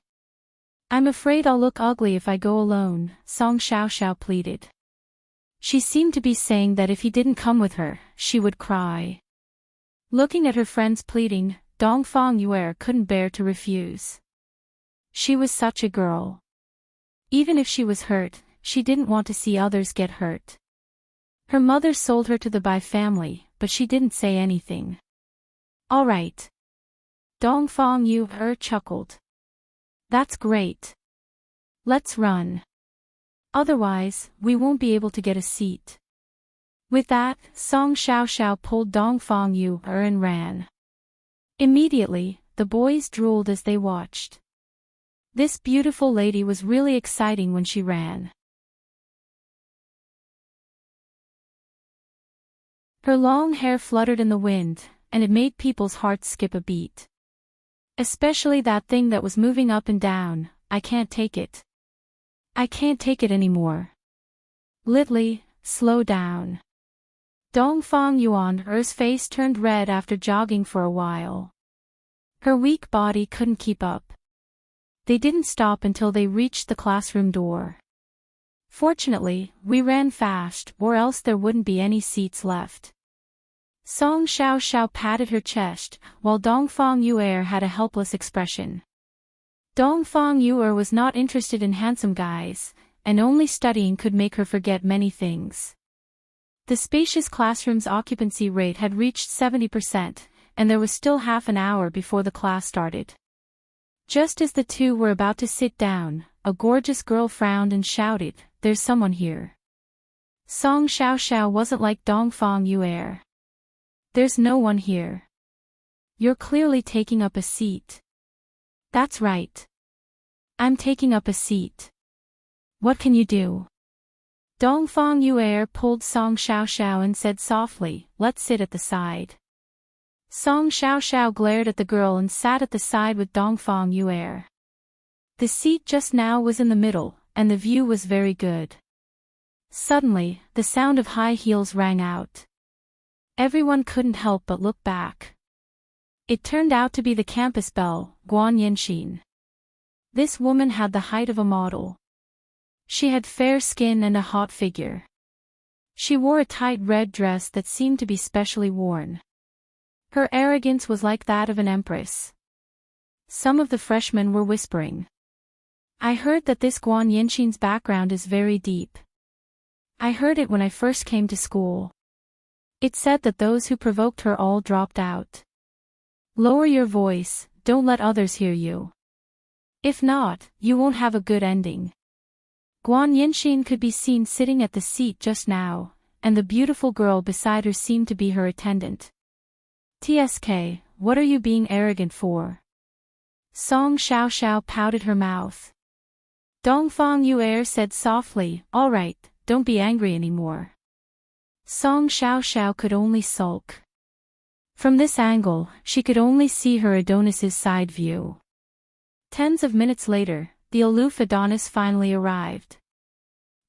I'm afraid I'll look ugly if I go alone, Song Xiaoxiao pleaded. She seemed to be saying that if he didn't come with her, she would cry. Looking at her friend's pleading, Dongfang Yu couldn't bear to refuse. She was such a girl. Even if she was hurt, she didn't want to see others get hurt. Her mother sold her to the Bai family, but she didn't say anything. All right. Dongfang Yu chuckled. That's great. Let's run. Otherwise, we won't be able to get a seat. With that, Song Xiaoxiao pulled Dongfang Yu and ran. Immediately, the boys drooled as they watched. This beautiful lady was really exciting when she ran. Her long hair fluttered in the wind, and it made people's hearts skip a beat. Especially that thing that was moving up and down. I can't take it. I can't take it anymore. Litly, slow down. Dongfang Yuan's face turned red after jogging for a while. Her weak body couldn't keep up. They didn't stop until they reached the classroom door. Fortunately, we ran fast, or else there wouldn't be any seats left. Song Xiaoxiao patted her chest, while Dongfang Yu had a helpless expression. Dongfang Yu was not interested in handsome guys, and only studying could make her forget many things. The spacious classroom's occupancy rate had reached 70%, and there was still half an hour before the class started. Just as the two were about to sit down, a gorgeous girl frowned and shouted, "There's someone here." Song Xiaoxiao wasn't like Dongfang Yu. There's no one here. You're clearly taking up a seat. That's right. I'm taking up a seat. What can you do? Dongfang Yu pulled Song Xiaoxiao and said softly, let's sit at the side. Song Xiaoxiao glared at the girl and sat at the side with Dongfang Yu. The seat just now was in the middle, and the view was very good. Suddenly, the sound of high heels rang out. Everyone couldn't help but look back. It turned out to be the campus belle, Guan Yanxin. This woman had the height of a model. She had fair skin and a hot figure. She wore a tight red dress that seemed to be specially worn. Her arrogance was like that of an empress. Some of the freshmen were whispering. I heard that this Guan Yanxin's background is very deep. I heard it when I first came to school. It said that those who provoked her all dropped out. Lower your voice, don't let others hear you. If not, you won't have a good ending. Guan Yanxin could be seen sitting at the seat just now, and the beautiful girl beside her seemed to be her attendant. TSK, what are you being arrogant for? Song Xiaoxiao pouted her mouth. Dongfang Yu said softly, all right, don't be angry anymore. Song Xiaoxiao could only sulk. From this angle, she could only see her Adonis's side view. Tens of minutes later, the aloof Adonis finally arrived.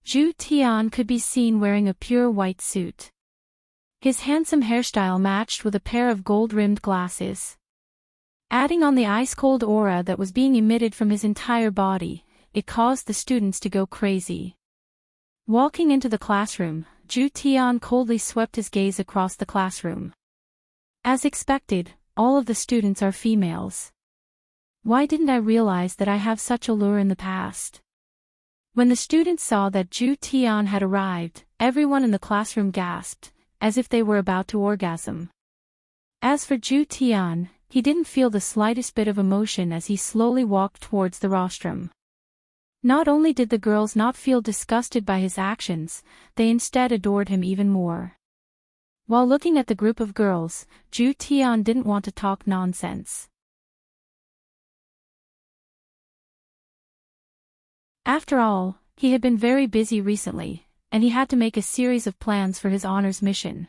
Zhu Tian could be seen wearing a pure white suit. His handsome hairstyle matched with a pair of gold-rimmed glasses. Adding on the ice-cold aura that was being emitted from his entire body, it caused the students to go crazy. Walking into the classroom, Zhu Tian coldly swept his gaze across the classroom. As expected, all of the students are females. Why didn't I realize that I have such allure in the past? When the students saw that Zhu Tian had arrived, everyone in the classroom gasped, as if they were about to orgasm. As for Zhu Tian, he didn't feel the slightest bit of emotion as he slowly walked towards the rostrum. Not only did the girls not feel disgusted by his actions, they instead adored him even more. While looking at the group of girls, Ju Tian didn't want to talk nonsense. After all, he had been very busy recently, and he had to make a series of plans for his honors mission.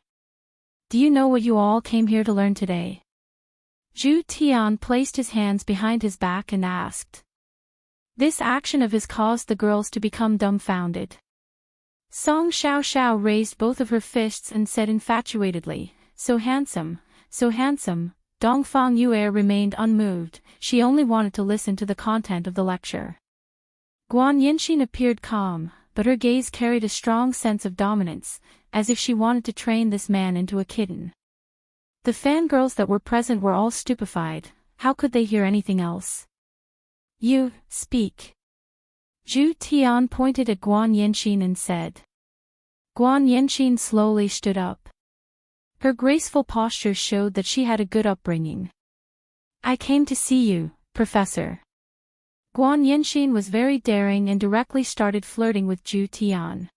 Do you know what you all came here to learn today? Ju Tian placed his hands behind his back and asked. This action of his caused the girls to become dumbfounded. Song Xiao raised both of her fists and said infatuatedly, so handsome, so handsome. Dongfang Yu'er remained unmoved, she only wanted to listen to the content of the lecture. Guan Yinxin appeared calm, but her gaze carried a strong sense of dominance, as if she wanted to train this man into a kitten. The fangirls that were present were all stupefied, how could they hear anything else? You, speak. Ju Tian pointed at Guan Yinxin and said. Guan Yinxin slowly stood up. Her graceful posture showed that she had a good upbringing. I came to see you, Professor. Guan Yinxin was very daring and directly started flirting with Ju Tian.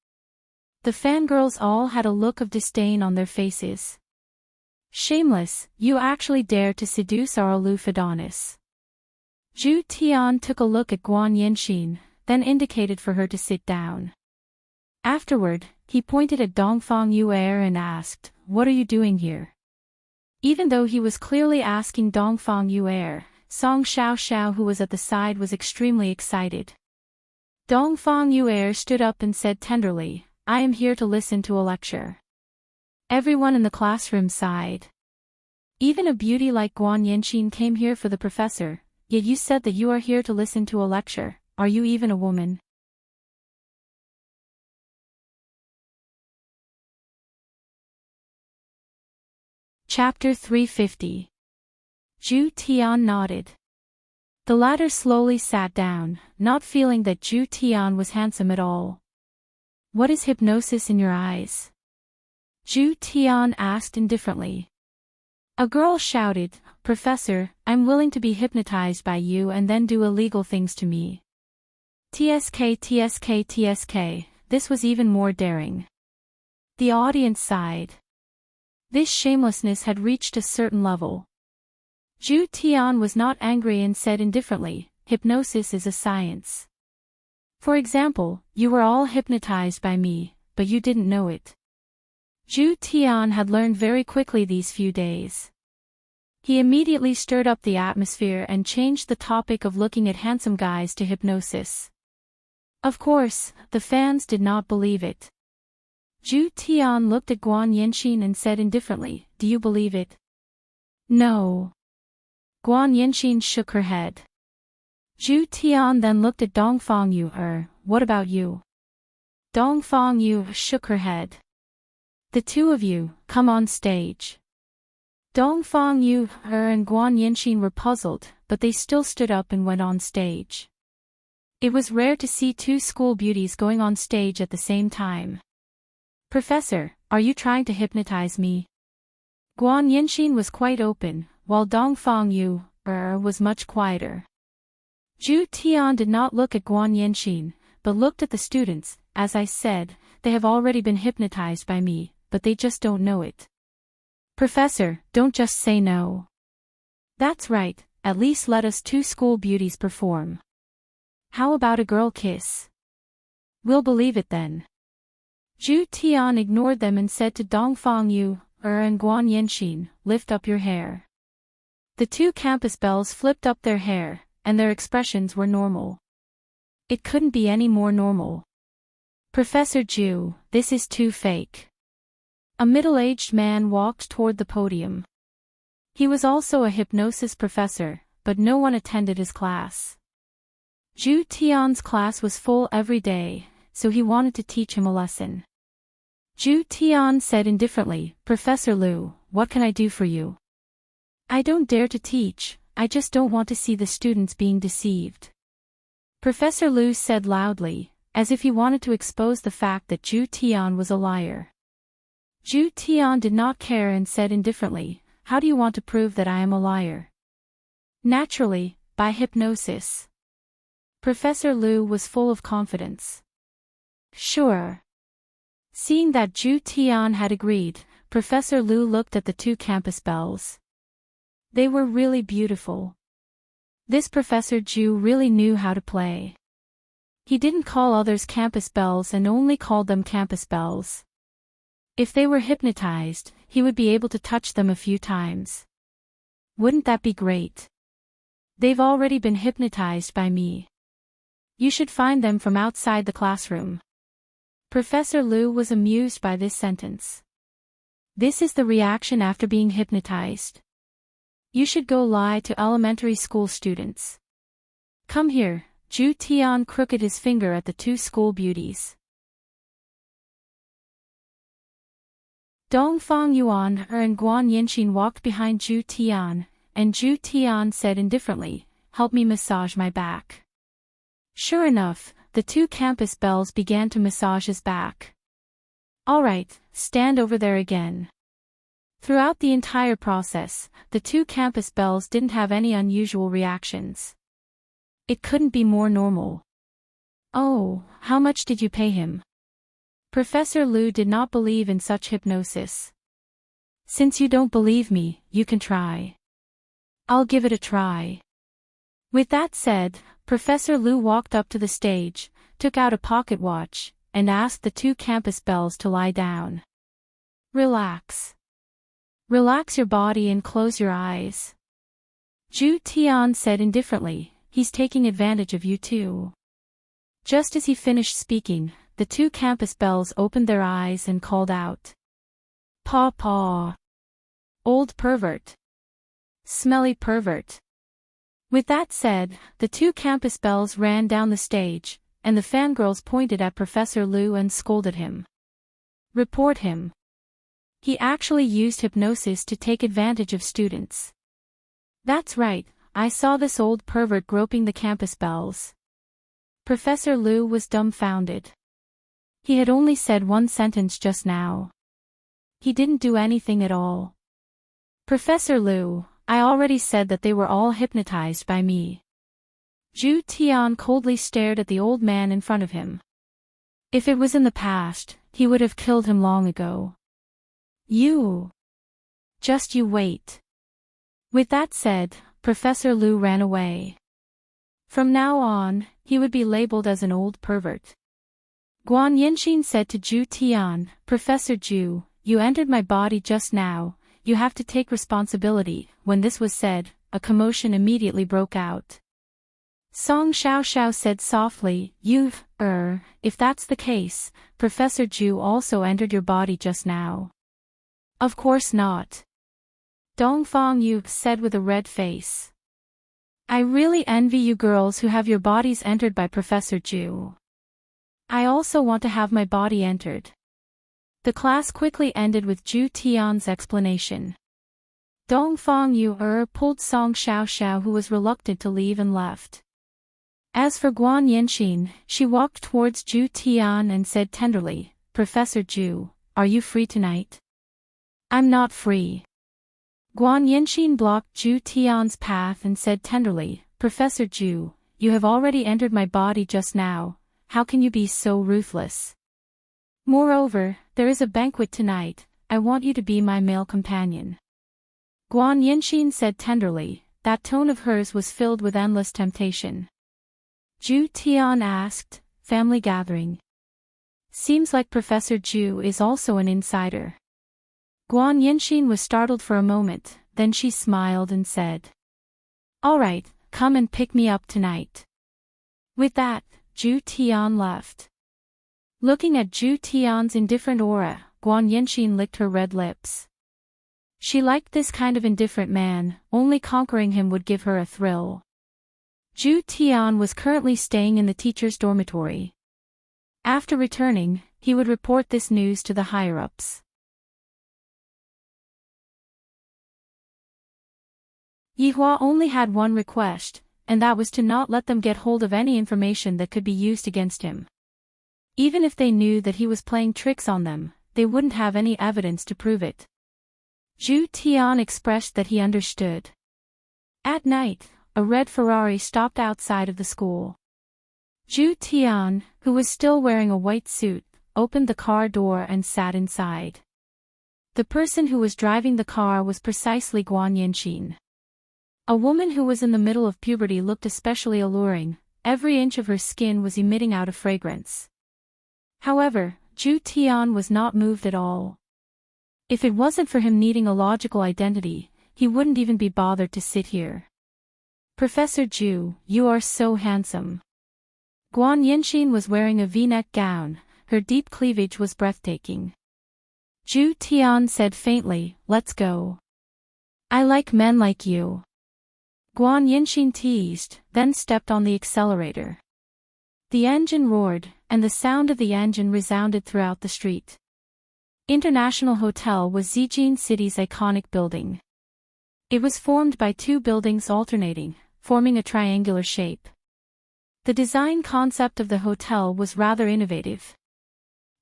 The fangirls all had a look of disdain on their faces. Shameless, you actually dare to seduce our aloof Adonis. Ju Tian took a look at Guan Yinxin, then indicated for her to sit down. Afterward, he pointed at Dongfang Yu'er and asked, what are you doing here? Even though he was clearly asking Dongfang Yu'er, Song Xiao who was at the side was extremely excited. Dongfang Yu'er stood up and said tenderly, I am here to listen to a lecture. Everyone in the classroom sighed. Even a beauty like Guan Yinxin came here for the professor, yet you said that you are here to listen to a lecture, are you even a woman? Chapter 350. Ju Tian nodded. The latter slowly sat down, not feeling that Ju Tian was handsome at all. What is hypnosis in your eyes? Ju Tian asked indifferently. A girl shouted, Professor, I'm willing to be hypnotized by you and then do illegal things to me. TSK. This was even more daring. The audience sighed. This shamelessness had reached a certain level. Ju Tian was not angry and said indifferently, hypnosis is a science. For example, you were all hypnotized by me, but you didn't know it. Ju Tian had learned very quickly these few days. He immediately stirred up the atmosphere and changed the topic of looking at handsome guys to hypnosis. Of course, the fans did not believe it. Ju Tian looked at Guan Yinxin and said indifferently, do you believe it? No. Guan Yinxin shook her head. Ju Tian then looked at Dongfang Yu'er, what about you? Dongfang Yu shook her head. The two of you, come on stage. Dongfang Yu'er and Guan Yinxin were puzzled, but they still stood up and went on stage. It was rare to see two school beauties going on stage at the same time. Professor, are you trying to hypnotize me? Guan Yinxin was quite open, while Dongfang Yu'er was much quieter. Ju Tian did not look at Guan Yinxin, but looked at the students. As I said, they have already been hypnotized by me, but they just don't know it. Professor, don't just say no. That's right, at least let us two school beauties perform. How about a girl kiss? We'll believe it then. Ju Tian ignored them and said to Dongfang Yu'er and Guan Yinxin, lift up your hair. The two campus belles flipped up their hair, and their expressions were normal. It couldn't be any more normal. Professor Ju, this is too fake. A middle-aged man walked toward the podium. He was also a hypnosis professor, but no one attended his class. Ju Tian's class was full every day, so he wanted to teach him a lesson. Ju Tian said indifferently, Professor Liu, what can I do for you? I don't dare to teach, I just don't want to see the students being deceived. Professor Liu said loudly, as if he wanted to expose the fact that Ju Tian was a liar. Ju Tian did not care and said indifferently, how do you want to prove that I am a liar? Naturally, by hypnosis. Professor Liu was full of confidence. Sure. Seeing that Zhu Tian had agreed, Professor Liu looked at the two campus bells. They were really beautiful. This Professor Zhu really knew how to play. He didn't call others campus bells and only called them campus bells. If they were hypnotized, he would be able to touch them a few times. Wouldn't that be great? They've already been hypnotized by me. You should find them from outside the classroom. Professor Liu was amused by this sentence. This is the reaction after being hypnotized. You should go lie to elementary school students. Come here. Zhu Tian crooked his finger at the two school beauties. Dongfang Yuan and Guan Yinxin walked behind Zhu Tian, and Zhu Tian said indifferently, "Help me massage my back." Sure enough, the two campus bells began to massage his back. All right, stand over there again. Throughout the entire process, the two campus bells didn't have any unusual reactions. It couldn't be more normal. Oh, how much did you pay him? Professor Liu did not believe in such hypnosis. Since you don't believe me, you can try. I'll give it a try. With that said, Professor Liu walked up to the stage, took out a pocket watch, and asked the two campus bells to lie down. Relax. Relax your body and close your eyes. Zhu Tian said indifferently, "He's taking advantage of you too." Just as he finished speaking, the two campus bells opened their eyes and called out. "Paw paw. Old pervert. Smelly pervert." With that said, the two campus bells ran down the stage, and the fangirls pointed at Professor Liu and scolded him. Report him. He actually used hypnosis to take advantage of students. That's right, I saw this old pervert groping the campus bells. Professor Liu was dumbfounded. He had only said one sentence just now. He didn't do anything at all. Professor Liu, I already said that they were all hypnotized by me. Zhu Tian coldly stared at the old man in front of him. If it was in the past, he would have killed him long ago. Just you wait. With that said, Professor Liu ran away. From now on, he would be labeled as an old pervert. Guan Yinxin said to Zhu Tian, "Professor Zhu, you entered my body just now, you have to take responsibility." When this was said, a commotion immediately broke out. Song Xiaoxiao said softly, If that's the case, Professor Zhu also entered your body just now." "Of course not." Dongfang Yu said with a red face. "I really envy you girls who have your bodies entered by Professor Zhu. I also want to have my body entered." The class quickly ended with Zhu Tian's explanation. Dongfang Yu pulled Song Xiaoxiao, who was reluctant to leave, and left. As for Guan Yinxin, she walked towards Zhu Tian and said tenderly, "Professor Zhu, are you free tonight?" "I'm not free." Guan Yinxin blocked Zhu Tian's path and said tenderly, "Professor Zhu, you have already entered my body just now, how can you be so ruthless? Moreover, there is a banquet tonight, I want you to be my male companion." Guan Yinxin said tenderly, that tone of hers was filled with endless temptation. Zhu Tian asked, "Family gathering? Seems like Professor Zhu is also an insider." Guan Yinxin was startled for a moment, then she smiled and said, "All right, come and pick me up tonight." With that, Zhu Tian left. Looking at Zhu Tian's indifferent aura, Guan Yinxin licked her red lips. She liked this kind of indifferent man, only conquering him would give her a thrill. Zhu Tian was currently staying in the teacher's dormitory. After returning, he would report this news to the higher-ups. Yihua only had one request, and that was to not let them get hold of any information that could be used against him. Even if they knew that he was playing tricks on them, they wouldn't have any evidence to prove it. Zhu Tian expressed that he understood. At night, a red Ferrari stopped outside of the school. Zhu Tian, who was still wearing a white suit, opened the car door and sat inside. The person who was driving the car was precisely Guan Yanxin. A woman who was in the middle of puberty looked especially alluring. Every inch of her skin was emitting out a fragrance. However, Zhu Tian was not moved at all. If it wasn't for him needing a logical identity, he wouldn't even be bothered to sit here. Professor Zhu, you are so handsome. Guan Yanxin was wearing a V-neck gown, her deep cleavage was breathtaking. Zhu Tian said faintly, let's go. I like men like you. Guan Yanxin teased, then stepped on the accelerator. The engine roared, and the sound of the engine resounded throughout the street. International Hotel was Zijin City's iconic building. It was formed by two buildings alternating, forming a triangular shape. The design concept of the hotel was rather innovative.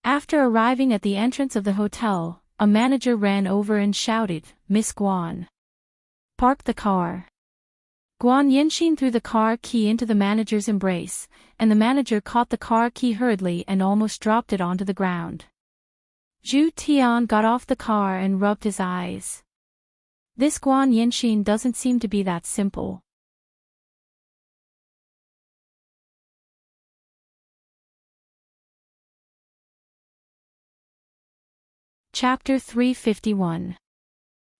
After arriving at the entrance of the hotel, a manager ran over and shouted, Miss Guan. Park the car. Guan Yanxin threw the car key into the manager's embrace, and the manager caught the car key hurriedly and almost dropped it onto the ground. Zhu Tian got off the car and rubbed his eyes. This Guan Yanxin doesn't seem to be that simple. Chapter 351.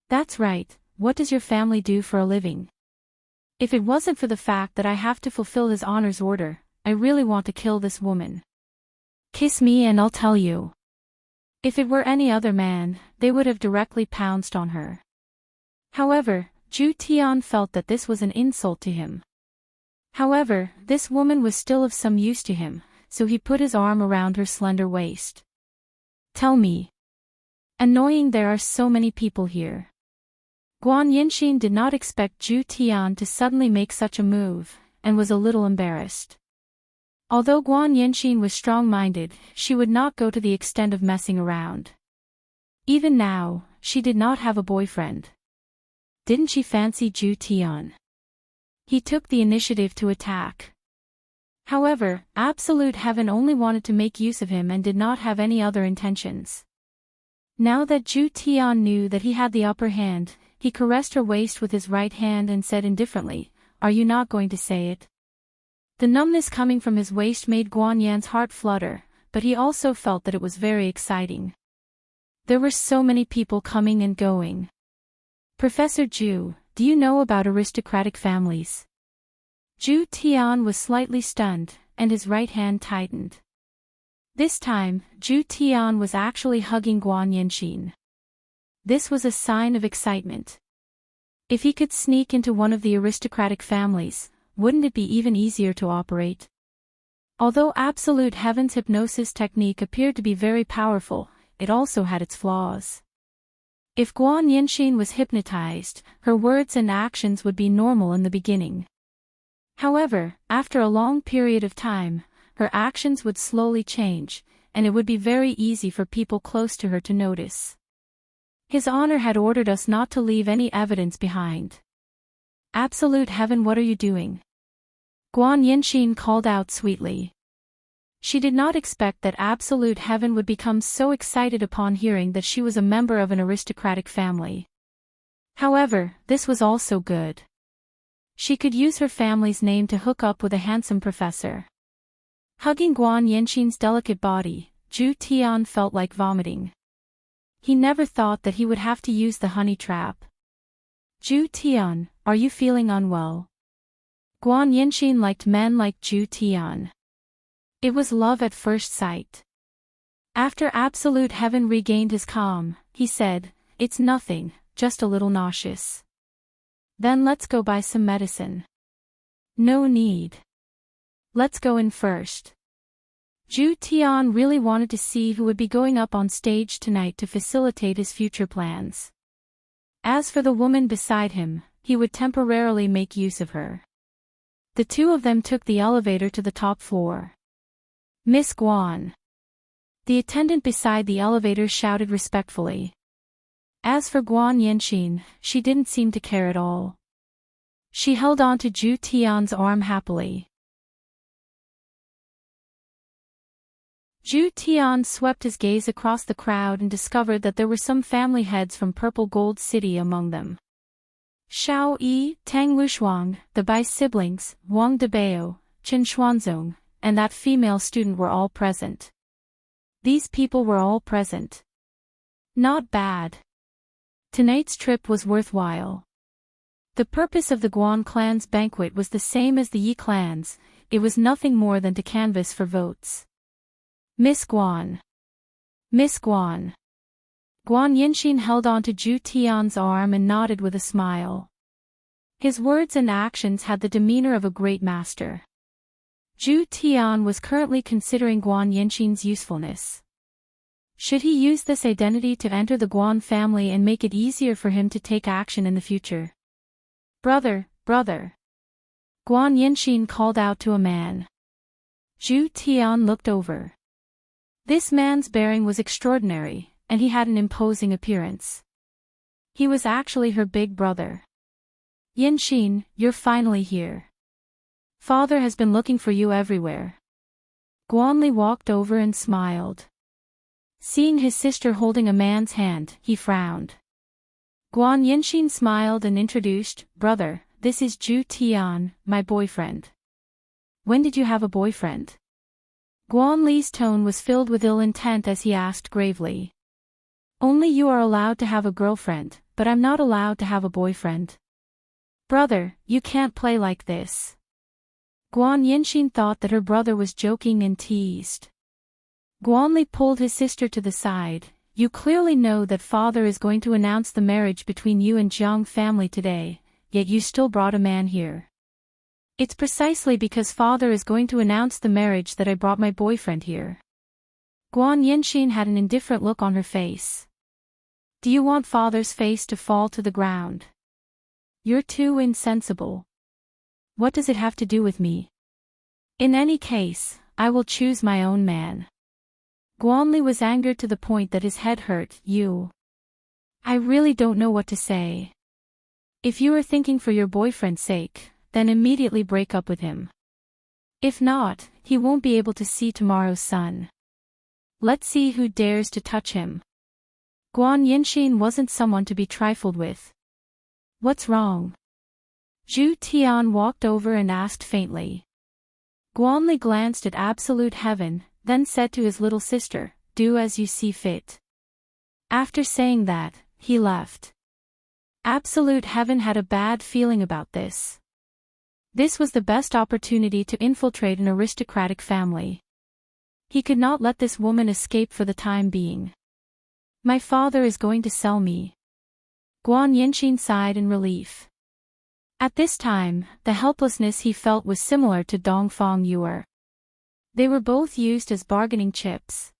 That's right, what does your family do for a living? If it wasn't for the fact that I have to fulfill his honor's order, I really want to kill this woman. Kiss me and I'll tell you. If it were any other man, they would have directly pounced on her. However, Zhu Tian felt that this was an insult to him. However, this woman was still of some use to him, so he put his arm around her slender waist. Tell me. Annoying, there are so many people here. Guan Yanxin did not expect Zhu Tian to suddenly make such a move, and was a little embarrassed. Although Guan Yanxin was strong-minded, she would not go to the extent of messing around. Even now, she did not have a boyfriend. Didn't she fancy Zhu Tian? He took the initiative to attack. However, Absolute Heaven only wanted to make use of him and did not have any other intentions. Now that Zhu Tian knew that he had the upper hand, he caressed her waist with his right hand and said indifferently, Are you not going to say it? The numbness coming from his waist made Guan Yan's heart flutter, but he also felt that it was very exciting. There were so many people coming and going. Professor Zhu, do you know about aristocratic families? Zhu Tian was slightly stunned, and his right hand tightened. This time, Zhu Tian was actually hugging Guan Yanxin. This was a sign of excitement. If he could sneak into one of the aristocratic families, wouldn't it be even easier to operate? Although Absolute Heaven's hypnosis technique appeared to be very powerful, it also had its flaws. If Guan Yanxin was hypnotized, her words and actions would be normal in the beginning. However, after a long period of time, her actions would slowly change, and it would be very easy for people close to her to notice. His honor had ordered us not to leave any evidence behind. Absolute Heaven, what are you doing? Guan Yanxin called out sweetly. She did not expect that Absolute Heaven would become so excited upon hearing that she was a member of an aristocratic family. However, this was also good. She could use her family's name to hook up with a handsome professor. Hugging Guan Yanxin's delicate body, Zhu Tian felt like vomiting. He never thought that he would have to use the honey trap. Zhu Tian, are you feeling unwell? Guan Yanxin liked men like Zhu Tian. It was love at first sight. After Absolute Heaven regained his calm, he said, It's nothing, just a little nauseous. Then let's go buy some medicine. No need. Let's go in first. Zhu Tian really wanted to see who would be going up on stage tonight to facilitate his future plans. As for the woman beside him, he would temporarily make use of her. The two of them took the elevator to the top floor. Miss Guan. The attendant beside the elevator shouted respectfully. As for Guan Yanxin, she didn't seem to care at all. She held on to Zhu Tian's arm happily. Zhu Tian swept his gaze across the crowd and discovered that there were some family heads from Purple Gold City among them. Xiao Yi, Tang Wushuang, the Bai siblings, Wang Debao, Chen Xuanzong, and that female student were all present. These people were all present. Not bad. Tonight's trip was worthwhile. The purpose of the Guan clan's banquet was the same as the Yi clan's. It was nothing more than to canvass for votes. Miss Guan. Miss Guan. Guan Yinxin held on to Zhu Tian's arm and nodded with a smile. His words and actions had the demeanor of a great master. Zhu Tian was currently considering Guan Yinxin's usefulness. Should he use this identity to enter the Guan family and make it easier for him to take action in the future? Brother, brother. Guan Yinxin called out to a man. Zhu Tian looked over. This man's bearing was extraordinary, and he had an imposing appearance. He was actually her big brother. Yinxin, you're finally here. Father has been looking for you everywhere. Guanli walked over and smiled. Seeing his sister holding a man's hand, he frowned. Guan Yinxin smiled and introduced, Brother, this is Zhu Tian, my boyfriend. When did you have a boyfriend? Guan Li's tone was filled with ill intent as he asked gravely. Only you are allowed to have a girlfriend, but I'm not allowed to have a boyfriend. Brother, you can't play like this. Guan Yinxin thought that her brother was joking and teased. Guan Li pulled his sister to the side. You clearly know that father is going to announce the marriage between you and Jiang family today, yet you still brought a man here. It's precisely because father is going to announce the marriage that I brought my boyfriend here. Guan Yinxin had an indifferent look on her face. Do you want father's face to fall to the ground? You're too insensible. What does it have to do with me? In any case, I will choose my own man. Guanli was angered to the point that his head hurt. I really don't know what to say. If you are thinking for your boyfriend's sake, then immediately break up with him. If not, he won't be able to see tomorrow's sun. Let's see who dares to touch him. Guan Yinxin wasn't someone to be trifled with. What's wrong? Zhu Tian walked over and asked faintly. Guanli glanced at absolute heaven, then said to his little sister, Do as you see fit. After saying that, he left. Absolute heaven had a bad feeling about this. This was the best opportunity to infiltrate an aristocratic family. He could not let this woman escape for the time being. My father is going to sell me. Guan Yinxin sighed in relief. At this time, the helplessness he felt was similar to Dongfang Yuer. They were both used as bargaining chips.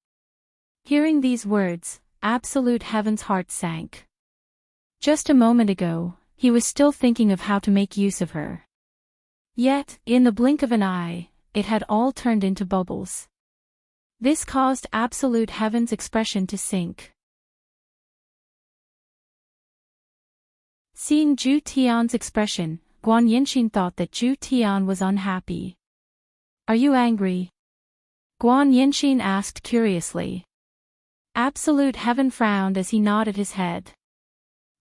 Hearing these words, absolute heaven's heart sank. Just a moment ago, he was still thinking of how to make use of her. Yet, in the blink of an eye, it had all turned into bubbles. This caused absolute heaven's expression to sink. Seeing Zhu Tian's expression, Guan Yinxin thought that Zhu Tian was unhappy. Are you angry? Guan Yinxin asked curiously. Absolute heaven frowned as he nodded his head.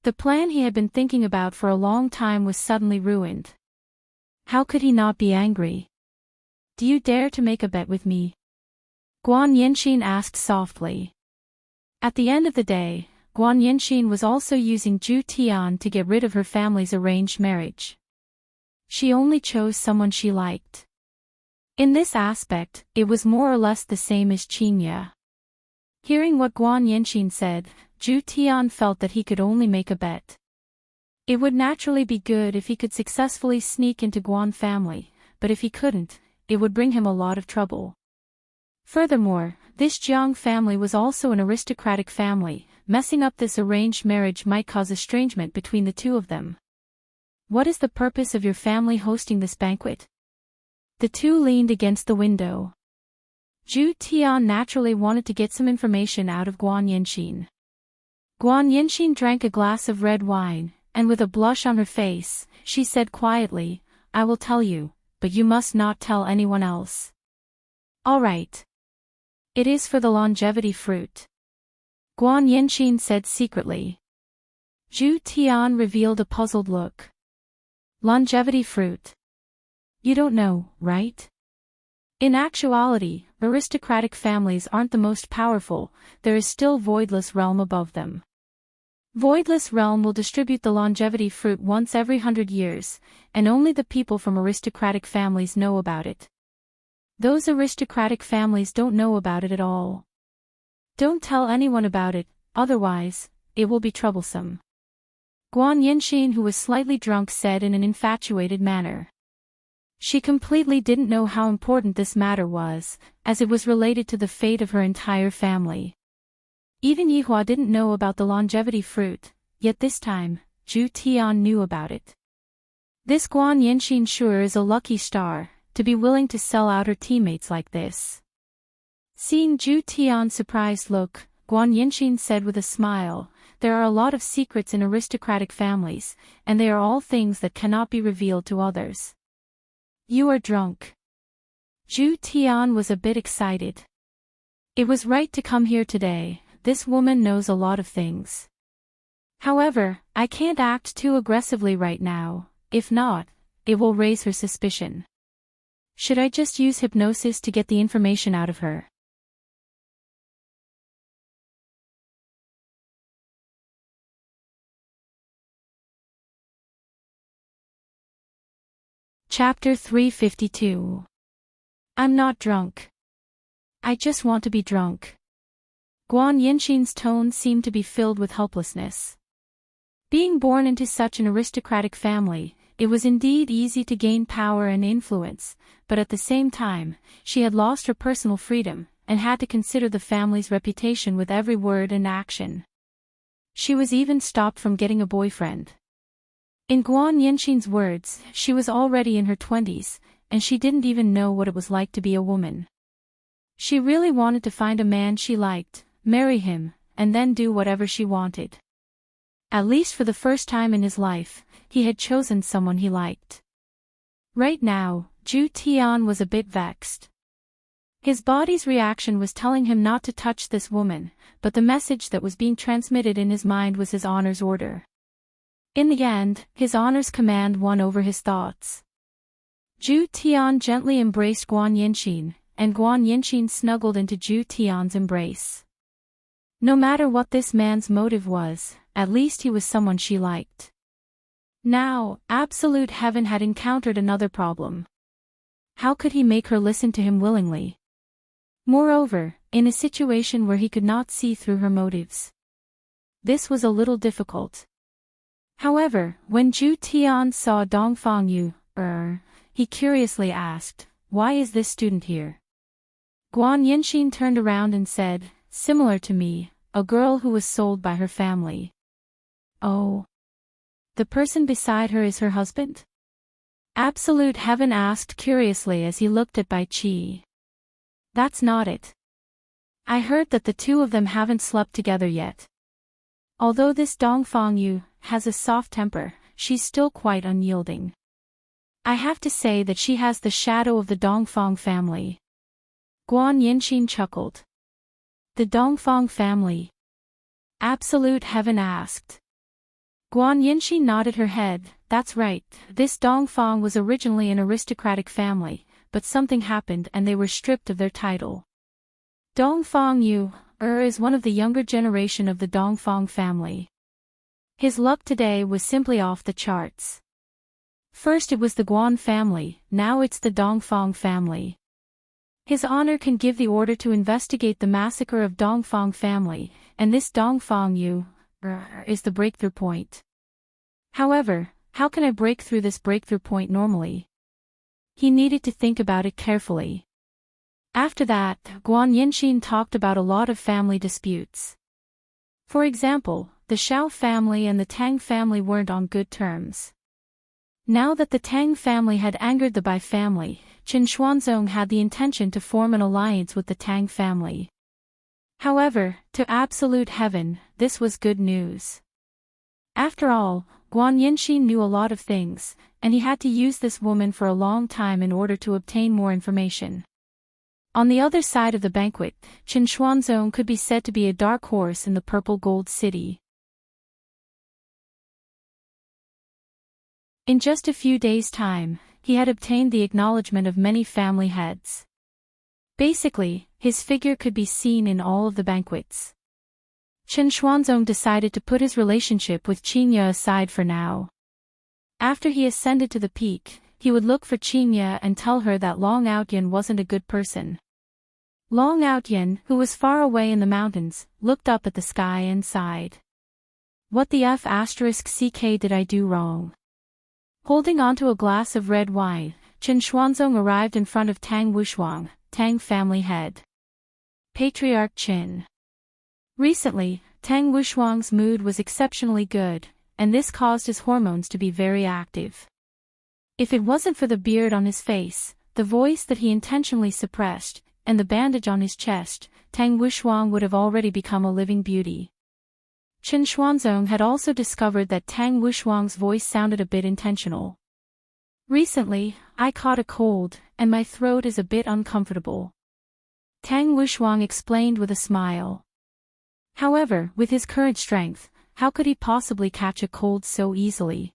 The plan he had been thinking about for a long time was suddenly ruined. How could he not be angry? Do you dare to make a bet with me? Guan Yinxin asked softly. At the end of the day, Guan Yinxin was also using Zhu Tian to get rid of her family's arranged marriage. She only chose someone she liked. In this aspect, it was more or less the same as Qinya. Hearing what Guan Yinxin said, Zhu Tian felt that he could only make a bet. It would naturally be good if he could successfully sneak into Guan family, but if he couldn't, it would bring him a lot of trouble. Furthermore, this Jiang family was also an aristocratic family. Messing up this arranged marriage might cause estrangement between the two of them. What is the purpose of your family hosting this banquet? The two leaned against the window. Zhu Tian naturally wanted to get some information out of Guan Yinxin. Guan Yinxin drank a glass of red wine, and with a blush on her face, she said quietly, I will tell you, but you must not tell anyone else. All right. It is for the longevity fruit. Guan Yinxin said secretly. Zhu Tian revealed a puzzled look. Longevity fruit. You don't know, right? In actuality, aristocratic families aren't the most powerful, there is still Voidless Realm above them. Voidless Realm will distribute the longevity fruit once every 100 years, and only the people from aristocratic families know about it. Those aristocratic families don't know about it at all. Don't tell anyone about it, otherwise, it will be troublesome. Guan Yinxin, who was slightly drunk, said in an infatuated manner. She completely didn't know how important this matter was, as it was related to the fate of her entire family. Even Yihua didn't know about the longevity fruit, yet this time, Zhu Tian knew about it. This Guan Yinxin sure is a lucky star, to be willing to sell out her teammates like this. Seeing Zhu Tian's surprised look, Guan Yinxin said with a smile, there are a lot of secrets in aristocratic families, and they are all things that cannot be revealed to others. You are drunk. Zhu Tian was a bit excited. It was right to come here today, this woman knows a lot of things. However, I can't act too aggressively right now, if not, it will raise her suspicion. Should I just use hypnosis to get the information out of her? Chapter 352. I'm not drunk. I just want to be drunk. Guan Yinxin's tone seemed to be filled with helplessness. Being born into such an aristocratic family, it was indeed easy to gain power and influence, but at the same time, she had lost her personal freedom, and had to consider the family's reputation with every word and action. She was even stopped from getting a boyfriend. In Guan Yinxin's words, she was already in her 20s, and she didn't even know what it was like to be a woman. She really wanted to find a man she liked, marry him, and then do whatever she wanted. At least for the first time in his life, he had chosen someone he liked. Right now, Zhu Tian was a bit vexed. His body's reaction was telling him not to touch this woman, but the message that was being transmitted in his mind was his honor's order. In the end, his honor's command won over his thoughts. Zhu Tian gently embraced Guan Yinxin, and Guan Yinxin snuggled into Zhu Tian's embrace. No matter what this man's motive was, at least he was someone she liked. Now, Absolute Heaven had encountered another problem. How could he make her listen to him willingly? Moreover, in a situation where he could not see through her motives. This was a little difficult. However, when Zhu Tian saw Dongfang Yu, he curiously asked, why is this student here? Guan Yinxin turned around and said, similar to me, a girl who was sold by her family. Oh. The person beside her is her husband? Absolute Heaven asked curiously as he looked at Bai Qi. That's not it. I heard that the two of them haven't slept together yet. Although this Dongfang Yu has a soft temper, she's still quite unyielding. I have to say that she has the shadow of the Dongfang family. Guan Yinxin chuckled. The Dongfang family? Absolute Heaven asked. Guan Yinxin nodded her head, that's right, this Dongfang was originally an aristocratic family, but something happened and they were stripped of their title. Dongfang Yu, is one of the younger generation of the Dongfang family. His luck today was simply off the charts. First it was the Guan family, now it's the Dongfang family. His honor can give the order to investigate the massacre of Dongfang family, and this Dongfang Yu, is the breakthrough point. However, how can I break through this breakthrough point normally? He needed to think about it carefully. After that, Guan Yinxin talked about a lot of family disputes. For example, the Xiao family and the Tang family weren't on good terms. Now that the Tang family had angered the Bai family, Chen Xuanzong had the intention to form an alliance with the Tang family. However, to Absolute Heaven, this was good news. After all, Guan Yinxin knew a lot of things, and he had to use this woman for a long time in order to obtain more information. On the other side of the banquet, Chen Xuanzong could be said to be a dark horse in the purple gold city. In just a few days' time, he had obtained the acknowledgement of many family heads. Basically, his figure could be seen in all of the banquets. Chen Xuanzong decided to put his relationship with Qingye aside for now. After he ascended to the peak, he would look for Qingye and tell her that Long Outyin wasn't a good person. Long Outyin, who was far away in the mountains, looked up at the sky and sighed. What the f***ck did I do wrong? Holding onto a glass of red wine, Chen Xuanzong arrived in front of Tang Wushuang, Tang family head. Patriarch Qin. Recently, Tang Wushuang's mood was exceptionally good, and this caused his hormones to be very active. If it wasn't for the beard on his face, the voice that he intentionally suppressed, and the bandage on his chest, Tang Wushuang would have already become a living beauty. Chen Xuanzong had also discovered that Tang Wushuang's voice sounded a bit intentional. Recently, I caught a cold, and my throat is a bit uncomfortable. Tang Wushuang explained with a smile. However, with his current strength, how could he possibly catch a cold so easily?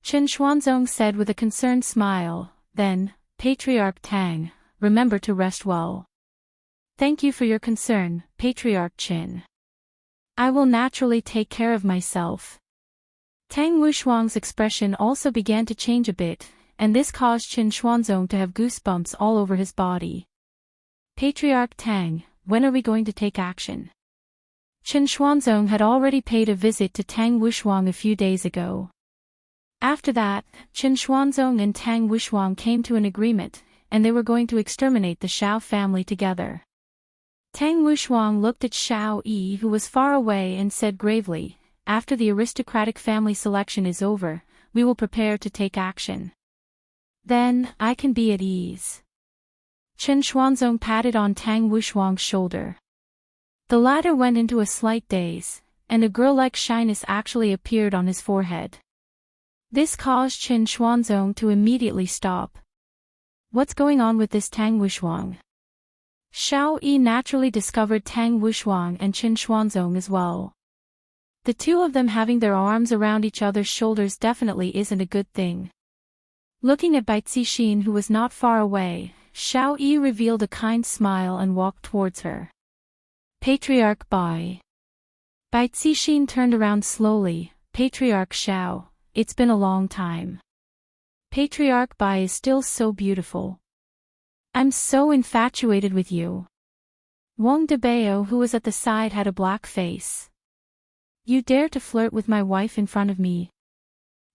Chen Xuanzong said with a concerned smile, then, Patriarch Tang, remember to rest well. Thank you for your concern, Patriarch Qin. I will naturally take care of myself. Tang Wushuang's expression also began to change a bit, and this caused Chen Xuanzong to have goosebumps all over his body. Patriarch Tang, when are we going to take action? Chen Xuanzong had already paid a visit to Tang Wushuang a few days ago. After that, Chen Xuanzong and Tang Wushuang came to an agreement, and they were going to exterminate the Shao family together. Tang Wushuang looked at Shao Yi, who was far away, and said gravely, after the aristocratic family selection is over, we will prepare to take action. Then, I can be at ease. Chen Xuanzong patted on Tang Wushuang's shoulder. The latter went into a slight daze, and a girl-like shyness actually appeared on his forehead. This caused Chen Xuanzong to immediately stop. What's going on with this Tang Wushuang? Shao Yi naturally discovered Tang Wushuang and Chen Xuanzong as well. The two of them having their arms around each other's shoulders definitely isn't a good thing. Looking at Bai Cixin, who was not far away, Shao Yi revealed a kind smile and walked towards her. Patriarch Bai. Bai Cixin turned around slowly. Patriarch Shao, it's been a long time. Patriarch Bai is still so beautiful. I'm so infatuated with you. Wang Debao, who was at the side, had a black face. You dare to flirt with my wife in front of me?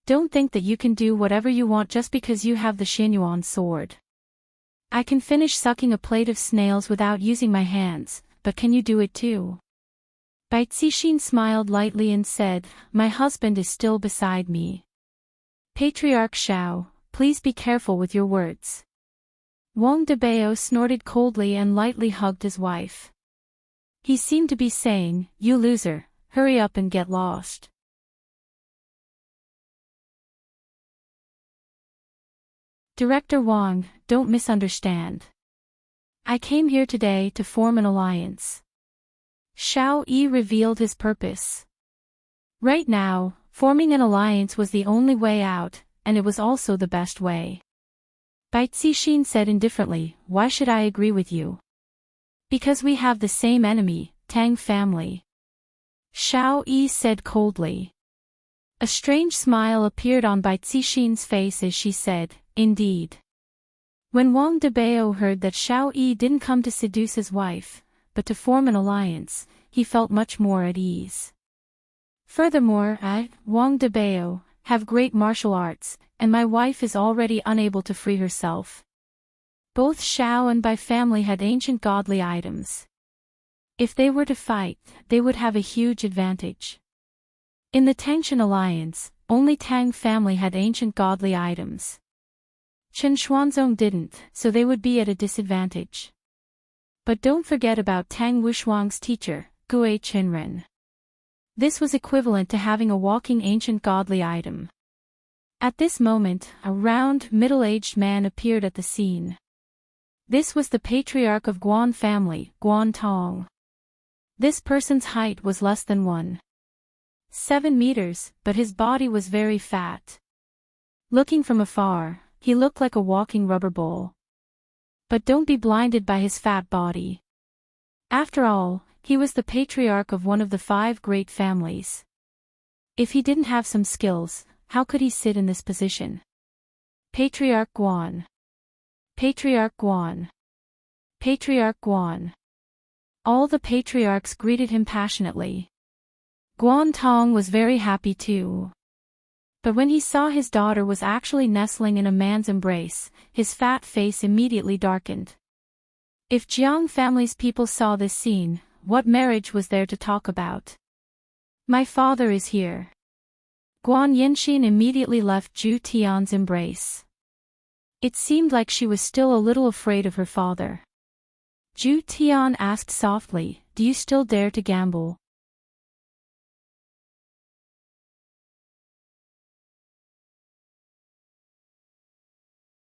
Don't think that you can do whatever you want just because you have the Xinyuan sword. I can finish sucking a plate of snails without using my hands, but can you do it too? Bai Cixin smiled lightly and said, my husband is still beside me. Patriarch Shao, please be careful with your words. Wang Debao snorted coldly and lightly hugged his wife. He seemed to be saying, you loser, hurry up and get lost. Director Wang, don't misunderstand. I came here today to form an alliance. Shao Yi revealed his purpose. Right now, forming an alliance was the only way out, and it was also the best way. Bai Cixin said indifferently, why should I agree with you? Because we have the same enemy, Tang family. Shao Yi said coldly. A strange smile appeared on Bai Cixin's face as she said, indeed. When Wang Debao heard that Shao Yi didn't come to seduce his wife, but to form an alliance, he felt much more at ease. Furthermore, I, Wang Debao, have great martial arts, and my wife is already unable to free herself. Both Shao and Bai family had ancient godly items. If they were to fight, they would have a huge advantage. In the Tangshan alliance, only Tang family had ancient godly items. Chen Xuanzong didn't, so they would be at a disadvantage. But don't forget about Tang Wushuang's teacher, Gue Qinren. This was equivalent to having a walking ancient godly item. At this moment, a round, middle-aged man appeared at the scene. This was the patriarch of Guan family, Guan Tong. This person's height was less than 1.7 meters, but his body was very fat. Looking from afar, he looked like a walking rubber ball. But don't be blinded by his fat body. After all, he was the patriarch of one of the 5 great families. If he didn't have some skills, how could he sit in this position? Patriarch Guan. Patriarch Guan. Patriarch Guan. All the patriarchs greeted him passionately. Guan Tong was very happy too. But when he saw his daughter was actually nestling in a man's embrace, his fat face immediately darkened. If Jiang family's people saw this scene, what marriage was there to talk about? My father is here. Guan Yinxin immediately left Zhu Tian's embrace. It seemed like she was still a little afraid of her father. Zhu Tian asked softly, "Do you still dare to gamble?"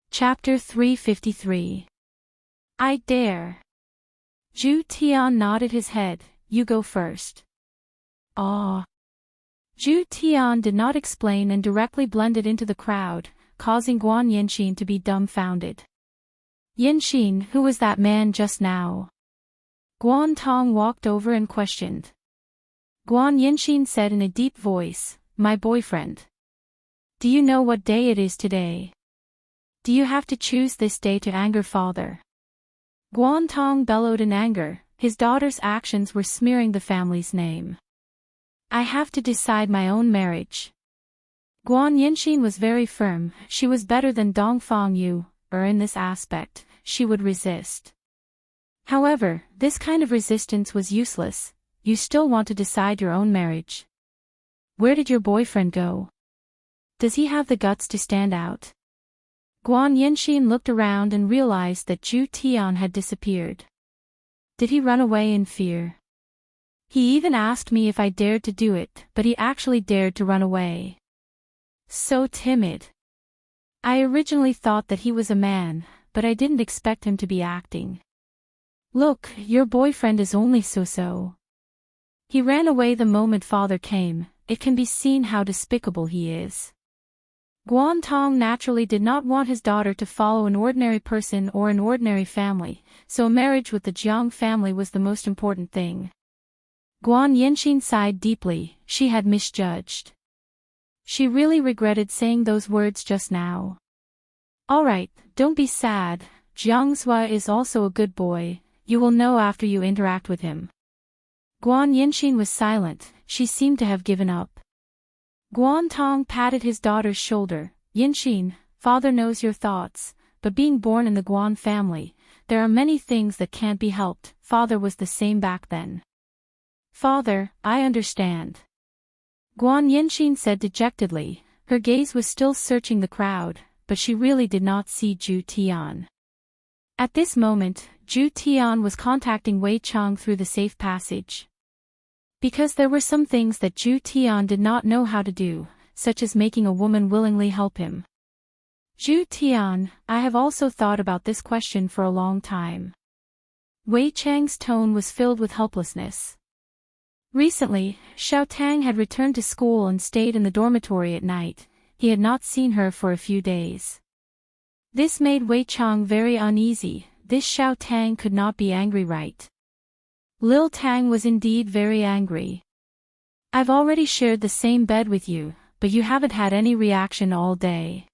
Chapter 353. I dare. Zhu Tian nodded his head. You go first. Ah. Zhu Tian did not explain and directly blended into the crowd, causing Guan Yinxin to be dumbfounded. Yinxin, who was that man just now? Guan Tong walked over and questioned. Guan Yinxin said in a deep voice, "My boyfriend. Do you know what day it is today? Do you have to choose this day to anger father?" Guan Tong bellowed in anger. His daughter's actions were smearing the family's name. I have to decide my own marriage. Guan Yinxin was very firm. She was better than Dongfang Yu, or in this aspect, she would resist. However, this kind of resistance was useless. You still want to decide your own marriage. Where did your boyfriend go? Does he have the guts to stand out? Guan Yinxin looked around and realized that Zhu Tian had disappeared. Did he run away in fear? He even asked me if I dared to do it, but he actually dared to run away. So timid. I originally thought that he was a man, but I didn't expect him to be acting. Look, your boyfriend is only so-so. He ran away the moment father came. It can be seen how despicable he is. Guan Tong naturally did not want his daughter to follow an ordinary person or an ordinary family, so a marriage with the Jiang family was the most important thing. Guan Yinxin sighed deeply. She had misjudged. She really regretted saying those words just now. Alright, don't be sad. Jiang Zhua is also a good boy. You will know after you interact with him. Guan Yinxin was silent. She seemed to have given up. Guan Tong patted his daughter's shoulder. Yinxin, father knows your thoughts, but being born in the Guan family, there are many things that can't be helped. Father was the same back then. Father, I understand. Guan Yinxin said dejectedly. Her gaze was still searching the crowd, but she really did not see Zhu Tian. At this moment, Zhu Tian was contacting Wei Chang through the safe passage. Because there were some things that Zhu Tian did not know how to do, such as making a woman willingly help him. Zhu Tian, I have also thought about this question for a long time. Wei Chang's tone was filled with helplessness. Recently, Xiao Tang had returned to school and stayed in the dormitory at night. He had not seen her for a few days. This made Wei Chang very uneasy. This Xiao Tang could not be angry, right? Lil Tang was indeed very angry. I've already shared the same bed with you, but you haven't had any reaction all day.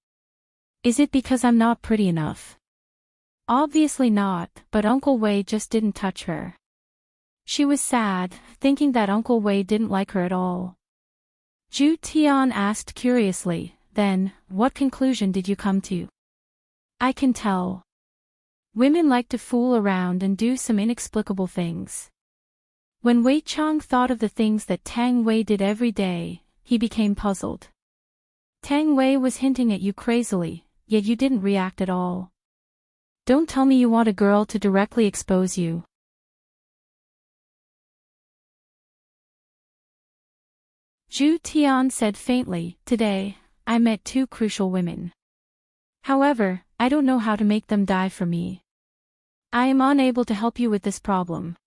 Is it because I'm not pretty enough? Obviously not, but Uncle Wei just didn't touch her. She was sad, thinking that Uncle Wei didn't like her at all. Zhu Tian asked curiously, then, what conclusion did you come to? I can tell. Women like to fool around and do some inexplicable things. When Wei Chang thought of the things that Tang Wei did every day, he became puzzled. Tang Wei was hinting at you crazily, yet you didn't react at all. Don't tell me you want a girl to directly expose you. Zhu Tian said faintly, today, I met 2 crucial women. However, I don't know how to make them die for me. I am unable to help you with this problem.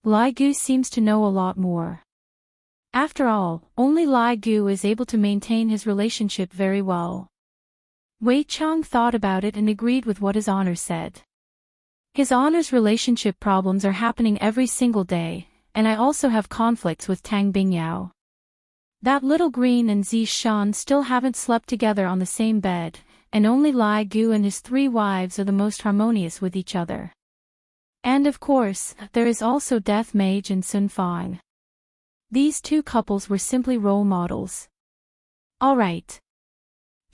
Lai Gu seems to know a lot more. After all, only Lai Gu is able to maintain his relationship very well. Wei Chang thought about it and agreed with what his honor said. His honor's relationship problems are happening every single day, and I also have conflicts with Tang Bingyao. That little Green and Zi Shan still haven't slept together on the same bed, and only Lai Gu and his 3 wives are the most harmonious with each other. And of course, there is also Death Mage and Sun Fang. These 2 couples were simply role models. Alright.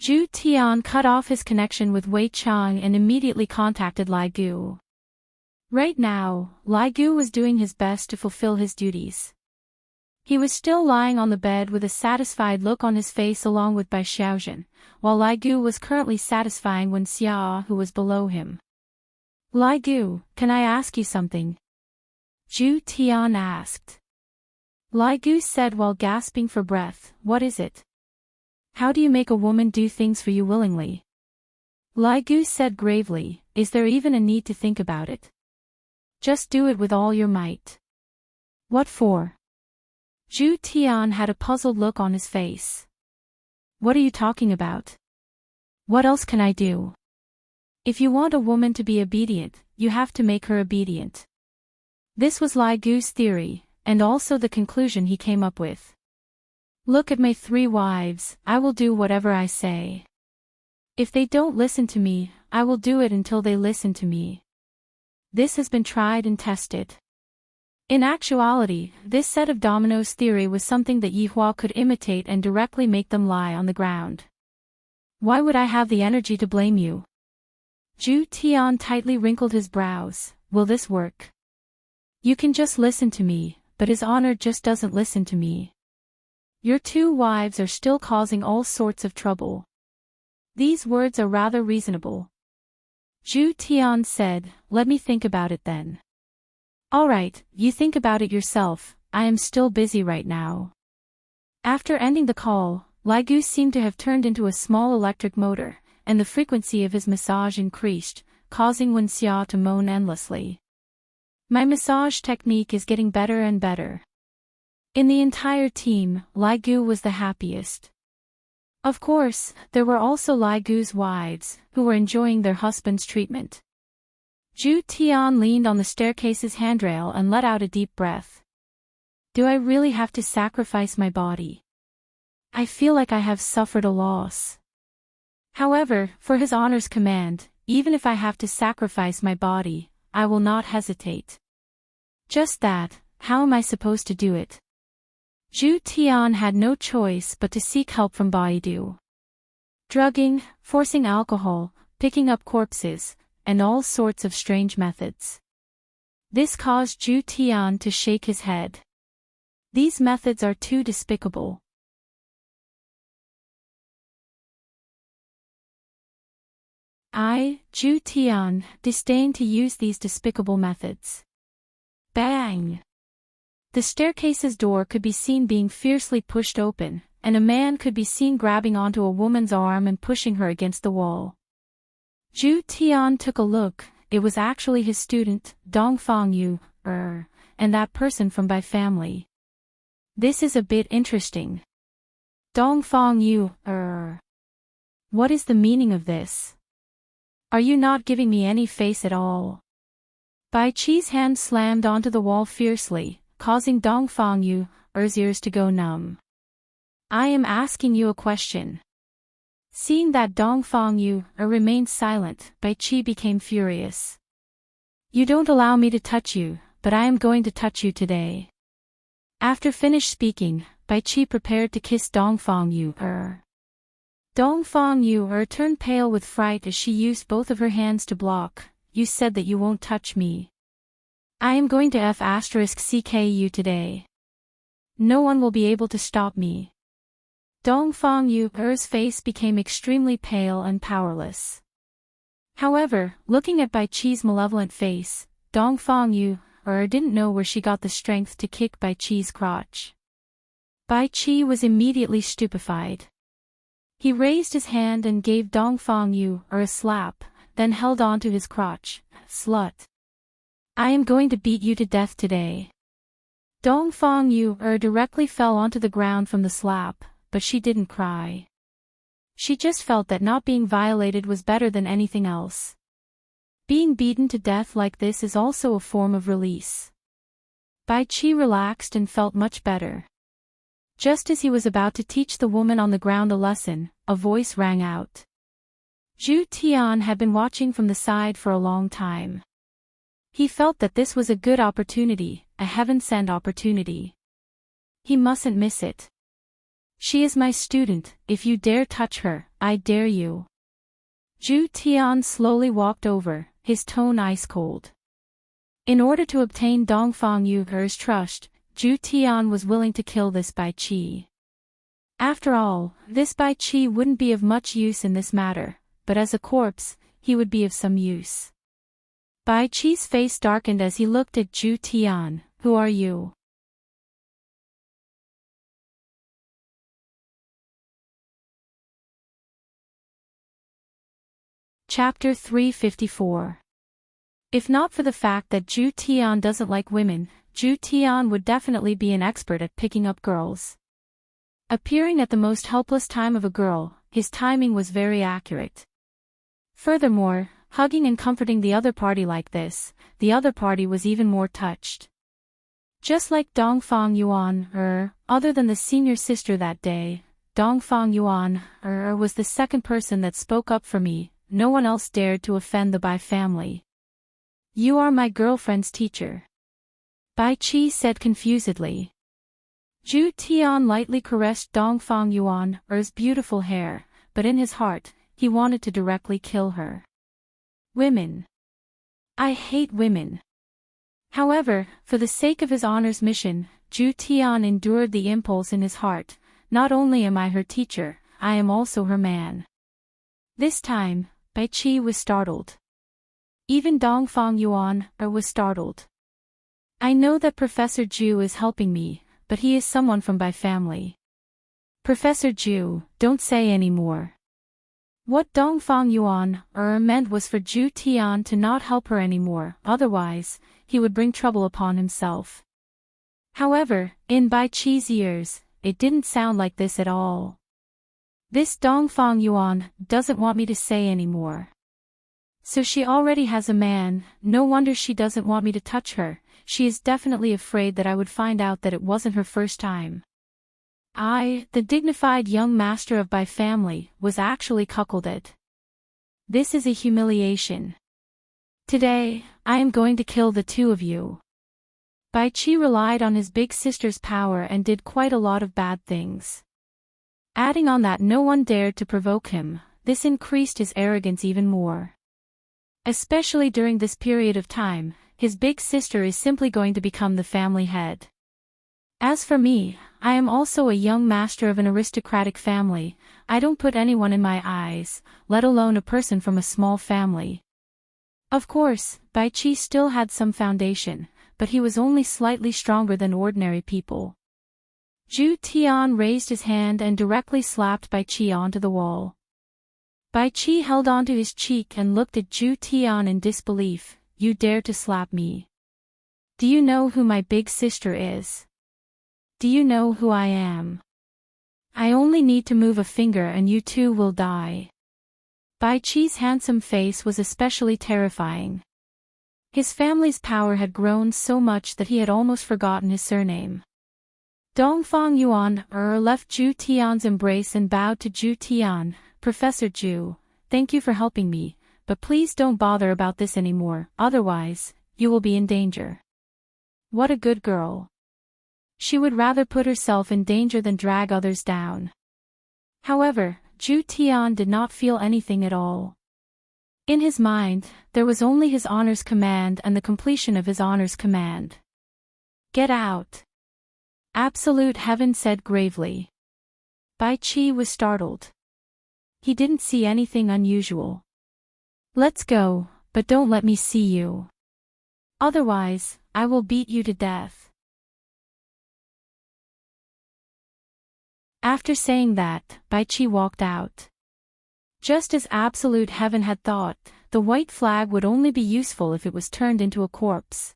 Zhu Tian cut off his connection with Wei Chang and immediately contacted Lai Gu. Right now, Lai Gu was doing his best to fulfill his duties. He was still lying on the bed with a satisfied look on his face along with Bai Xiaozhen, while Lai Gu was currently satisfying Wen Xia who was below him. Lai Gu, can I ask you something? Zhu Tian asked. Lai Gu said while gasping for breath, what is it? How do you make a woman do things for you willingly? Lai Gu said gravely, is there even a need to think about it? Just do it with all your might. What for? Zhu Tian had a puzzled look on his face. What are you talking about? What else can I do? If you want a woman to be obedient, you have to make her obedient. This was Lai Gu's theory, and also the conclusion he came up with. Look at my 3 wives, I will do whatever I say. If they don't listen to me, I will do it until they listen to me. This has been tried and tested. In actuality, this set of dominoes theory was something that Yihua could imitate and directly make them lie on the ground. Why would I have the energy to blame you? Zhu Tian tightly wrinkled his brows, will this work? You can just listen to me, but his honor just doesn't listen to me. Your 2 wives are still causing all sorts of trouble. These words are rather reasonable. Zhu Tian said, let me think about it then. Alright, you think about it yourself, I am still busy right now. After ending the call, Lai Gu seemed to have turned into a small electric motor, and the frequency of his massage increased, causing Wen Xia to moan endlessly. My massage technique is getting better and better. In the entire team, Lai Gu was the happiest. Of course, there were also Lai Gu's wives, who were enjoying their husband's treatment. Zhu Tian leaned on the staircase's handrail and let out a deep breath. Do I really have to sacrifice my body? I feel like I have suffered a loss. However, for his honor's command, even if I have to sacrifice my body, I will not hesitate. Just that, how am I supposed to do it? Zhu Tian had no choice but to seek help from Baidu. Drugging, forcing alcohol, picking up corpses, and all sorts of strange methods. This caused Zhu Tian to shake his head. These methods are too despicable. I, Zhu Tian, disdain to use these despicable methods. Bang! The staircase's door could be seen being fiercely pushed open, and a man could be seen grabbing onto a woman's arm and pushing her against the wall. Zhu Tian took a look, it was actually his student, Dongfang Yu, and that person from Bai family. This is a bit interesting. Dongfang Yu, What is the meaning of this? Are you not giving me any face at all? Bai Qi's hand slammed onto the wall fiercely, causing Dongfang Yu's ears to go numb. I am asking you a question. Seeing that Dongfang Yu remained silent, Bai Qi became furious. You don't allow me to touch you, but I am going to touch you today. After finished speaking, Bai Qi prepared to kiss Dongfang Yu. Dongfang Yu turned pale with fright as she used both of her hands to block. You said that you won't touch me. I am going to F***ck you today. No one will be able to stop me. Dongfang Yu's face became extremely pale and powerless. However, looking at Bai Qi's malevolent face, Dongfang Yu didn't know where she got the strength to kick Bai Qi's crotch. Bai Qi was immediately stupefied. He raised his hand and gave Dongfang Yu a slap, then held on to his crotch, slut. I am going to beat you to death today. Dongfang Yu directly fell onto the ground from the slap, but she didn't cry. She just felt that not being violated was better than anything else. Being beaten to death like this is also a form of release. Bai Qi relaxed and felt much better. Just as he was about to teach the woman on the ground a lesson, a voice rang out. Zhu Tian had been watching from the side for a long time. He felt that this was a good opportunity, a heaven-sent opportunity. He mustn't miss it. She is my student, if you dare touch her, I dare you. Zhu Tian slowly walked over, his tone ice-cold. In order to obtain Dongfang Yu's trust, Zhu Tian was willing to kill this Bai Qi. After all, this Bai Qi wouldn't be of much use in this matter, but as a corpse, he would be of some use. Bai Qi's face darkened as he looked at Zhu Tian. Who are you? Chapter 354. If not for the fact that Zhu Tian doesn't like women, Zhu Tian would definitely be an expert at picking up girls. Appearing at the most helpless time of a girl, his timing was very accurate. Furthermore, hugging and comforting the other party like this, the other party was even more touched. Just like Dongfang Yuan, other than the senior sister that day, Dongfang Yuan, was the second person that spoke up for me. No one else dared to offend the Bai family. You are my girlfriend's teacher. Bai Qi said confusedly. Zhu Tian lightly caressed Dongfang Yuan's beautiful hair, but in his heart, he wanted to directly kill her. Women. I hate women. However, for the sake of his honor's mission, Zhu Tian endured the impulse in his heart. Not only am I her teacher, I am also her man. This time, Bai Qi was startled. Even Dongfang Yuan was startled. I know that Professor Zhu is helping me, but he is someone from Bai family. Professor Zhu, don't say any more. What Dongfang Yuan meant was for Zhu Tian to not help her anymore, otherwise, he would bring trouble upon himself. However, in Bai Qi's ears, it didn't sound like this at all. This Dongfang Yuan doesn't want me to say any more. So she already has a man, no wonder she doesn't want me to touch her, she is definitely afraid that I would find out that it wasn't her first time. I, the dignified young master of Bai family, was actually cuckolded. This is a humiliation. Today, I am going to kill the two of you. Bai Qi relied on his big sister's power and did quite a lot of bad things. Adding on that no one dared to provoke him, this increased his arrogance even more. Especially during this period of time, his big sister is simply going to become the family head. As for me, I am also a young master of an aristocratic family. I don't put anyone in my eyes, let alone a person from a small family. Of course, Bai Qi still had some foundation, but he was only slightly stronger than ordinary people. Zhu Tian raised his hand and directly slapped Bai Qi onto the wall. Bai Qi held onto his cheek and looked at Zhu Tian in disbelief. You dare to slap me? Do you know who my big sister is? Do you know who I am? I only need to move a finger and you too will die. Bai Qi's handsome face was especially terrifying. His family's power had grown so much that he had almost forgotten his surname. Dongfang Yuan left Zhu Tian's embrace and bowed to Zhu Tian. Professor Zhu, thank you for helping me, but please don't bother about this anymore, otherwise, you will be in danger. What a good girl. She would rather put herself in danger than drag others down. However, Zhu Tian did not feel anything at all. In his mind, there was only his honor's command and the completion of his honor's command. Get out. Absolute Heaven said gravely. Bai Qi was startled. He didn't see anything unusual. Let's go, but don't let me see you. Otherwise, I will beat you to death. After saying that, Bai Qi walked out. Just as Absolute Heaven had thought, the white flag would only be useful if it was turned into a corpse.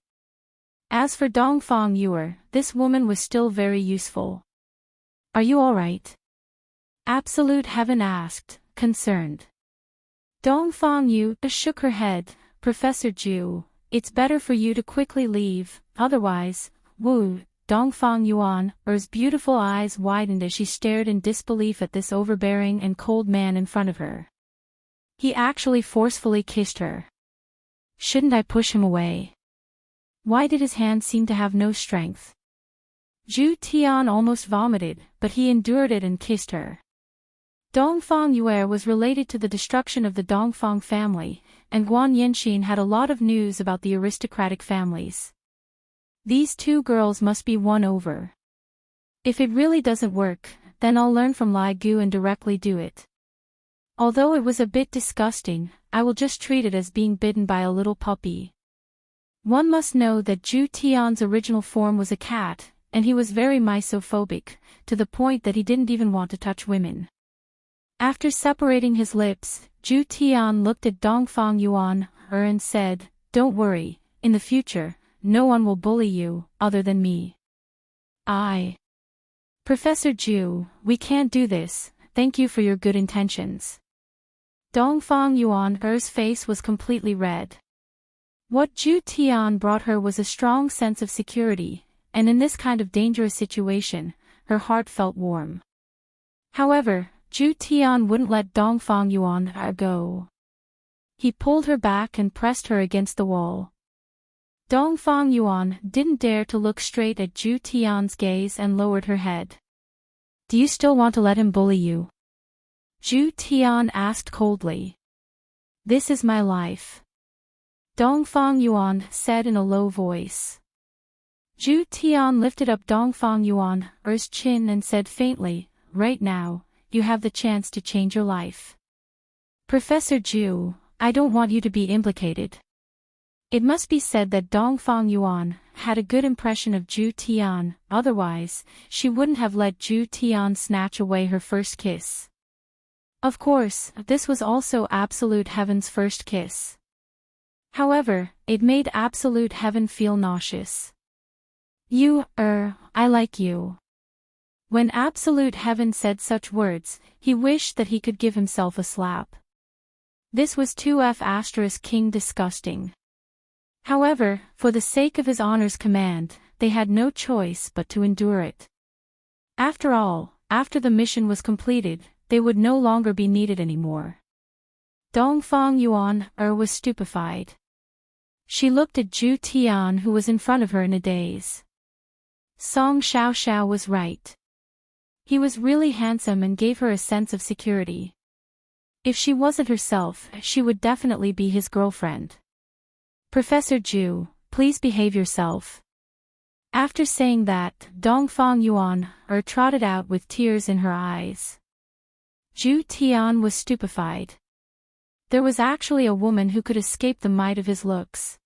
As for Dongfang Yue, this woman was still very useful. "Are you all right?" Absolute Heaven asked, concerned. Dongfang Yue shook her head. "Professor Ju, it's better for you to quickly leave, otherwise, Wu." Dongfang Yuan's beautiful eyes widened as she stared in disbelief at this overbearing and cold man in front of her. He actually forcefully kissed her. Shouldn't I push him away? Why did his hand seem to have no strength? Zhu Tian almost vomited, but he endured it and kissed her. Dongfang Yue was related to the destruction of the Dongfang family, and Guan Yanxin had a lot of news about the aristocratic families. These two girls must be won over. If it really doesn't work, then I'll learn from Lai Gu and directly do it. Although it was a bit disgusting, I will just treat it as being bitten by a little puppy. One must know that Zhu Tian's original form was a cat, and he was very misophobic, to the point that he didn't even want to touch women. After separating his lips, Zhu Tian looked at Dongfang Yuan and said, "Don't worry, in the future, no one will bully you, other than me." Professor Zhu, we can't do this, thank you for your good intentions." Dongfang Yuan's face was completely red. What Zhu Tian brought her was a strong sense of security, and in this kind of dangerous situation, her heart felt warm. However, Zhu Tian wouldn't let Dongfang Yuan go. He pulled her back and pressed her against the wall. Dongfang Yuan didn't dare to look straight at Zhu Tian's gaze and lowered her head. "Do you still want to let him bully you?" Zhu Tian asked coldly. "This is my life," Dongfang Yuan said in a low voice. Zhu Tian lifted up Dongfang Yuan's chin and said faintly, "Right now, you have the chance to change your life. Professor Zhu, I don't want you to be implicated." It must be said that Dongfang Yuan had a good impression of Zhu Tian, otherwise, she wouldn't have let Zhu Tian snatch away her first kiss. Of course, this was also Absolute Heaven's first kiss. However, it made Absolute Heaven feel nauseous. I like you." When Absolute Heaven said such words, he wished that he could give himself a slap. This was too King disgusting. However, for the sake of his honor's command, they had no choice but to endure it. After all, after the mission was completed, they would no longer be needed anymore. Dongfang Yuan was stupefied. She looked at Zhu Tian, who was in front of her in a daze. Song Xiao was right. He was really handsome and gave her a sense of security. If she wasn't herself, she would definitely be his girlfriend. "Professor Zhu, please behave yourself." After saying that, Dongfang Yuan trotted out with tears in her eyes. Zhu Tian was stupefied. There was actually a woman who could escape the might of his looks.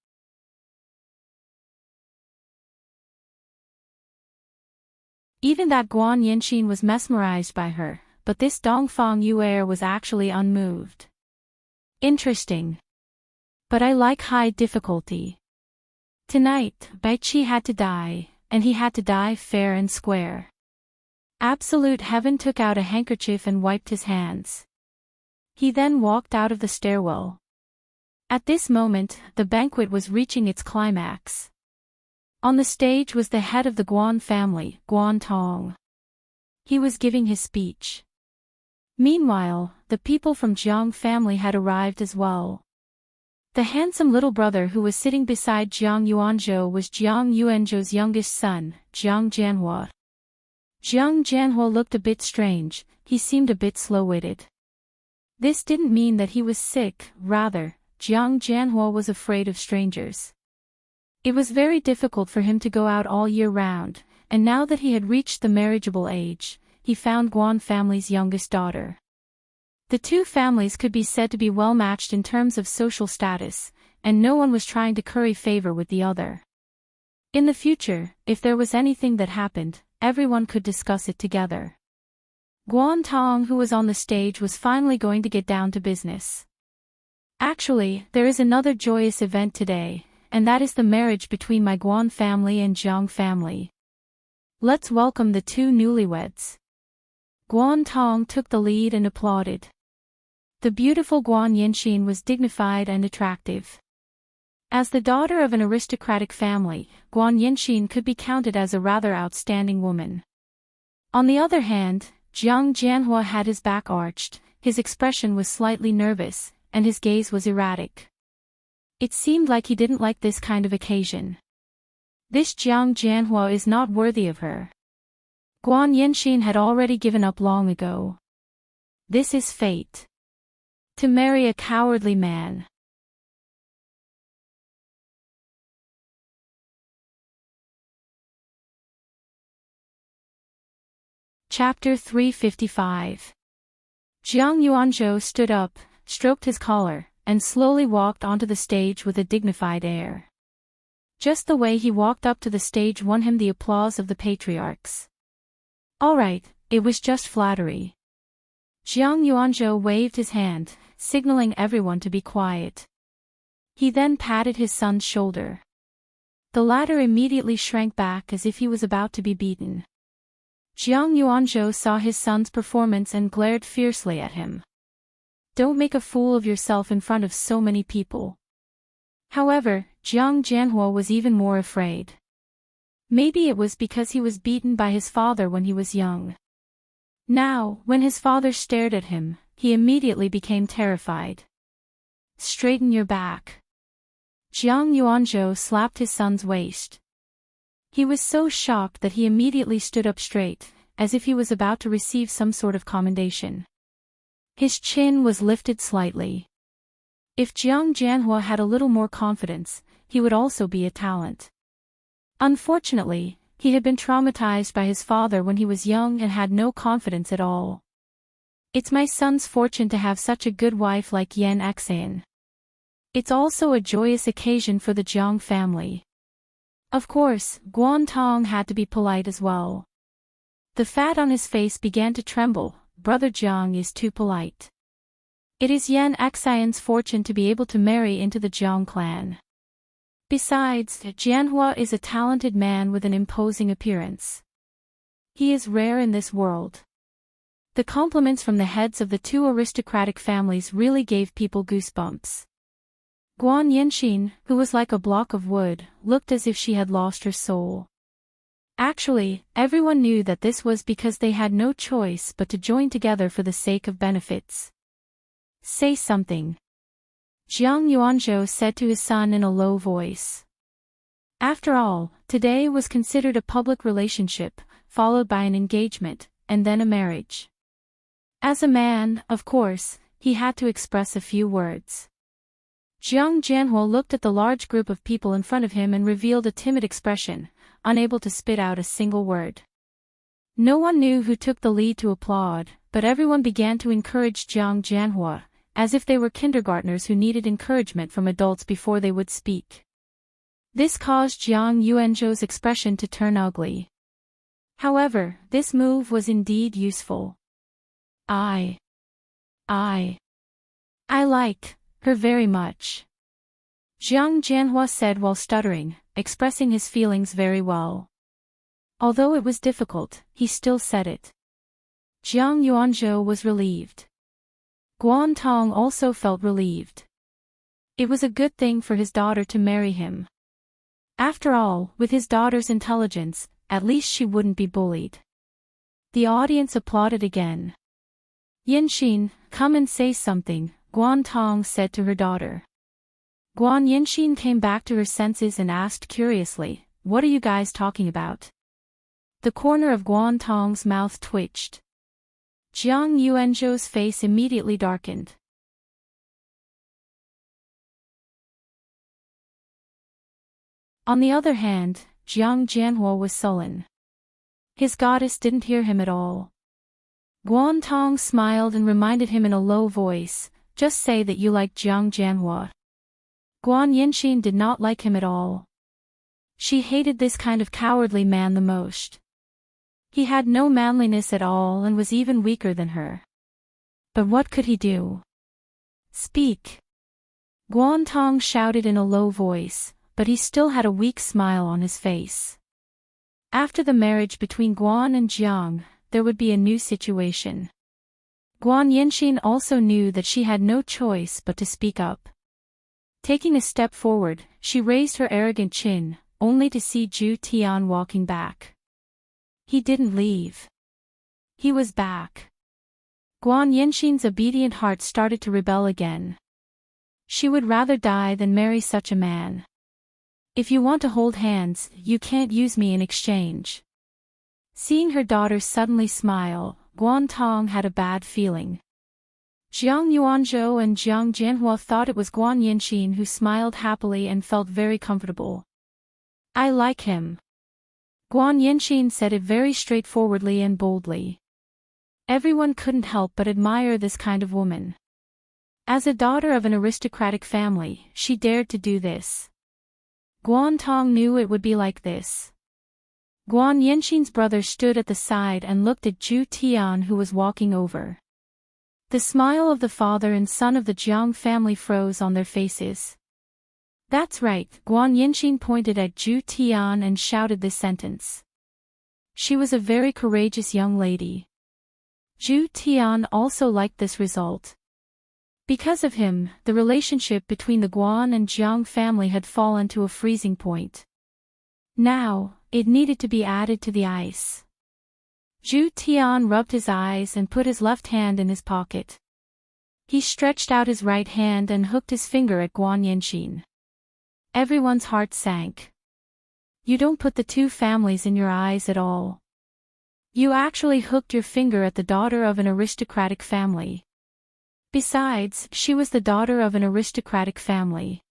Even that Guan Yanxin was mesmerized by her, but this Dongfang Yue was actually unmoved. Interesting. But I like high difficulty. Tonight, Bai Qi had to die, and he had to die fair and square. Absolute Heaven took out a handkerchief and wiped his hands. He then walked out of the stairwell. At this moment, the banquet was reaching its climax. On the stage was the head of the Guan family, Guan Tong. He was giving his speech. Meanwhile, the people from Jiang family had arrived as well. The handsome little brother who was sitting beside Jiang Yuanzhou was Jiang Yuanzhou's youngest son, Jiang Jianhua. Jiang Jianhua looked a bit strange, he seemed a bit slow-witted. This didn't mean that he was sick, rather, Jiang Jianhua was afraid of strangers. It was very difficult for him to go out all year round, and now that he had reached the marriageable age, he found Guan family's youngest daughter. The two families could be said to be well matched in terms of social status, and no one was trying to curry favor with the other. In the future, if there was anything that happened, everyone could discuss it together. Guan Tong, who was on the stage, was finally going to get down to business. Actually, there is another joyous event today, and that is the marriage between my Guan family and Jiang family. Let's welcome the two newlyweds. Guan Tong took the lead and applauded. The beautiful Guan Yanxin was dignified and attractive. As the daughter of an aristocratic family, Guan Yanxin could be counted as a rather outstanding woman. On the other hand, Jiang Jianhua had his back arched, his expression was slightly nervous, and his gaze was erratic. It seemed like he didn't like this kind of occasion. This Jiang Jianhua is not worthy of her. Guan Yanxin had already given up long ago. This is fate. To marry a cowardly man. Chapter 355. Jiang Yuanzhou stood up, stroked his collar, and slowly walked onto the stage with a dignified air. Just the way he walked up to the stage won him the applause of the patriarchs. All right, it was just flattery. Jiang Yuanzhou waved his hand, signaling everyone to be quiet. He then patted his son's shoulder. The latter immediately shrank back as if he was about to be beaten. Jiang Yuanzhou saw his son's performance and glared fiercely at him. Don't make a fool of yourself in front of so many people. However, Jiang Jianhua was even more afraid. Maybe it was because he was beaten by his father when he was young. Now, when his father stared at him, he immediately became terrified. Straighten your back. Jiang Yuanzhou slapped his son's waist. He was so shocked that he immediately stood up straight, as if he was about to receive some sort of commendation. His chin was lifted slightly. If Jiang Jianhua had a little more confidence, he would also be a talent. Unfortunately, he had been traumatized by his father when he was young and had no confidence at all. It's my son's fortune to have such a good wife like Yan Xan. It's also a joyous occasion for the Jiang family. Of course, Guan Tong had to be polite as well. The fat on his face began to tremble. Brother Jiang is too polite. It is Yan Xian's fortune to be able to marry into the Jiang clan. Besides, Jianhua is a talented man with an imposing appearance. He is rare in this world. The compliments from the heads of the two aristocratic families really gave people goosebumps. Guan Yanxin, who was like a block of wood, looked as if she had lost her soul. Actually, everyone knew that this was because they had no choice but to join together for the sake of benefits. Say something. Jiang Yuanzhou said to his son in a low voice. After all, today was considered a public relationship, followed by an engagement, and then a marriage. As a man, of course, he had to express a few words. Jiang Jianhua looked at the large group of people in front of him and revealed a timid expression, unable to spit out a single word. No one knew who took the lead to applaud, but everyone began to encourage Jiang Jianhua, as if they were kindergartners who needed encouragement from adults before they would speak. This caused Jiang Yuanzhou's expression to turn ugly. However, this move was indeed useful. I like her very much. Jiang Jianhua said while stuttering, expressing his feelings very well. Although it was difficult, he still said it. Jiang Yuanzhou was relieved. Guan Tong also felt relieved. It was a good thing for his daughter to marry him. After all, with his daughter's intelligence, at least she wouldn't be bullied. The audience applauded again. Yanxin, come and say something, Guan Tong said to her daughter. Guan Yanxin came back to her senses and asked curiously, what are you guys talking about? The corner of Guan Tong's mouth twitched. Jiang Yuanzhou's face immediately darkened. On the other hand, Jiang Jianhua was sullen. His goddess didn't hear him at all. Guan Tong smiled and reminded him in a low voice, just say that you like Jiang Jianhua. Guan Yanxin did not like him at all. She hated this kind of cowardly man the most. He had no manliness at all and was even weaker than her. But what could he do? Speak. Guan Tong shouted in a low voice, but he still had a weak smile on his face. After the marriage between Guan and Jiang, there would be a new situation. Guan Yanxin also knew that she had no choice but to speak up. Taking a step forward, she raised her arrogant chin, only to see Zhu Tian walking back. He didn't leave. He was back. Guan Yanxin's obedient heart started to rebel again. She would rather die than marry such a man. If you want to hold hands, you can't use me in exchange. Seeing her daughter suddenly smile, Guan Tong had a bad feeling. Jiang Yuanzhou and Jiang Jianhua thought it was Guan Yanxin who smiled happily and felt very comfortable. I like him. Guan Yanxin said it very straightforwardly and boldly. Everyone couldn't help but admire this kind of woman. As a daughter of an aristocratic family, she dared to do this. Guan Tong knew it would be like this. Guan Yanxin's brother stood at the side and looked at Zhu Tian, who was walking over. The smile of the father and son of the Jiang family froze on their faces. That's right, Guan Yanxin pointed at Zhu Tian and shouted this sentence. She was a very courageous young lady. Zhu Tian also liked this result. Because of him, the relationship between the Guan and Jiang family had fallen to a freezing point. Now, it needed to be added to the ice. Zhu Tian rubbed his eyes and put his left hand in his pocket. He stretched out his right hand and hooked his finger at Guan Yanxin. Everyone's heart sank. You don't put the two families in your eyes at all. You actually hooked your finger at the daughter of an aristocratic family. Besides, she was the daughter of an aristocratic family.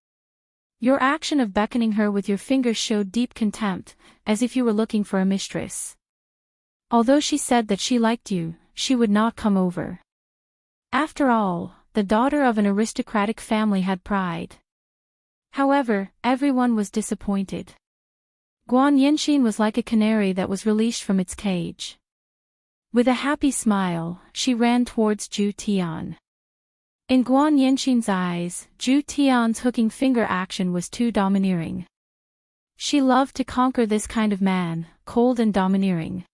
Your action of beckoning her with your finger showed deep contempt, as if you were looking for a mistress. Although she said that she liked you, she would not come over. After all, the daughter of an aristocratic family had pride. However, everyone was disappointed. Guan Yanxin was like a canary that was released from its cage. With a happy smile, she ran towards Zhu Tian. In Guan Yanxin's eyes, Zhu Tian's hooking finger action was too domineering. She loved to conquer this kind of man, cold and domineering.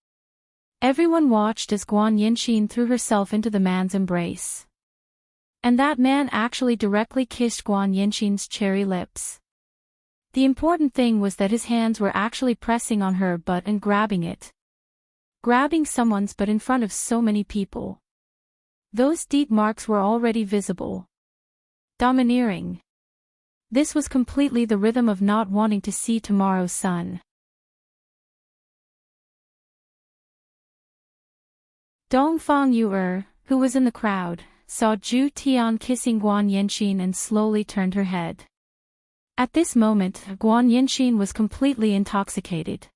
Everyone watched as Guan Yanxin threw herself into the man's embrace. And that man actually directly kissed Guan Yanxin's cherry lips. The important thing was that his hands were actually pressing on her butt and grabbing it. Grabbing someone's butt in front of so many people. Those deep marks were already visible. Domineering. This was completely the rhythm of not wanting to see tomorrow's sun. Dongfang Yu, who was in the crowd, saw Zhu Tian kissing Guan Yanxin and slowly turned her head. At this moment, Guan Yanxin was completely intoxicated.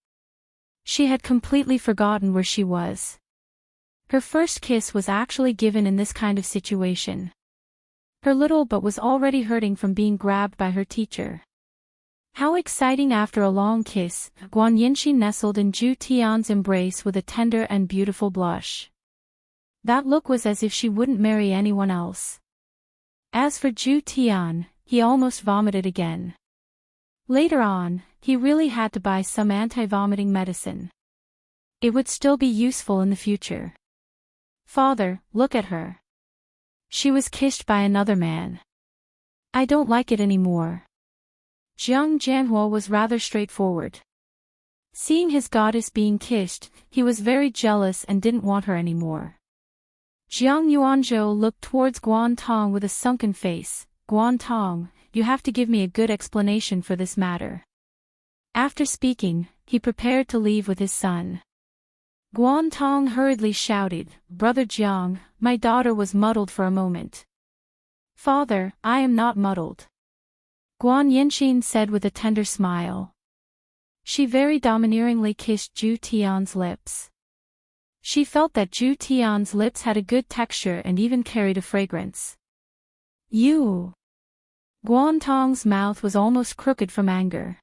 She had completely forgotten where she was. Her first kiss was actually given in this kind of situation. Her little butt was already hurting from being grabbed by her teacher. How exciting! After a long kiss, Guan Yanxin nestled in Zhu Tian's embrace with a tender and beautiful blush. That look was as if she wouldn't marry anyone else. As for Zhu Tian, he almost vomited again. Later on, he really had to buy some anti-vomiting medicine. It would still be useful in the future. Father, look at her. She was kissed by another man. I don't like it anymore. Jiang Jianhua was rather straightforward. Seeing his goddess being kissed, he was very jealous and didn't want her anymore. Jiang Yuanzhou looked towards Guan Tong with a sunken face. Guan Tong, you have to give me a good explanation for this matter. After speaking, he prepared to leave with his son. Guan Tong hurriedly shouted, Brother Jiang, my daughter was muddled for a moment. Father, I am not muddled. Guan Yanxin said with a tender smile. She very domineeringly kissed Zhu Tian's lips. She felt that Zhu Tian's lips had a good texture and even carried a fragrance. You! Guan Tong's mouth was almost crooked from anger.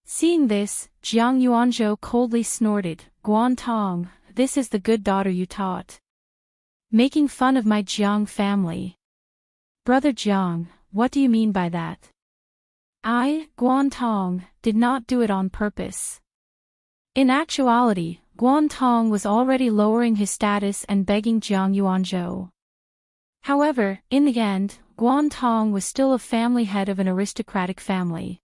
Seeing this, Jiang Yuanzhou coldly snorted, Guan Tong, this is the good daughter you taught. Making fun of my Jiang family. Brother Jiang, what do you mean by that? I, Guan Tong, did not do it on purpose. In actuality, Guan Tong was already lowering his status and begging Jiang Yuanzhou. However, in the end, Guan Tong was still a family head of an aristocratic family.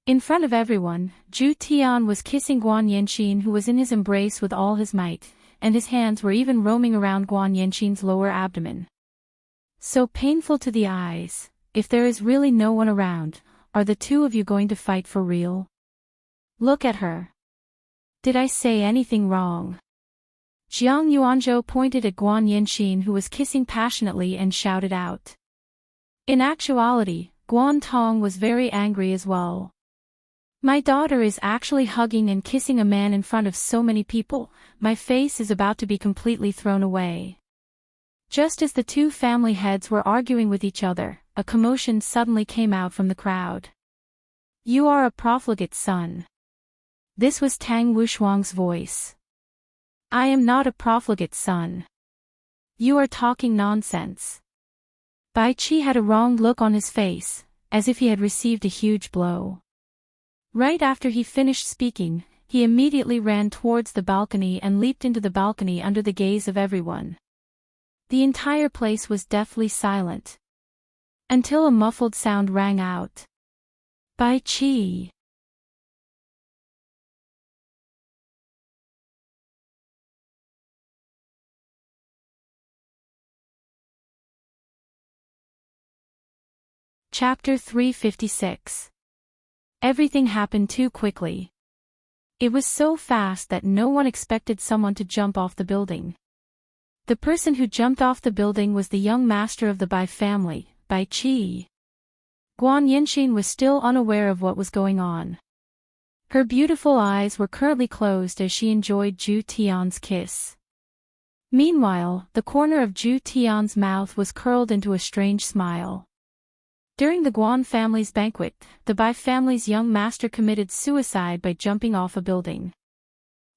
In front of everyone, Zhu Tian was kissing Guan Yanqin, who was in his embrace with all his might, and his hands were even roaming around Guan Yanqin's lower abdomen. So painful to the eyes. If there is really no one around, are the two of you going to fight for real? Look at her. Did I say anything wrong? Jiang Yuanzhou pointed at Guan Yanqin, who was kissing passionately, and shouted out. In actuality, Guan Tong was very angry as well. My daughter is actually hugging and kissing a man in front of so many people, my face is about to be completely thrown away. Just as the two family heads were arguing with each other, a commotion suddenly came out from the crowd. You are a profligate son. This was Tang Wushuang's voice. I am not a profligate son. You are talking nonsense. Bai Qi had a wrong look on his face, as if he had received a huge blow. Right after he finished speaking, he immediately ran towards the balcony and leaped into the balcony under the gaze of everyone. The entire place was deathly silent. Until a muffled sound rang out. Bai Qi. Chapter 356. Everything happened too quickly. It was so fast that no one expected someone to jump off the building. The person who jumped off the building was the young master of the Bai family, Bai Qi. Guan Yanqin was still unaware of what was going on. Her beautiful eyes were currently closed as she enjoyed Zhu Tian's kiss. Meanwhile, the corner of Zhu Tian's mouth was curled into a strange smile. During the Guan family's banquet, the Bai family's young master committed suicide by jumping off a building.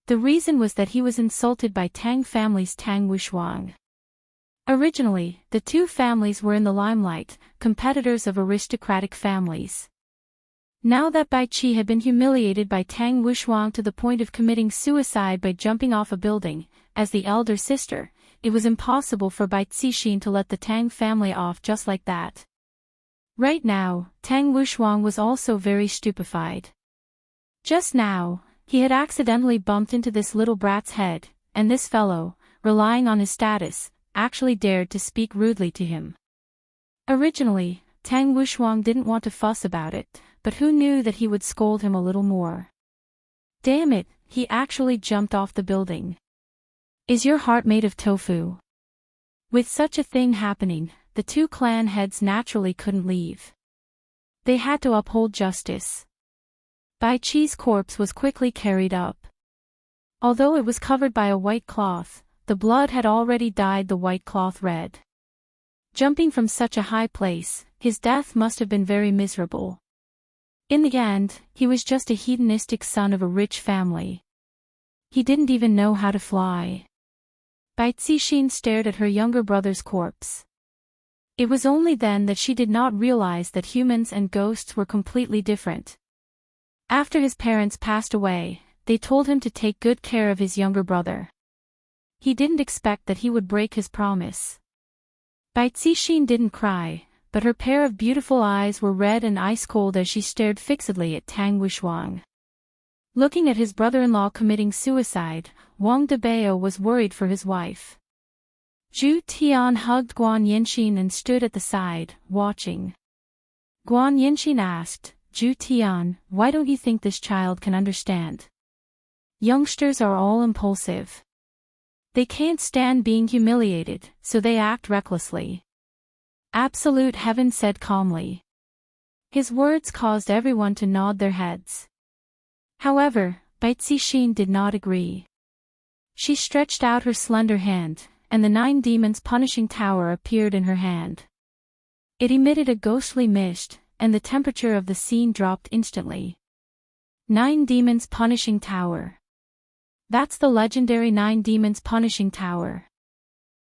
The reason was that he was insulted by Tang family's Tang Wushuang. Originally, the two families were in the limelight, competitors of aristocratic families. Now that Bai Qi had been humiliated by Tang Wushuang to the point of committing suicide by jumping off a building, as the elder sister, it was impossible for Bai Cixin to let the Tang family off just like that. Right now, Tang Wushuang was also very stupefied. Just now, he had accidentally bumped into this little brat's head, and this fellow, relying on his status, actually dared to speak rudely to him. Originally, Tang Wushuang didn't want to fuss about it, but who knew that he would scold him a little more. Damn it, he actually jumped off the building. Is your heart made of tofu? With such a thing happening, the two clan heads naturally couldn't leave. They had to uphold justice. Bai Qi's corpse was quickly carried up. Although it was covered by a white cloth, the blood had already dyed the white cloth red. Jumping from such a high place, his death must have been very miserable. In the end, he was just a hedonistic son of a rich family. He didn't even know how to fly. Bai Cixin stared at her younger brother's corpse. It was only then that she did not realize that humans and ghosts were completely different. After his parents passed away, they told him to take good care of his younger brother. He didn't expect that he would break his promise. Bai Cixin didn't cry, but her pair of beautiful eyes were red and ice-cold as she stared fixedly at Tang Wushuang. Looking at his brother-in-law committing suicide, Wang Debao was worried for his wife. Zhu Tian hugged Guan Yanqin and stood at the side, watching. Guan Yanqin asked, Zhu Tian, why don't you think this child can understand? Youngsters are all impulsive. They can't stand being humiliated, so they act recklessly. Absolute Heaven said calmly. His words caused everyone to nod their heads. However, Bai Cixin did not agree. She stretched out her slender hand, and the 9 demons' punishing tower appeared in her hand. It emitted a ghostly mist, and the temperature of the scene dropped instantly. 9 demons' punishing tower. That's the legendary 9 demons' punishing tower.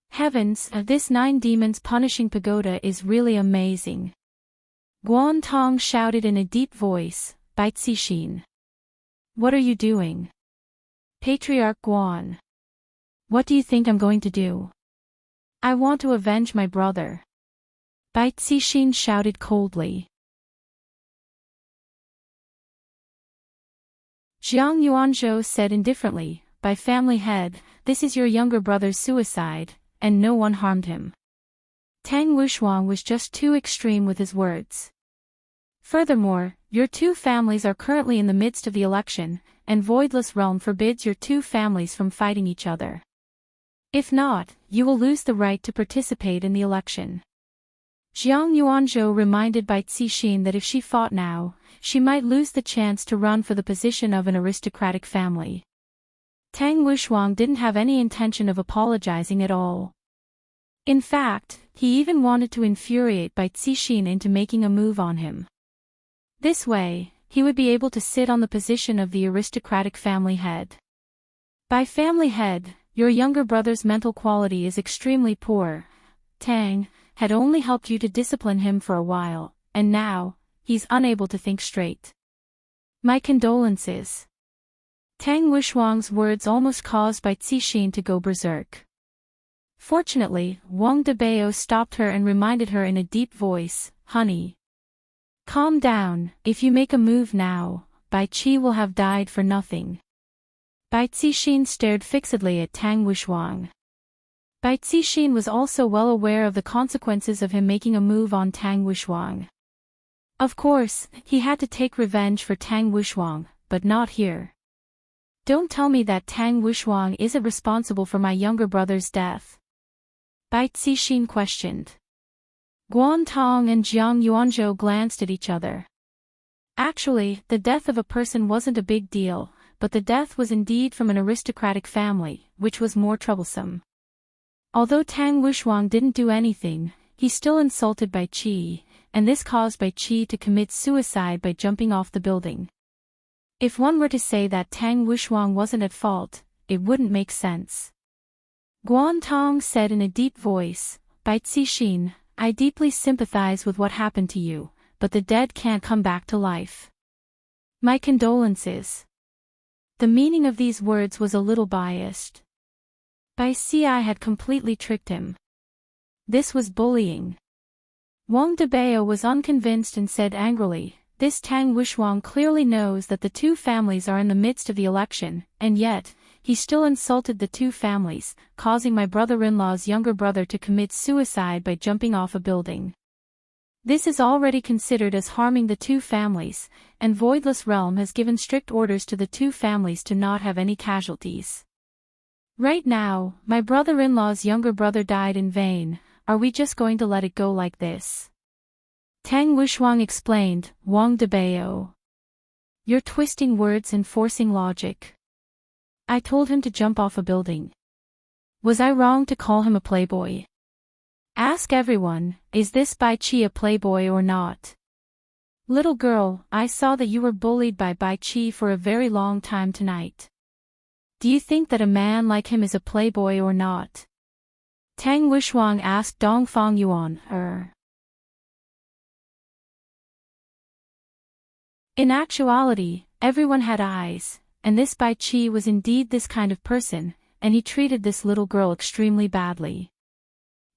Heavens, this 9 demons' punishing pagoda is really amazing. Guan Tong shouted in a deep voice, Bai Cixin. What are you doing? Patriarch Guan. What do you think I'm going to do? I want to avenge my brother. Bai Cixin shouted coldly. Jiang Yuanzhou said indifferently, By family head, this is your younger brother's suicide, and no one harmed him. Tang Wushuang was just too extreme with his words. Furthermore, your two families are currently in the midst of the election, and Voidless Realm forbids your two families from fighting each other. If not, you will lose the right to participate in the election. Jiang Yuanzhou reminded Bai Cixin that if she fought now, she might lose the chance to run for the position of an aristocratic family. Tang Wushuang didn't have any intention of apologizing at all. In fact, he even wanted to infuriate Bai Cixin into making a move on him. This way, he would be able to sit on the position of the aristocratic family head. By family head, your younger brother's mental quality is extremely poor. Tang had only helped you to discipline him for a while, and now, he's unable to think straight. My condolences. Tang Wushuang's words almost caused Bai Cixin to go berserk. Fortunately, Wang Debao stopped her and reminded her in a deep voice, Honey. Calm down, if you make a move now, Bai Qi will have died for nothing. Bai Cixin stared fixedly at Tang Wushuang. Bai Cixin was also well aware of the consequences of him making a move on Tang Wushuang. Of course, he had to take revenge for Tang Wushuang, but not here. Don't tell me that Tang Wushuang isn't responsible for my younger brother's death. Bai Cixin questioned. Guan Tong and Jiang Yuanzhou glanced at each other. Actually, the death of a person wasn't a big deal, but the death was indeed from an aristocratic family, which was more troublesome. Although Tang Wushuang didn't do anything, he still insulted Bai Qi, and this caused Bai Qi to commit suicide by jumping off the building. If one were to say that Tang Wushuang wasn't at fault, it wouldn't make sense. Guan Tong said in a deep voice, Bai Cixin, I deeply sympathize with what happened to you, but the dead can't come back to life. My condolences. The meaning of these words was a little biased. Bai Ci had completely tricked him. This was bullying. Wang Debao was unconvinced and said angrily, This Tang Wushuang clearly knows that the two families are in the midst of the election, and yet, he still insulted the two families, causing my brother-in-law's younger brother to commit suicide by jumping off a building. This is already considered as harming the two families, and Voidless Realm has given strict orders to the two families to not have any casualties. Right now, my brother-in-law's younger brother died in vain. Are we just going to let it go like this? Tang Wushuang explained, Wang Debao. You're twisting words and forcing logic. I told him to jump off a building. Was I wrong to call him a playboy? Ask everyone, is this Bai Qi a playboy or not? Little girl, I saw that you were bullied by Bai Qi for a very long time tonight. Do you think that a man like him is a playboy or not? Tang Wushuang asked Dongfang Yuan, In actuality, everyone had eyes, and this Bai Qi was indeed this kind of person, and he treated this little girl extremely badly.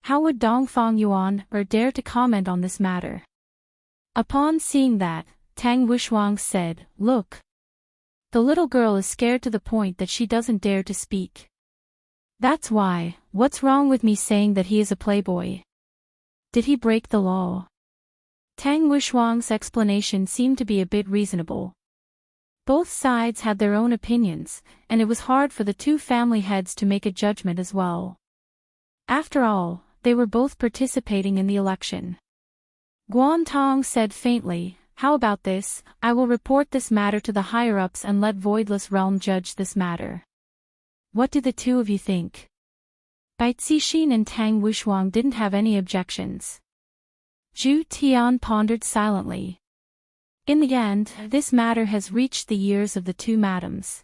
How would Dongfang Yuan dare to comment on this matter? Upon seeing that, Tang Wushuang said, Look. The little girl is scared to the point that she doesn't dare to speak. That's why, what's wrong with me saying that he is a playboy? Did he break the law? Tang Wushuang's explanation seemed to be a bit reasonable. Both sides had their own opinions, and it was hard for the two family heads to make a judgment as well. After all, they were both participating in the election. Guan Tong said faintly, How about this, I will report this matter to the higher-ups and let Voidless Realm judge this matter. What do the two of you think? Bai Cixin and Tang Wushuang didn't have any objections. Zhu Tian pondered silently. In the end, this matter has reached the ears of the two madams.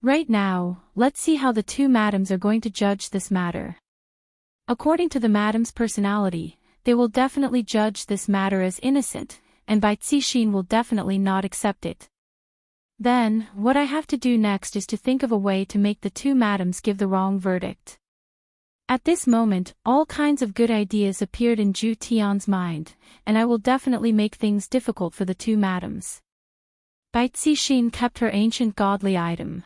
Right now, let's see how the two madams are going to judge this matter. According to the madam's personality, they will definitely judge this matter as innocent, and Bai Cixin will definitely not accept it. Then, what I have to do next is to think of a way to make the two madams give the wrong verdict. At this moment, all kinds of good ideas appeared in Zhu Tian's mind, and I will definitely make things difficult for the two madams. Bai Cixin kept her ancient godly item.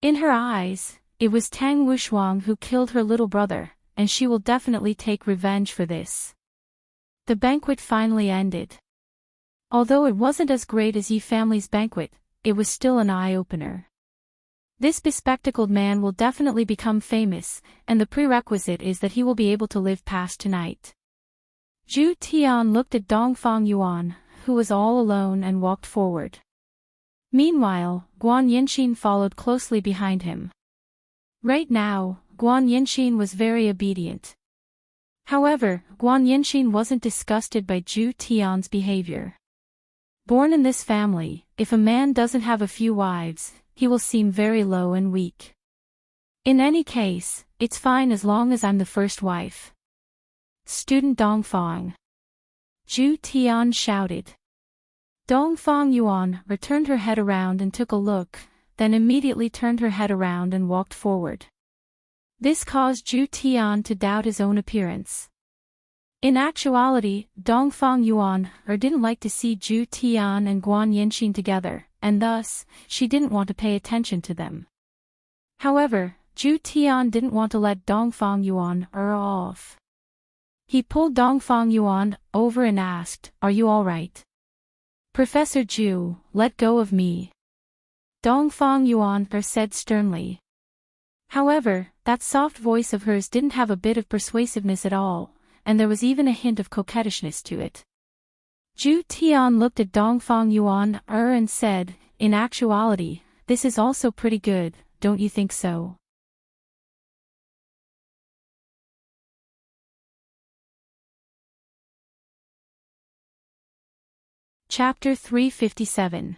In her eyes, it was Tang Wushuang who killed her little brother, and she will definitely take revenge for this. The banquet finally ended. Although it wasn't as great as Yi family's banquet, it was still an eye-opener. This bespectacled man will definitely become famous, and the prerequisite is that he will be able to live past tonight. Zhu Tian looked at Dongfang Yuan, who was all alone, and walked forward. Meanwhile, Guan Yinxin followed closely behind him. Right now, Guan Yinxin was very obedient. However, Guan Yinxin wasn't disgusted by Zhu Tian's behavior. Born in this family, if a man doesn't have a few wives, he will seem very low and weak. In any case, it's fine as long as I'm the first wife. Student Dongfang. Zhu Tian shouted. Dongfang Yuan returned her head around and took a look, then immediately turned her head around and walked forward. This caused Zhu Tian to doubt his own appearance. In actuality, Dongfang Yuan didn't like to see Zhu Tian and Guan Yinxin together, and thus, she didn't want to pay attention to them. However, Zhu Tian didn't want to let Dongfang Yuan off. He pulled Dongfang Yuan over and asked, "Are you all right? Professor Zhu, let go of me." Dongfang Yuan said sternly. However, that soft voice of hers didn't have a bit of persuasiveness at all, and there was even a hint of coquettishness to it. Zhu Tian looked at Dongfang Yuan and said, "In actuality, this is also pretty good, don't you think so?" Chapter 357.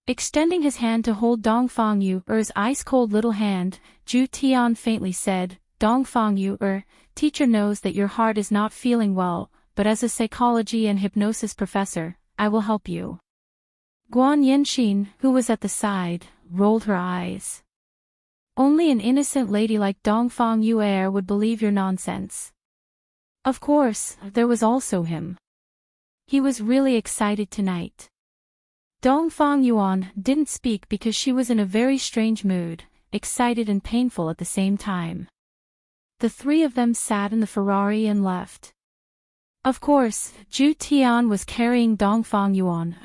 Extending his hand to hold Dongfang Yu's ice-cold little hand, Zhu Tian faintly said, "Dongfang Yu, teacher knows that your heart is not feeling well, but as a psychology and hypnosis professor, I will help you." Guan Yinxin, who was at the side, rolled her eyes. Only an innocent lady like Dongfang Yu would believe your nonsense. Of course, there was also him. He was really excited tonight. Dongfang Yuan didn't speak because she was in a very strange mood, excited and painful at the same time. The three of them sat in the Ferrari and left. Of course, Zhu Tian was carrying Dongfang Yuan.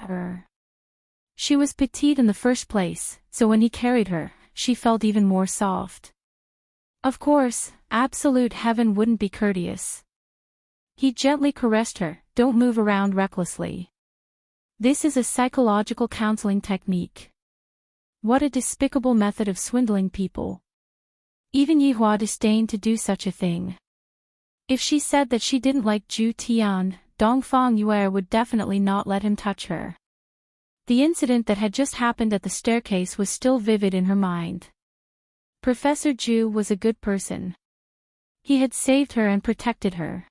She was petite in the first place, so when he carried her, she felt even more soft. Of course, absolute heaven wouldn't be courteous. He gently caressed her, "Don't move around recklessly. This is a psychological counseling technique." What a despicable method of swindling people. Even Yihua disdained to do such a thing. If she said that she didn't like Zhu Tian, Dongfang Yu would definitely not let him touch her. The incident that had just happened at the staircase was still vivid in her mind. Professor Zhu was a good person. He had saved her and protected her.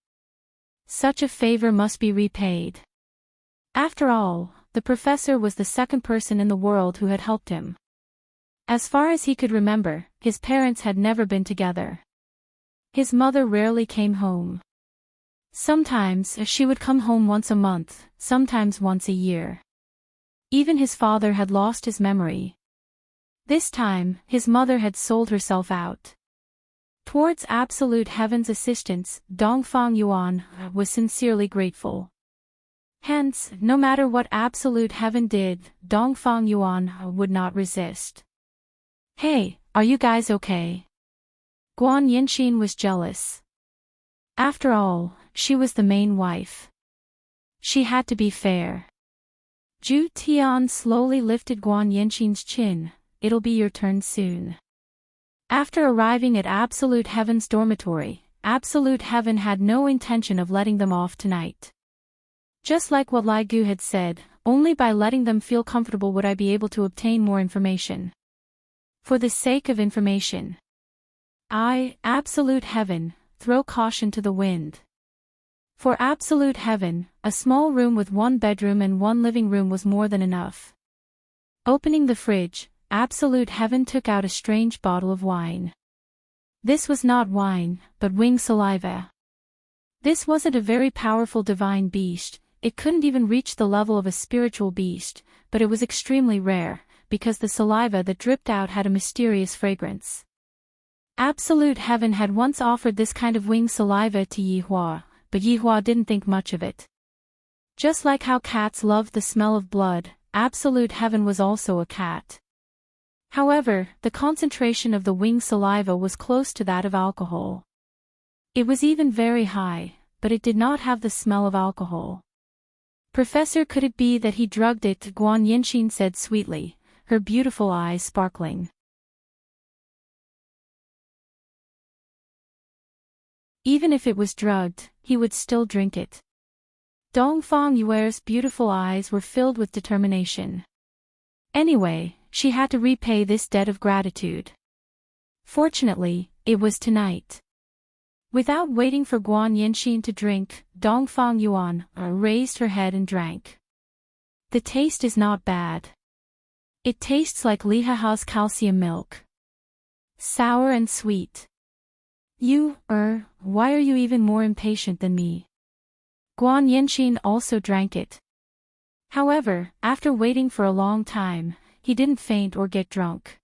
Such a favor must be repaid. After all, the professor was the second person in the world who had helped him. As far as he could remember, his parents had never been together. His mother rarely came home. Sometimes she would come home once a month, sometimes once a year. Even his father had lost his memory. This time, his mother had sold herself out. Towards absolute heaven's assistance, Dongfang Yuan was sincerely grateful. Hence, no matter what absolute heaven did, Dongfang Yuan would not resist. "Hey, are you guys okay?" Guan Yinxin was jealous. After all, she was the main wife. She had to be fair. Zhu Tian slowly lifted Guan Yinxin's chin. "It'll be your turn soon." After arriving at Absolute Heaven's dormitory, Absolute Heaven had no intention of letting them off tonight. Just like what Lai Gu had said, only by letting them feel comfortable would I be able to obtain more information. For the sake of information, I, Absolute Heaven, throw caution to the wind. For absolute heaven, a small room with one bedroom and one living room was more than enough. Opening the fridge, absolute heaven took out a strange bottle of wine. This was not wine, but wing saliva. This wasn't a very powerful divine beast, it couldn't even reach the level of a spiritual beast, but it was extremely rare, because the saliva that dripped out had a mysterious fragrance. Absolute heaven had once offered this kind of wing saliva to Yihua, but Yihua didn't think much of it. Just like how cats loved the smell of blood, absolute heaven was also a cat. However, the concentration of the wing saliva was close to that of alcohol. It was even very high, but it did not have the smell of alcohol. Professor, could it be that he drugged it? Guan Yinxin said sweetly, her beautiful eyes sparkling. Even if it was drugged, he would still drink it. Dongfang Yuer's beautiful eyes were filled with determination. Anyway, she had to repay this debt of gratitude. Fortunately, it was tonight. Without waiting for Guan Yinxin to drink, Dongfang Yuan raised her head and drank. The taste is not bad. It tastes like Lihaha's calcium milk. Sour and sweet. Why are you even more impatient than me? Guan Yinxin also drank it. However, after waiting for a long time, he didn't faint or get drunk.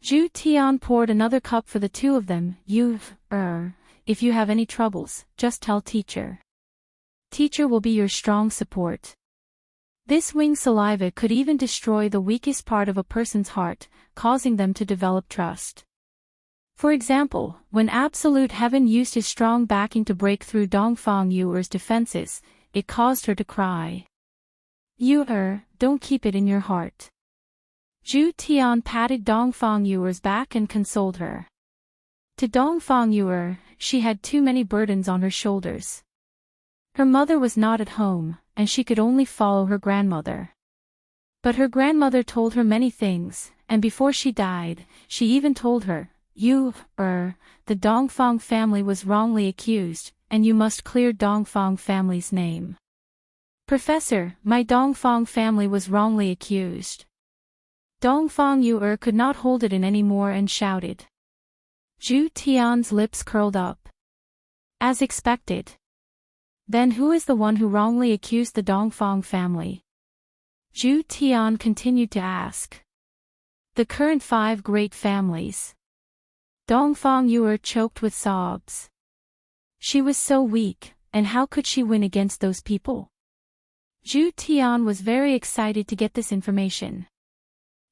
Zhu Tian poured another cup for the two of them. If you have any troubles, just tell teacher. Teacher will be your strong support. This wing saliva could even destroy the weakest part of a person's heart, causing them to develop trust. For example, when absolute heaven used his strong backing to break through Dongfang Yuer's defenses, it caused her to cry. Don't keep it in your heart. Zhu Tian patted Dongfang Yuer's back and consoled her. To Dongfang Yuer, she had too many burdens on her shoulders. Her mother was not at home, and she could only follow her grandmother. But her grandmother told her many things, and before she died, she even told her, the Dongfang family was wrongly accused, and you must clear Dongfang family's name. Professor, my Dongfang family was wrongly accused. Dongfang Yuer could not hold it in anymore and shouted. Zhu Tian's lips curled up. As expected. Then who is the one who wrongly accused the Dongfang family? Zhu Tian continued to ask. The current 5 great families. Dongfang Yuer choked with sobs. She was so weak, and how could she win against those people? Zhu Tian was very excited to get this information.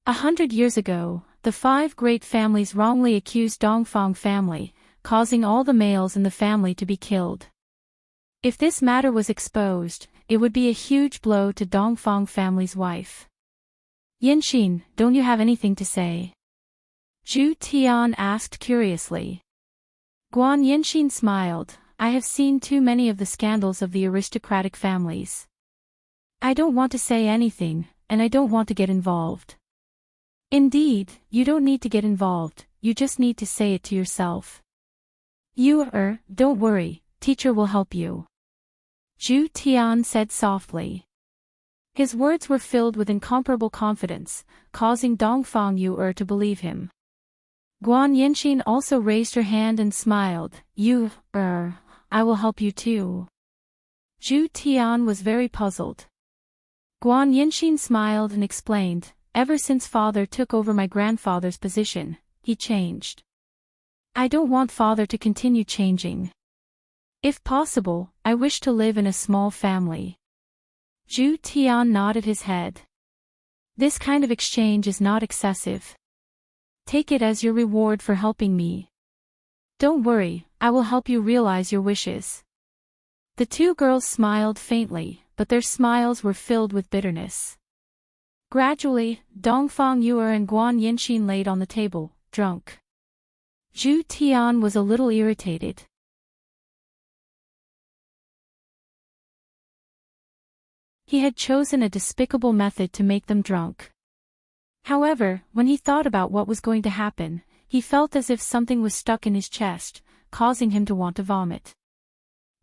100 years ago, the 5 great families wrongly accused Dongfang family, causing all the males in the family to be killed. If this matter was exposed, it would be a huge blow to Dongfang family's wife. Yinxin, don't you have anything to say? Zhu Tian asked curiously. Guan Yinxin smiled. I have seen too many of the scandals of the aristocratic families. I don't want to say anything, and I don't want to get involved. Indeed, you don't need to get involved, you just need to say it to yourself. Don't worry, teacher will help you. Zhu Tian said softly. His words were filled with incomparable confidence, causing Dongfang Yuer to believe him. Guan Yinxin also raised her hand and smiled. I will help you too. Zhu Tian was very puzzled. Guan Yinxin smiled and explained, ever since father took over my grandfather's position, he changed. I don't want father to continue changing. If possible, I wish to live in a small family. Zhu Tian nodded his head. This kind of exchange is not excessive. Take it as your reward for helping me. Don't worry, I will help you realize your wishes. The two girls smiled faintly, but their smiles were filled with bitterness. Gradually, Dongfang Yuer and Guan Yinxin laid on the table, drunk. Zhu Tian was a little irritated. He had chosen a despicable method to make them drunk. However, when he thought about what was going to happen, he felt as if something was stuck in his chest, causing him to want to vomit.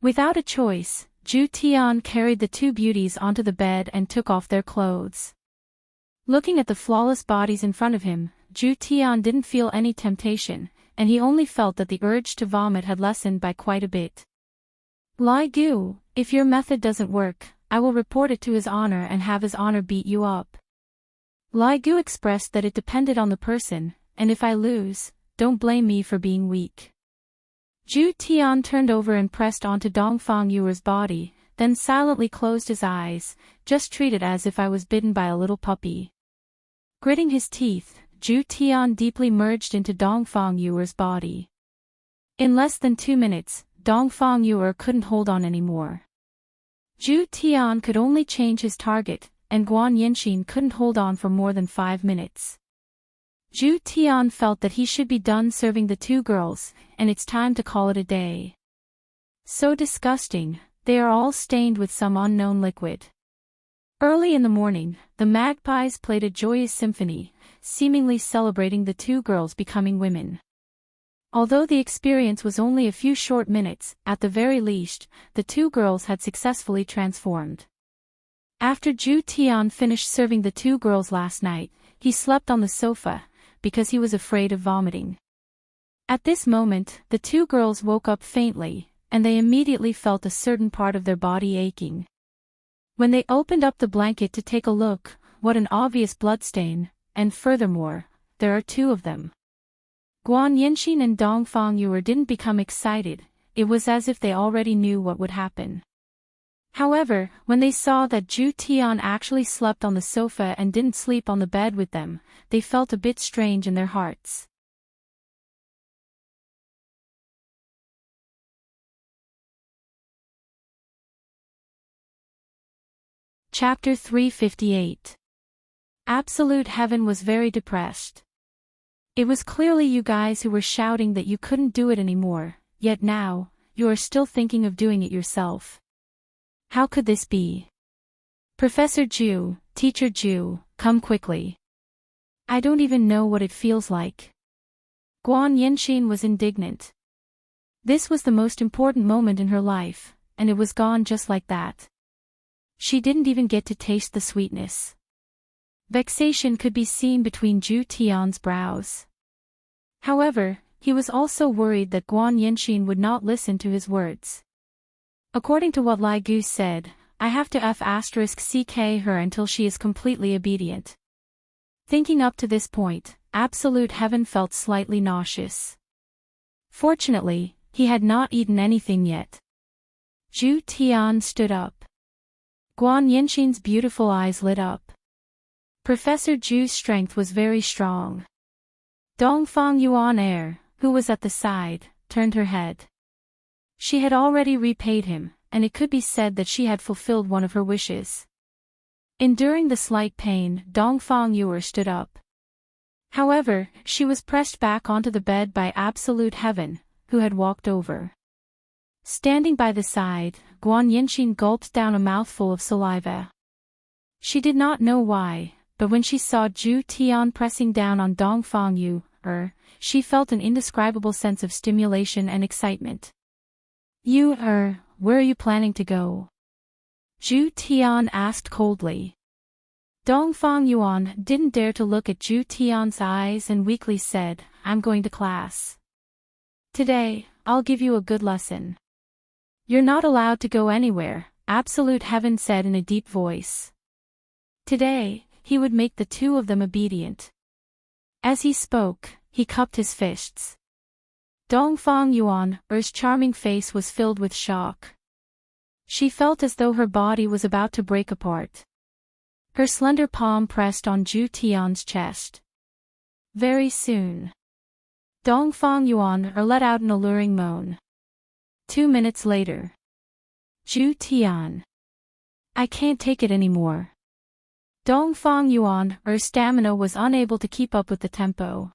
Without a choice, Ju Tian carried the two beauties onto the bed and took off their clothes. Looking at the flawless bodies in front of him, Ju Tian didn't feel any temptation, and he only felt that the urge to vomit had lessened by quite a bit. Lai Gu, if your method doesn't work, I will report it to His Honor and have His Honor beat you up. Lai Gu expressed that it depended on the person, and if I lose, don't blame me for being weak. Ju Tian turned over and pressed onto Dongfang Yuer's body, then silently closed his eyes, just treat it as if I was bitten by a little puppy. Gritting his teeth, Ju Tian deeply merged into Dongfang Yuer's body. In less than 2 minutes, Dongfang Yuer couldn't hold on anymore. Ju Tian could only change his target, and Guan Yinxin couldn't hold on for more than 5 minutes. Ju Tian felt that he should be done serving the two girls, and it's time to call it a day. So disgusting, they are all stained with some unknown liquid. Early in the morning, the magpies played a joyous symphony, seemingly celebrating the two girls becoming women. Although the experience was only a few short minutes, at the very least, the two girls had successfully transformed. After Ju Tian finished serving the two girls last night, he slept on the sofa, because he was afraid of vomiting. At this moment, the two girls woke up faintly, and they immediately felt a certain part of their body aching. When they opened up the blanket to take a look, what an obvious bloodstain, and furthermore, there are two of them. Guan Yinxin and Dongfang Yuer didn't become excited, it was as if they already knew what would happen. However, when they saw that Ju Tian actually slept on the sofa and didn't sleep on the bed with them, they felt a bit strange in their hearts. Chapter 358. Absolute Heaven was very depressed. It was clearly you guys who were shouting that you couldn't do it anymore, yet now, you are still thinking of doing it yourself. How could this be? Professor Ju, Teacher Ju, come quickly. I don't even know what it feels like. Guan Yinxin was indignant. This was the most important moment in her life, and it was gone just like that. She didn't even get to taste the sweetness. Vexation could be seen between Ju Tian's brows. However, he was also worried that Guan Yinxin would not listen to his words. According to what Lai Gu said, I have to *ck her until she is completely obedient. Thinking up to this point, Absolute Heaven felt slightly nauseous. Fortunately, he had not eaten anything yet. Ju Tian stood up. Guan Yinxin's beautiful eyes lit up. Professor Ju's strength was very strong. Dongfang Yuan, who was at the side, turned her head. She had already repaid him, and it could be said that she had fulfilled one of her wishes. Enduring the slight pain, Dongfang Yuer stood up. However, she was pressed back onto the bed by Absolute Heaven, who had walked over. Standing by the side, Guan Yinxin gulped down a mouthful of saliva. She did not know why, but when she saw Ju Tian pressing down on Dongfang Yuer, she felt an indescribable sense of stimulation and excitement. Where are you planning to go? Ju Tian asked coldly. Dongfang Yuan didn't dare to look at Ju Tian's eyes and weakly said, I'm going to class. Today, I'll give you a good lesson. You're not allowed to go anywhere, Absolute Heaven said in a deep voice. Today, he would make the two of them obedient. As he spoke, he cupped his fists. Dongfang Yuan's charming face was filled with shock. She felt as though her body was about to break apart. Her slender palm pressed on Ju Tian's chest. Very soon. Dongfang Yuan let out an alluring moan. 2 minutes later. Ju Tian. I can't take it anymore. Dongfang Yuan's stamina was unable to keep up with the tempo.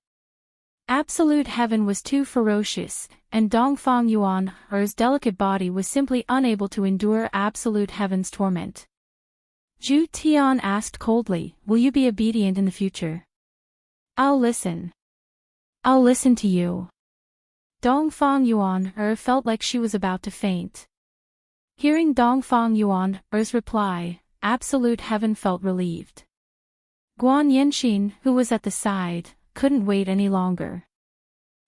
Absolute Heaven was too ferocious, and Dongfang Yuan's delicate body was simply unable to endure Absolute Heaven's torment. Ju Tian asked coldly, will you be obedient in the future? I'll listen. I'll listen to you. Dongfang Yuan felt like she was about to faint. Hearing Dongfang Yuan's reply, absolute heaven felt relieved. Guan Yinxin, who was at the side, couldn't wait any longer.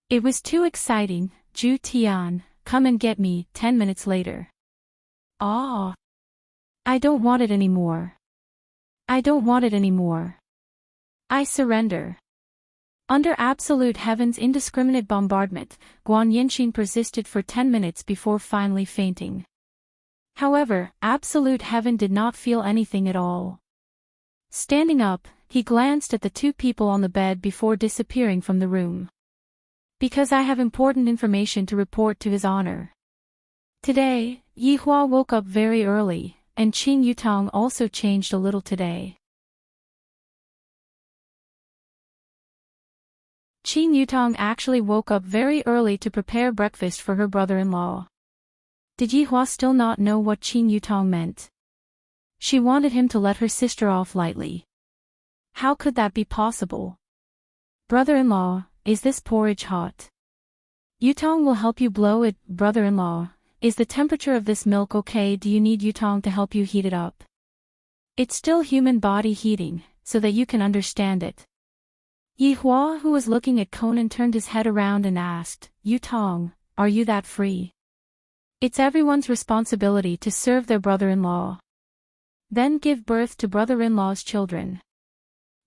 It was too exciting. Zhu Tian, come and get me, 10 minutes later. Ah! I don't want it anymore. I don't want it anymore. I surrender. Under absolute heaven's indiscriminate bombardment, Guan Yinxin persisted for 10 minutes before finally fainting. However, absolute heaven did not feel anything at all. Standing up, he glanced at the two people on the bed before disappearing from the room. Because I have important information to report to His Honor. Today, Yihua woke up very early, and Qin Yutong also changed a little today. Qin Yutong actually woke up very early to prepare breakfast for her brother-in-law. Did Yihua still not know what Qin Yutong meant? She wanted him to let her sister off lightly. How could that be possible? Brother-in-law, is this porridge hot? Yutong will help you blow it. Brother-in-law, is the temperature of this milk okay? Do you need Yutong to help you heat it up? It's still human body heating, so that you can understand it. Yihua, who was looking at Conan, turned his head around and asked, Yutong, are you that free? It's everyone's responsibility to serve their brother-in-law. Then give birth to brother-in-law's children.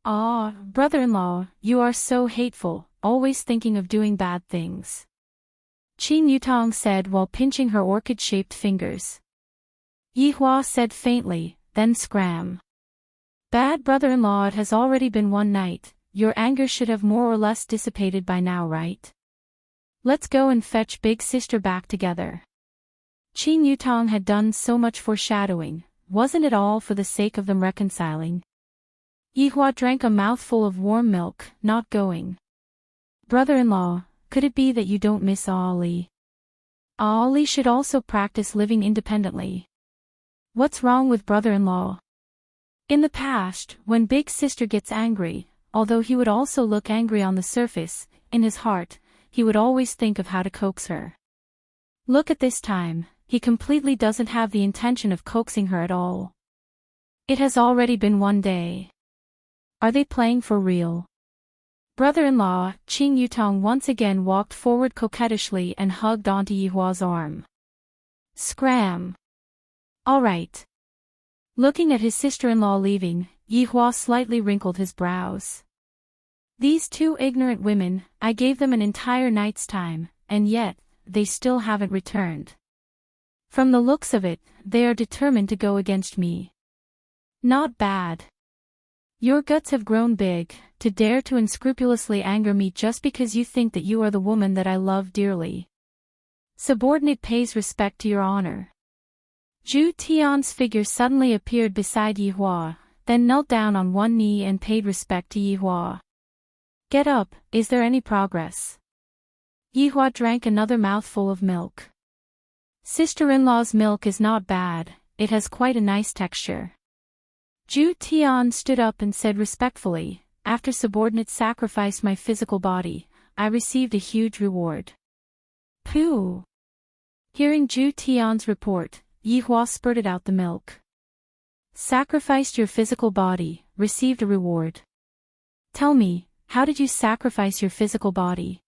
Ah, brother-in-law, you are so hateful, always thinking of doing bad things. Qin Yutong said while pinching her orchid-shaped fingers. Yihua said faintly, then scram. Bad brother-in-law, it has already been one night, your anger should have more or less dissipated by now, right? Let's go and fetch big sister back together. Qin Yutong had done so much foreshadowing, wasn't it all for the sake of them reconciling? Yihua drank a mouthful of warm milk, not going. Brother-in-law, could it be that you don't miss Ali? Ali should also practice living independently. What's wrong with brother-in-law? In the past, when big sister gets angry, although he would also look angry on the surface, in his heart, he would always think of how to coax her. Look at this time, he completely doesn't have the intention of coaxing her at all. It has already been one day. Are they playing for real? Brother-in-law, Qin Yutong once again walked forward coquettishly and hugged onto Yihua's arm. Scram! All right. Looking at his sister-in-law leaving, Yihua slightly wrinkled his brows. These two ignorant women, I gave them an entire night's time, and yet, they still haven't returned. From the looks of it, they are determined to go against me. Not bad. Your guts have grown big, to dare to unscrupulously anger me just because you think that you are the woman that I love dearly. Subordinate pays respect to your honor. Zhu Tian's figure suddenly appeared beside Yihua, then knelt down on one knee and paid respect to Yihua. Get up, is there any progress? Yihua drank another mouthful of milk. Sister-in-law's milk is not bad, it has quite a nice texture. Zhu Tian stood up and said respectfully, after subordinates sacrificed my physical body, I received a huge reward. Pooh! Hearing Zhu Tian's report, Yihua spurted out the milk. Sacrificed your physical body, received a reward. Tell me, how did you sacrifice your physical body?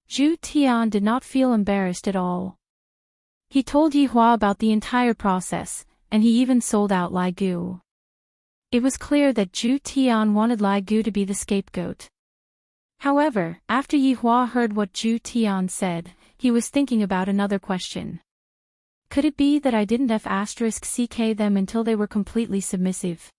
Zhu Tian did not feel embarrassed at all. He told Yihua about the entire process, and he even sold out Lai Gu. It was clear that Zhu Tian wanted Lai Gu to be the scapegoat. However, after Yihua heard what Zhu Tian said, he was thinking about another question. Could it be that I didn't *ck them until they were completely submissive?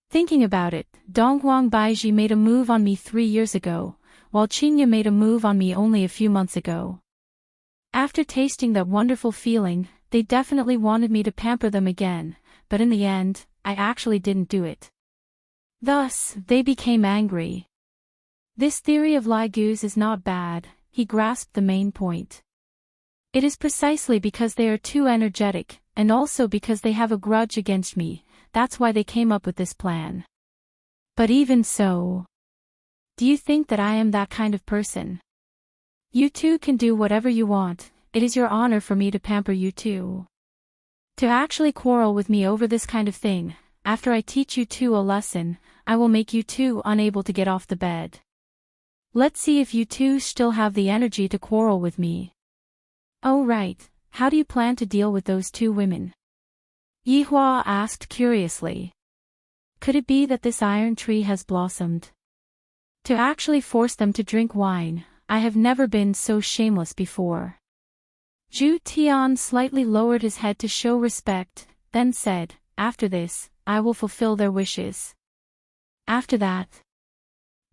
Thinking about it, Donghuang Baiji made a move on me 3 years ago, while Qinya made a move on me only a few months ago. After tasting that wonderful feeling, they definitely wanted me to pamper them again, but in the end, I actually didn't do it. Thus, they became angry. This theory of Lai Gu's is not bad, he grasped the main point. It is precisely because they are too energetic, and also because they have a grudge against me, that's why they came up with this plan. But even so, do you think that I am that kind of person? You two can do whatever you want, it is your honor for me to pamper you two. To actually quarrel with me over this kind of thing, after I teach you two a lesson, I will make you two unable to get off the bed. Let's see if you two still have the energy to quarrel with me. Oh right, how do you plan to deal with those two women? Yihua asked curiously. Could it be that this iron tree has blossomed? To actually force them to drink wine, I have never been so shameless before. Zhu Tian slightly lowered his head to show respect, then said, after this, I will fulfill their wishes. After that?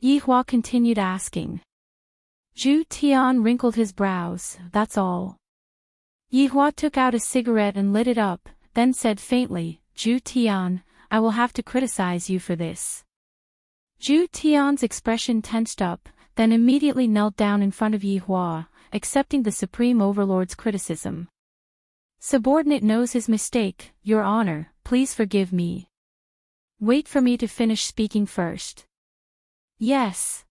Yihua continued asking. Zhu Tian wrinkled his brows, that's all. Yihua took out a cigarette and lit it up, then said faintly, Zhu Tian, I will have to criticize you for this. Zhu Tian's expression tensed up, then immediately knelt down in front of Yihua, accepting the Supreme Overlord's criticism. Subordinate knows his mistake, Your Honor, please forgive me. Wait for me to finish speaking first. Yes.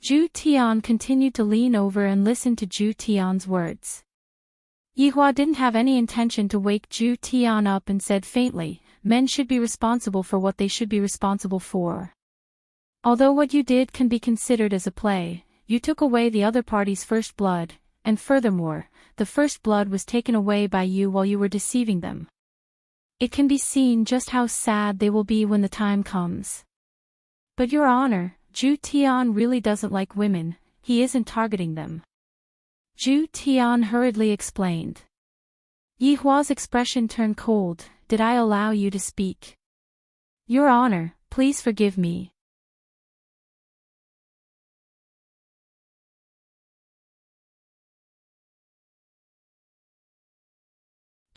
Zhu Tian continued to lean over and listen to Zhu Tian's words. Yihua didn't have any intention to wake Zhu Tian up and said faintly, men should be responsible for what they should be responsible for. Although what you did can be considered as a play, you took away the other party's first blood, and furthermore, the first blood was taken away by you while you were deceiving them. It can be seen just how sad they will be when the time comes. But Your Honor, Zhu Tian really doesn't like women, he isn't targeting them. Zhu Tian hurriedly explained. Yihua's expression turned cold, did I allow you to speak? Your Honor, please forgive me.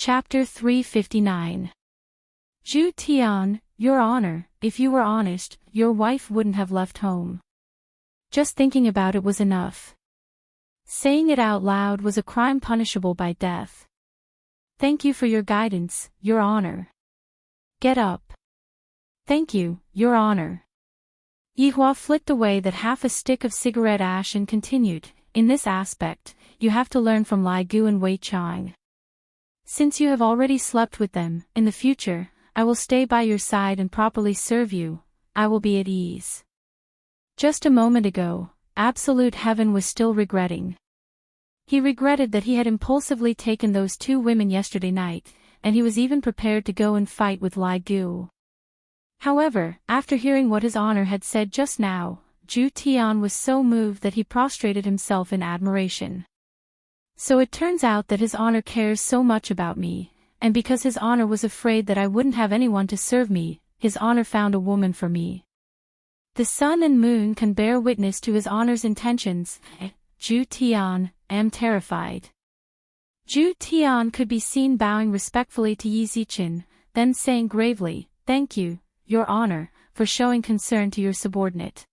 Chapter 359. Zhu Tian, Your Honor, if you were honest, your wife wouldn't have left home. Just thinking about it was enough. Saying it out loud was a crime punishable by death. Thank you for your guidance, Your Honor. Get up. Thank you, Your Honor. Yihua flicked away that half a stick of cigarette ash and continued, in this aspect, you have to learn from Lai Gu and Wei Chang. Since you have already slept with them, in the future, I will stay by your side and properly serve you, I will be at ease. Just a moment ago, Absolute Heaven was still regretting. He regretted that he had impulsively taken those two women yesterday night, and he was even prepared to go and fight with Lai Gu. However, after hearing what his honor had said just now, Zhu Tian was so moved that he prostrated himself in admiration. So it turns out that his honor cares so much about me, and because his honor was afraid that I wouldn't have anyone to serve me, his honor found a woman for me. The sun and moon can bear witness to his honor's intentions. Zhu Tian, am terrified. Zhu Tian could be seen bowing respectfully to Yi Zichen, then saying gravely, thank you, Your Honor, for showing concern to your subordinate.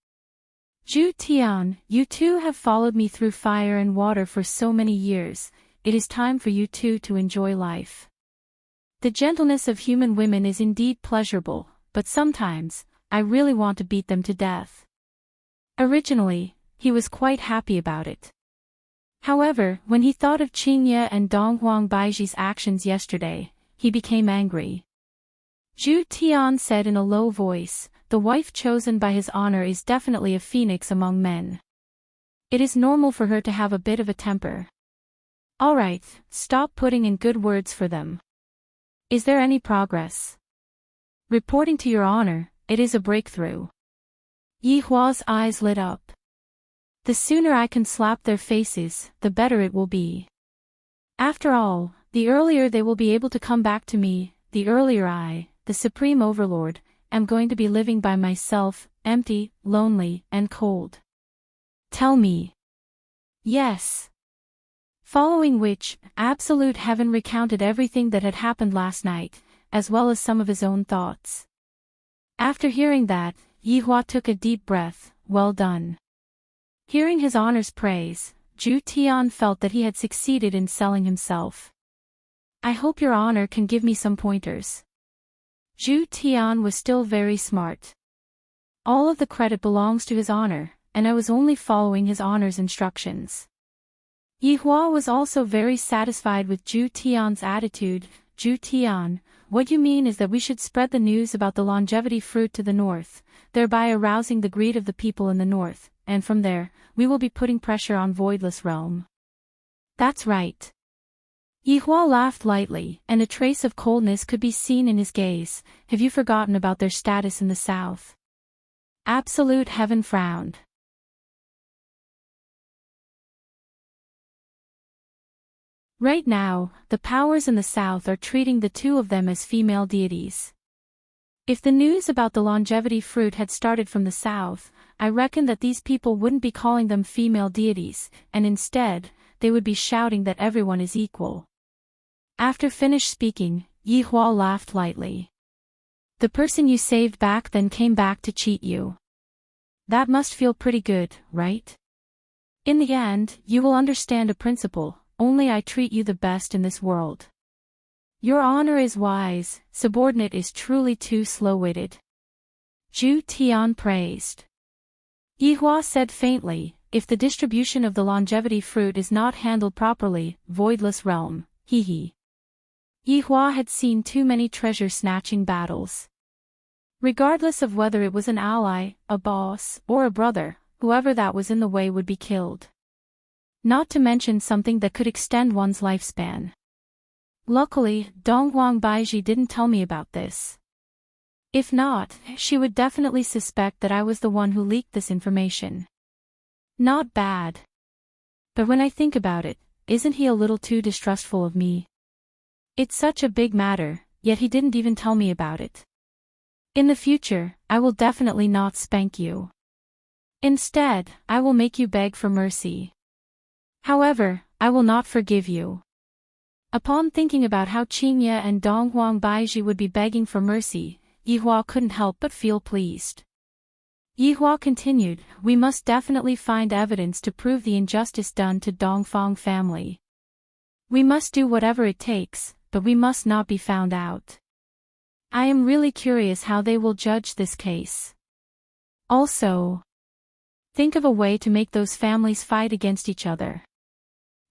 Zhu Tian, you two have followed me through fire and water for so many years, it is time for you two to enjoy life. The gentleness of human women is indeed pleasurable, but sometimes, I really want to beat them to death. Originally, he was quite happy about it. However, when he thought of Qingye and Donghuang Baiji's actions yesterday, he became angry. Zhu Tian said in a low voice, the wife chosen by his honor is definitely a phoenix among men. It is normal for her to have a bit of a temper. Alright, stop putting in good words for them. Is there any progress? Reporting to Your Honor, it is a breakthrough. Yihua's eyes lit up. The sooner I can slap their faces, the better it will be. After all, the earlier they will be able to come back to me, the earlier I, the Supreme Overlord, am going to be living by myself, empty, lonely, and cold. Tell me. Yes. Following which, Absolute Heaven recounted everything that had happened last night, as well as some of his own thoughts. After hearing that, Yihua took a deep breath, well done. Hearing his honor's praise, Zhu Tian felt that he had succeeded in selling himself. I hope Your Honor can give me some pointers. Zhu Tian was still very smart. All of the credit belongs to his honor, and I was only following his honor's instructions. Yihua was also very satisfied with Zhu Tian's attitude. Zhu Tian, what you mean is that we should spread the news about the longevity fruit to the north, thereby arousing the greed of the people in the north, and from there, we will be putting pressure on Voidless Realm. That's right. Yihua laughed lightly, and a trace of coldness could be seen in his gaze. Have you forgotten about their status in the south? Absolute Heaven frowned. Right now, the powers in the south are treating the two of them as female deities. If the news about the longevity fruit had started from the south, I reckon that these people wouldn't be calling them female deities, and instead, they would be shouting that everyone is equal. After finished speaking, Yihua laughed lightly. The person you saved back then came back to cheat you. That must feel pretty good, right? In the end, you will understand a principle. Only I treat you the best in this world. Your honor is wise, subordinate is truly too slow-witted. Zhu Tian praised. Yihua said faintly, if the distribution of the longevity fruit is not handled properly, Voidless Realm, hee. Yihua had seen too many treasure-snatching battles. Regardless of whether it was an ally, a boss, or a brother, whoever that was in the way would be killed. Not to mention something that could extend one's lifespan. Luckily, Donghuang Baiji didn't tell me about this. If not, she would definitely suspect that I was the one who leaked this information. Not bad. But when I think about it, isn't he a little too distrustful of me? It's such a big matter, yet he didn't even tell me about it. In the future, I will definitely not spank you. Instead, I will make you beg for mercy. However, I will not forgive you. Upon thinking about how Qingye and Donghuang Baiji would be begging for mercy, Yihua couldn't help but feel pleased. Yihua continued, we must definitely find evidence to prove the injustice done to Dongfang family. We must do whatever it takes, but we must not be found out. I am really curious how they will judge this case. Also, think of a way to make those families fight against each other.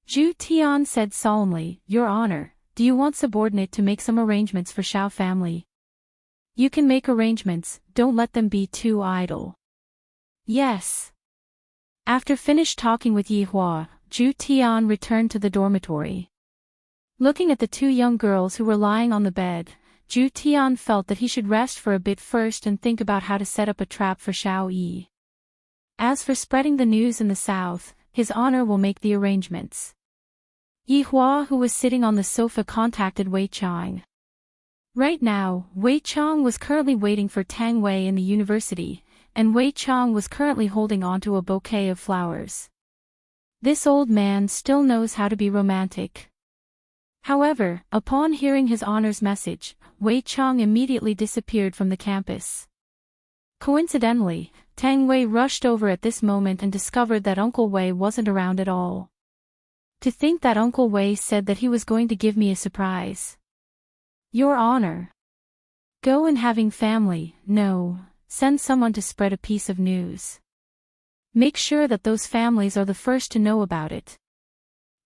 Zhu Tian said solemnly, Your Honor, do you want subordinate to make some arrangements for Shao family? You can make arrangements, don't let them be too idle. Yes. After finished talking with Yihua, Zhu Tian returned to the dormitory. Looking at the two young girls who were lying on the bed, Zhu Tian felt that he should rest for a bit first and think about how to set up a trap for Shao Yi. As for spreading the news in the south, his honor will make the arrangements. Yihua, who was sitting on the sofa, contacted Wei Chang. Right now, Wei Chang was currently waiting for Tang Wei in the university, and Wei Chang was currently holding onto a bouquet of flowers. This old man still knows how to be romantic. However, upon hearing his honor's message, Wei Chang immediately disappeared from the campus. Coincidentally, Tang Wei rushed over at this moment and discovered that Uncle Wei wasn't around at all. To think that Uncle Wei said that he was going to give me a surprise. Your Honor. Go and having family, no, send someone to spread a piece of news. Make sure that those families are the first to know about it.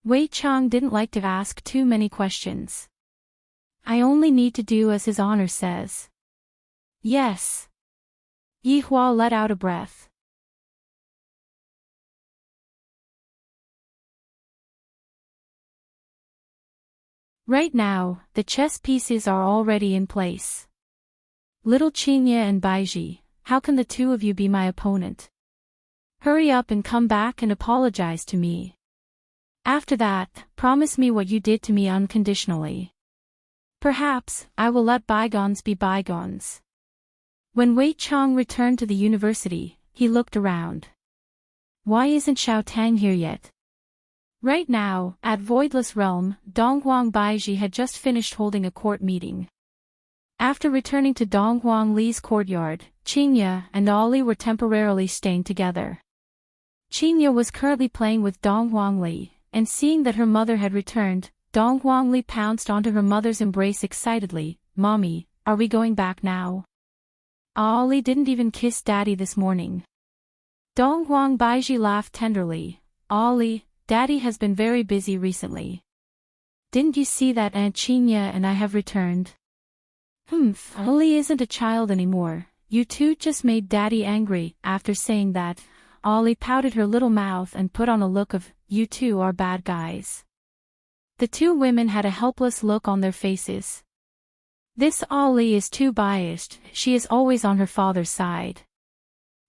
Wei Chang didn't like to ask too many questions. I only need to do as his honor says. Yes. Yihua let out a breath. Right now, the chess pieces are already in place. Little Qingye and Baiji, how can the two of you be my opponent? Hurry up and come back and apologize to me. After that, promise me what you did to me unconditionally. Perhaps, I will let bygones be bygones. When Wei Chang returned to the university, he looked around. Why isn't Xiao Tang here yet? Right now, at Voidless Realm, Donghuang Baiji had just finished holding a court meeting. After returning to Donghuang Li's courtyard, Qingye and Li were temporarily staying together. Qingye was currently playing with Donghuang Li, and seeing that her mother had returned, Donghuang Li pounced onto her mother's embrace excitedly. Mommy, are we going back now? Li didn't even kiss Daddy this morning. Donghuang Baiji laughed tenderly. Li, Daddy has been very busy recently. Didn't you see that Aunt Chinya and I have returned? Ollie isn't a child anymore. You two just made Daddy angry." After saying that, Ollie pouted her little mouth and put on a look of, "You two are bad guys." The two women had a helpless look on their faces. This Ollie is too biased, she is always on her father's side.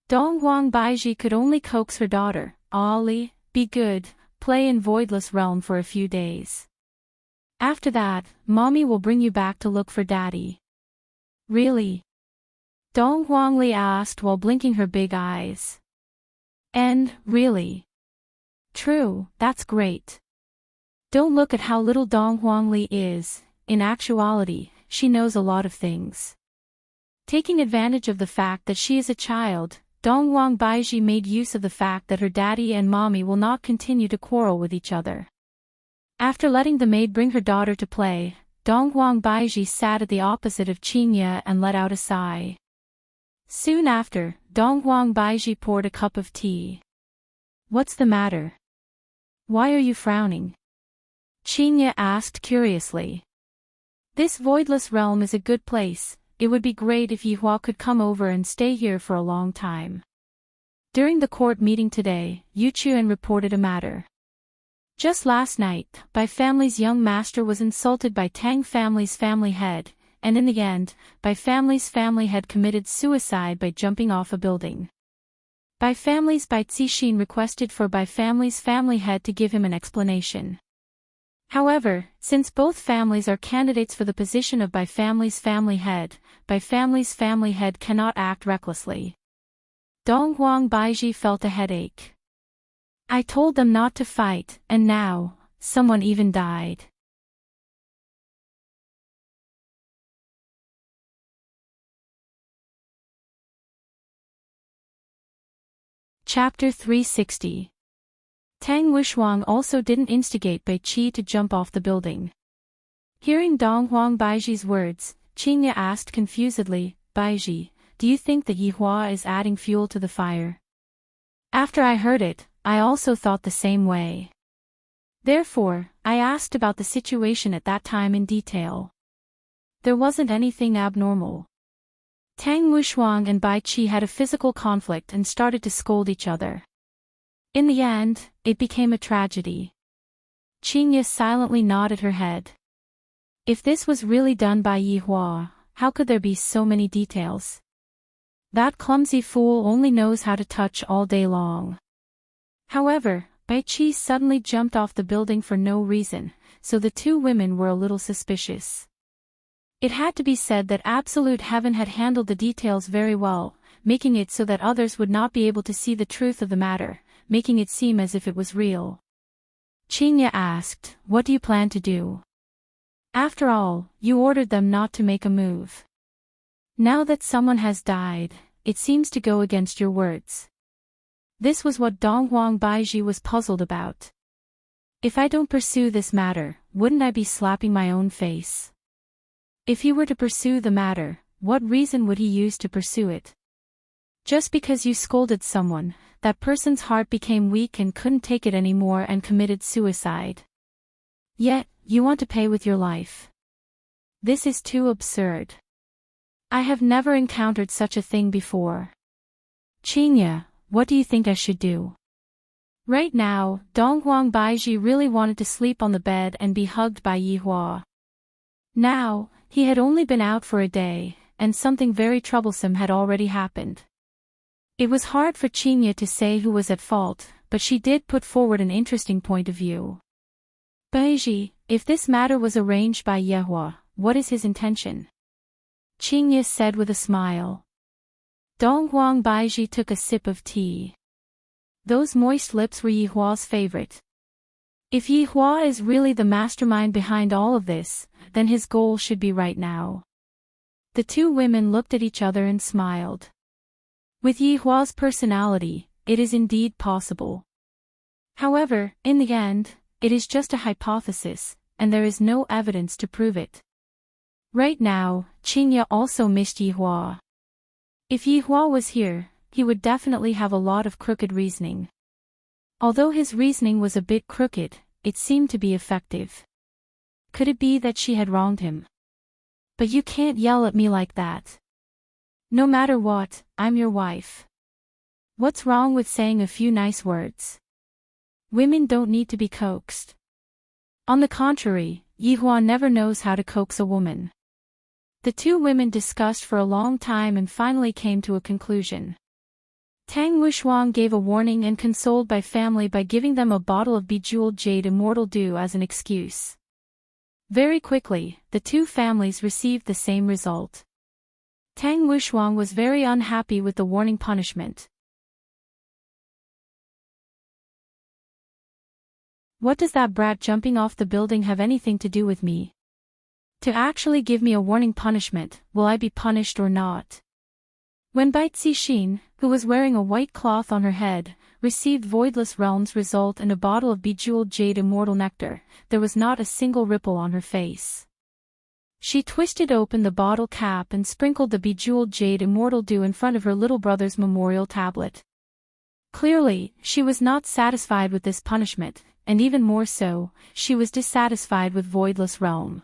Dongwang Baiji could only coax her daughter, "Ollie, be good, play in Voidless Realm for a few days. After that, Mommy will bring you back to look for Daddy." "Really?" Dong Huangli asked while blinking her big eyes. "And, really?" "True, that's great." Don't look at how little Dong Huangli is. In actuality, she knows a lot of things. Taking advantage of the fact that she is a child, Dong Huang Baiji made use of the fact that her daddy and mommy will not continue to quarrel with each other. After letting the maid bring her daughter to play, Dong Huang Baiji sat at the opposite of Qinya and let out a sigh. Soon after, Dong Huang Baiji poured a cup of tea. "What's the matter? Why are you frowning?" Qinya asked curiously. "This voidless realm is a good place. It would be great if Yihua could come over and stay here for a long time. During the court meeting today, Yu Chuan reported a matter. Just last night, Bai family's young master was insulted by Tang family's family head, and in the end, Bai family's family head committed suicide by jumping off a building. Bai family's Bai Zixin requested for Bai family's family head to give him an explanation. However, since both families are candidates for the position of Bai family's family head cannot act recklessly. Dong Huang Baiji felt a headache. "I told them not to fight, and now, someone even died." Chapter 360. Tang Wushuang also didn't instigate Bai Qi to jump off the building. Hearing Dong Huang Baiji's words, Qinya asked confusedly, "Baiji, do you think that Yihua is adding fuel to the fire?" After I heard it, I also thought the same way. Therefore, I asked about the situation at that time in detail. There wasn't anything abnormal. Tang Wushuang and Bai Qi had a physical conflict and started to scold each other. In the end, it became a tragedy. Qinya silently nodded her head. If this was really done by Yihua, how could there be so many details? That clumsy fool only knows how to touch all day long. However, Bai Qi suddenly jumped off the building for no reason, so the two women were a little suspicious. It had to be said that Absolute Heaven had handled the details very well, making it so that others would not be able to see the truth of the matter, making it seem as if it was real. Qinya asked, "What do you plan to do? After all, you ordered them not to make a move. Now that someone has died, it seems to go against your words." This was what Dong Huang Baiji was puzzled about. If I don't pursue this matter, wouldn't I be slapping my own face? If he were to pursue the matter, what reason would he use to pursue it? Just because you scolded someone, that person's heart became weak and couldn't take it anymore and committed suicide. Yet, you want to pay with your life. This is too absurd. I have never encountered such a thing before. Qinya, what do you think I should do? Right now, Dong Huang Baiji really wanted to sleep on the bed and be hugged by Yihua. Now, he had only been out for a day, and something very troublesome had already happened. It was hard for Qinya to say who was at fault, but she did put forward an interesting point of view. "Baiji, if this matter was arranged by Yehua, what is his intention?" Qinya said with a smile. Dong Huang Baiji took a sip of tea. Those moist lips were Yihua's favorite. If Yihua is really the mastermind behind all of this, then his goal should be right now. The two women looked at each other and smiled. With Yihua's personality, it is indeed possible. However, in the end, it is just a hypothesis, and there is no evidence to prove it. Right now, Qinya also missed Yihua. If Yihua was here, he would definitely have a lot of crooked reasoning. Although his reasoning was a bit crooked, it seemed to be effective. Could it be that she had wronged him? But you can't yell at me like that. No matter what, I'm your wife. What's wrong with saying a few nice words? Women don't need to be coaxed. On the contrary, Yihua never knows how to coax a woman. The two women discussed for a long time and finally came to a conclusion. Tang Wuxuang gave a warning and consoled by family by giving them a bottle of bejeweled jade immortal dew as an excuse. Very quickly, the two families received the same result. Tang Wuxuang was very unhappy with the warning punishment. What does that brat jumping off the building have anything to do with me? To actually give me a warning punishment, will I be punished or not? When Bai Cixin, who was wearing a white cloth on her head, received Voidless Realm's result and a bottle of bejeweled jade immortal nectar, there was not a single ripple on her face. She twisted open the bottle cap and sprinkled the bejeweled jade immortal dew in front of her little brother's memorial tablet. Clearly, she was not satisfied with this punishment, and even more so, she was dissatisfied with Voidless Realm.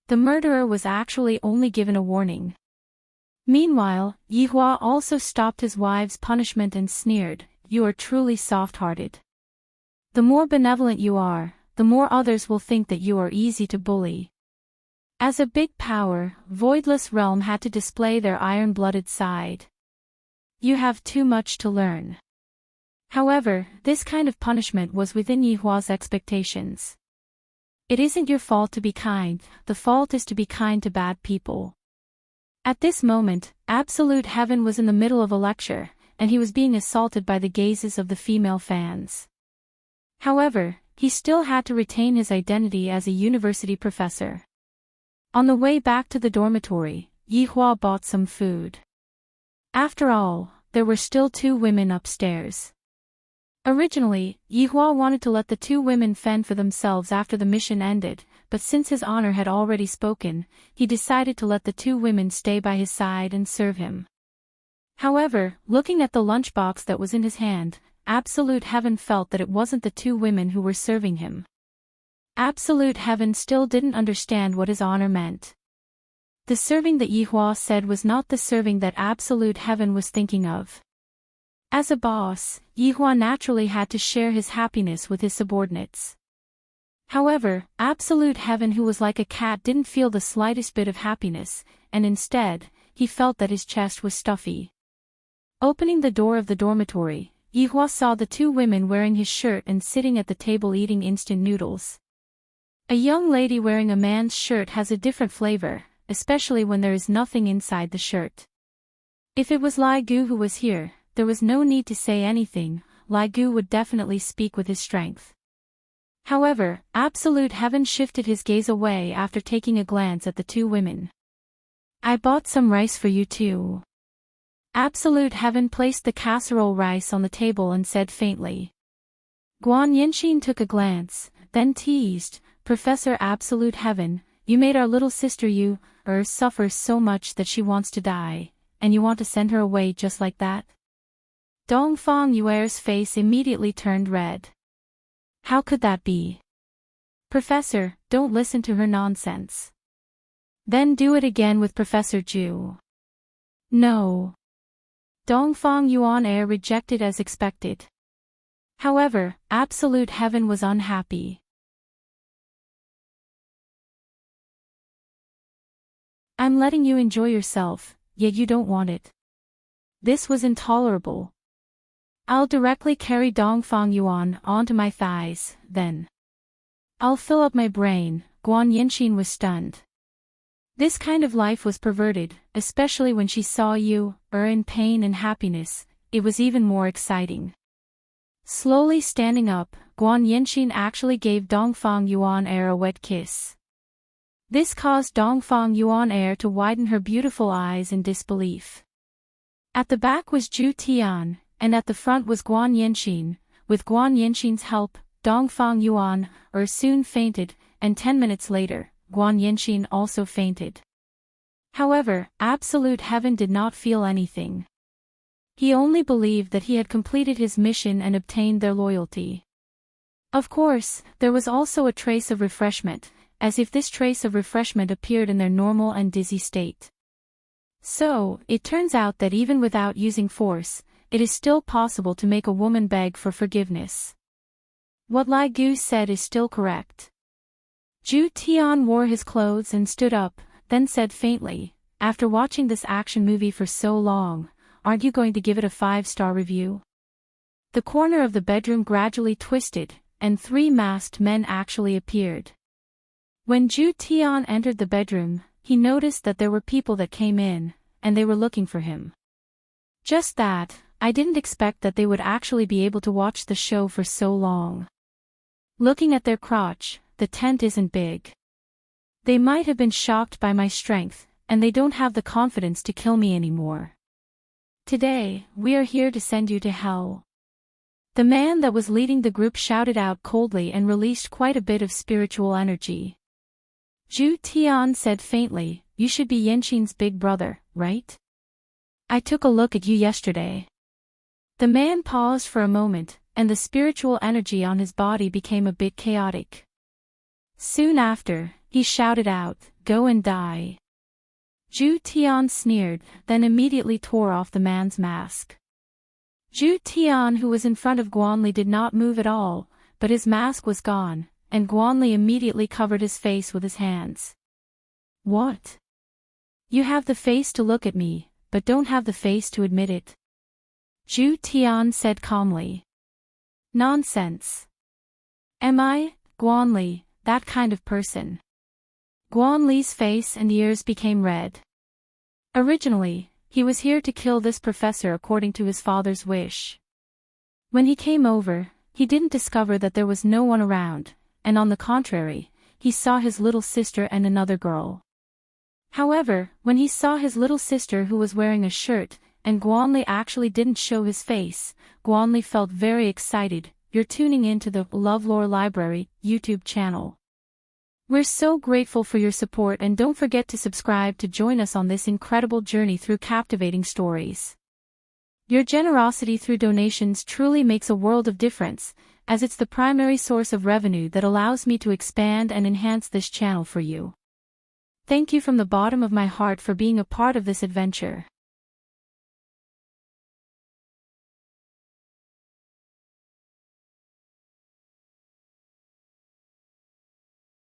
The murderer was actually only given a warning. Meanwhile, Yihua also stopped his wife's punishment and sneered, "You are truly soft-hearted. The more benevolent you are, the more others will think that you are easy to bully." As a big power, Voidless Realm had to display their iron-blooded side. You have too much to learn. However, this kind of punishment was within Yihua's expectations. It isn't your fault to be kind, the fault is to be kind to bad people. At this moment, Absolute Heaven was in the middle of a lecture, and he was being assaulted by the gazes of the female fans. However, he still had to retain his identity as a university professor. On the way back to the dormitory, Yihua bought some food. After all, there were still two women upstairs. Originally, Yihua wanted to let the two women fend for themselves after the mission ended, but since his honor had already spoken, he decided to let the two women stay by his side and serve him. However, looking at the lunchbox that was in his hand, Absolute Heaven felt that it wasn't the two women who were serving him. Absolute Heaven still didn't understand what his honor meant. The serving that Yihua said was not the serving that Absolute Heaven was thinking of. As a boss, Yihua naturally had to share his happiness with his subordinates. However, Absolute Heaven, who was like a cat, didn't feel the slightest bit of happiness, and instead, he felt that his chest was stuffy. Opening the door of the dormitory, Yihua saw the two women wearing his shirt and sitting at the table eating instant noodles. A young lady wearing a man's shirt has a different flavor, especially when there is nothing inside the shirt. If it was Lai Gu who was here, there was no need to say anything, Lai Gu would definitely speak with his strength. However, Absolute Heaven shifted his gaze away after taking a glance at the two women. "I bought some rice for you too." Absolute Heaven placed the casserole rice on the table and said faintly. Guan Yinxin took a glance, then teased, "Professor Absolute Heaven, you made our little sister suffer so much that she wants to die, and you want to send her away just like that?" Dongfang Yuer's face immediately turned red. How could that be? "Professor, don't listen to her nonsense." "Then do it again with Professor Zhu." "No." Dongfang Yuan rejected as expected. However, Absolute Heaven was unhappy. "I'm letting you enjoy yourself, yet you don't want it." This was intolerable. "I'll directly carry Dongfang Yuan onto my thighs, then I'll fill up my brain." Guan Yinxin was stunned. This kind of life was perverted, especially when she saw you, in pain and happiness, it was even more exciting. Slowly standing up, Guan Yinxin actually gave Dongfang Yuan a wet kiss. This caused Dongfang Yuan to widen her beautiful eyes in disbelief. At the back was Zhu Tian, and at the front was Guan Yinxin. With Guan Yinxin's help, Dongfang Yuan soon fainted, and 10 minutes later, Guan Yinxin also fainted. However, Absolute Heaven did not feel anything. He only believed that he had completed his mission and obtained their loyalty. Of course, there was also a trace of refreshment, as if this trace of refreshment appeared in their normal and dizzy state. So, it turns out that even without using force, it is still possible to make a woman beg for forgiveness. What Lai Gu said is still correct. Zhu Tian wore his clothes and stood up, then said faintly, "After watching this action movie for so long, aren't you going to give it a 5-star review?" The corner of the bedroom gradually twisted, and 3 masked men actually appeared. When Zhu Tian entered the bedroom, he noticed that there were people that came in, and they were looking for him. Just that, I didn't expect that they would actually be able to watch the show for so long. Looking at their crotch, the tent isn't big. They might have been shocked by my strength, and they don't have the confidence to kill me anymore. Today, we are here to send you to hell. The man that was leading the group shouted out coldly and released quite a bit of spiritual energy. Zhu Tian said faintly, "You should be Yanqing's big brother, right? I took a look at you yesterday." The man paused for a moment, and the spiritual energy on his body became a bit chaotic. Soon after, he shouted out, "Go and die." Zhu Tian sneered, then immediately tore off the man's mask. Zhu Tian, who was in front of Guanli, did not move at all, but his mask was gone, and Guanli immediately covered his face with his hands. "What? You have the face to look at me, but don't have the face to admit it," Zhu Tian said calmly. "Nonsense. Am I, Guanli, that kind of person?" Guanli's face and ears became red. Originally, he was here to kill this professor according to his father's wish. When he came over, he didn't discover that there was no one around, and on the contrary, he saw his little sister and another girl. However, when he saw his little sister who was wearing a shirt, and Guanli actually didn't show his face, Guanli felt very excited. You're tuning in to the LoveLore Library YouTube channel. We're so grateful for your support, and don't forget to subscribe to join us on this incredible journey through captivating stories. Your generosity through donations truly makes a world of difference, as it's the primary source of revenue that allows me to expand and enhance this channel for you. Thank you from the bottom of my heart for being a part of this adventure.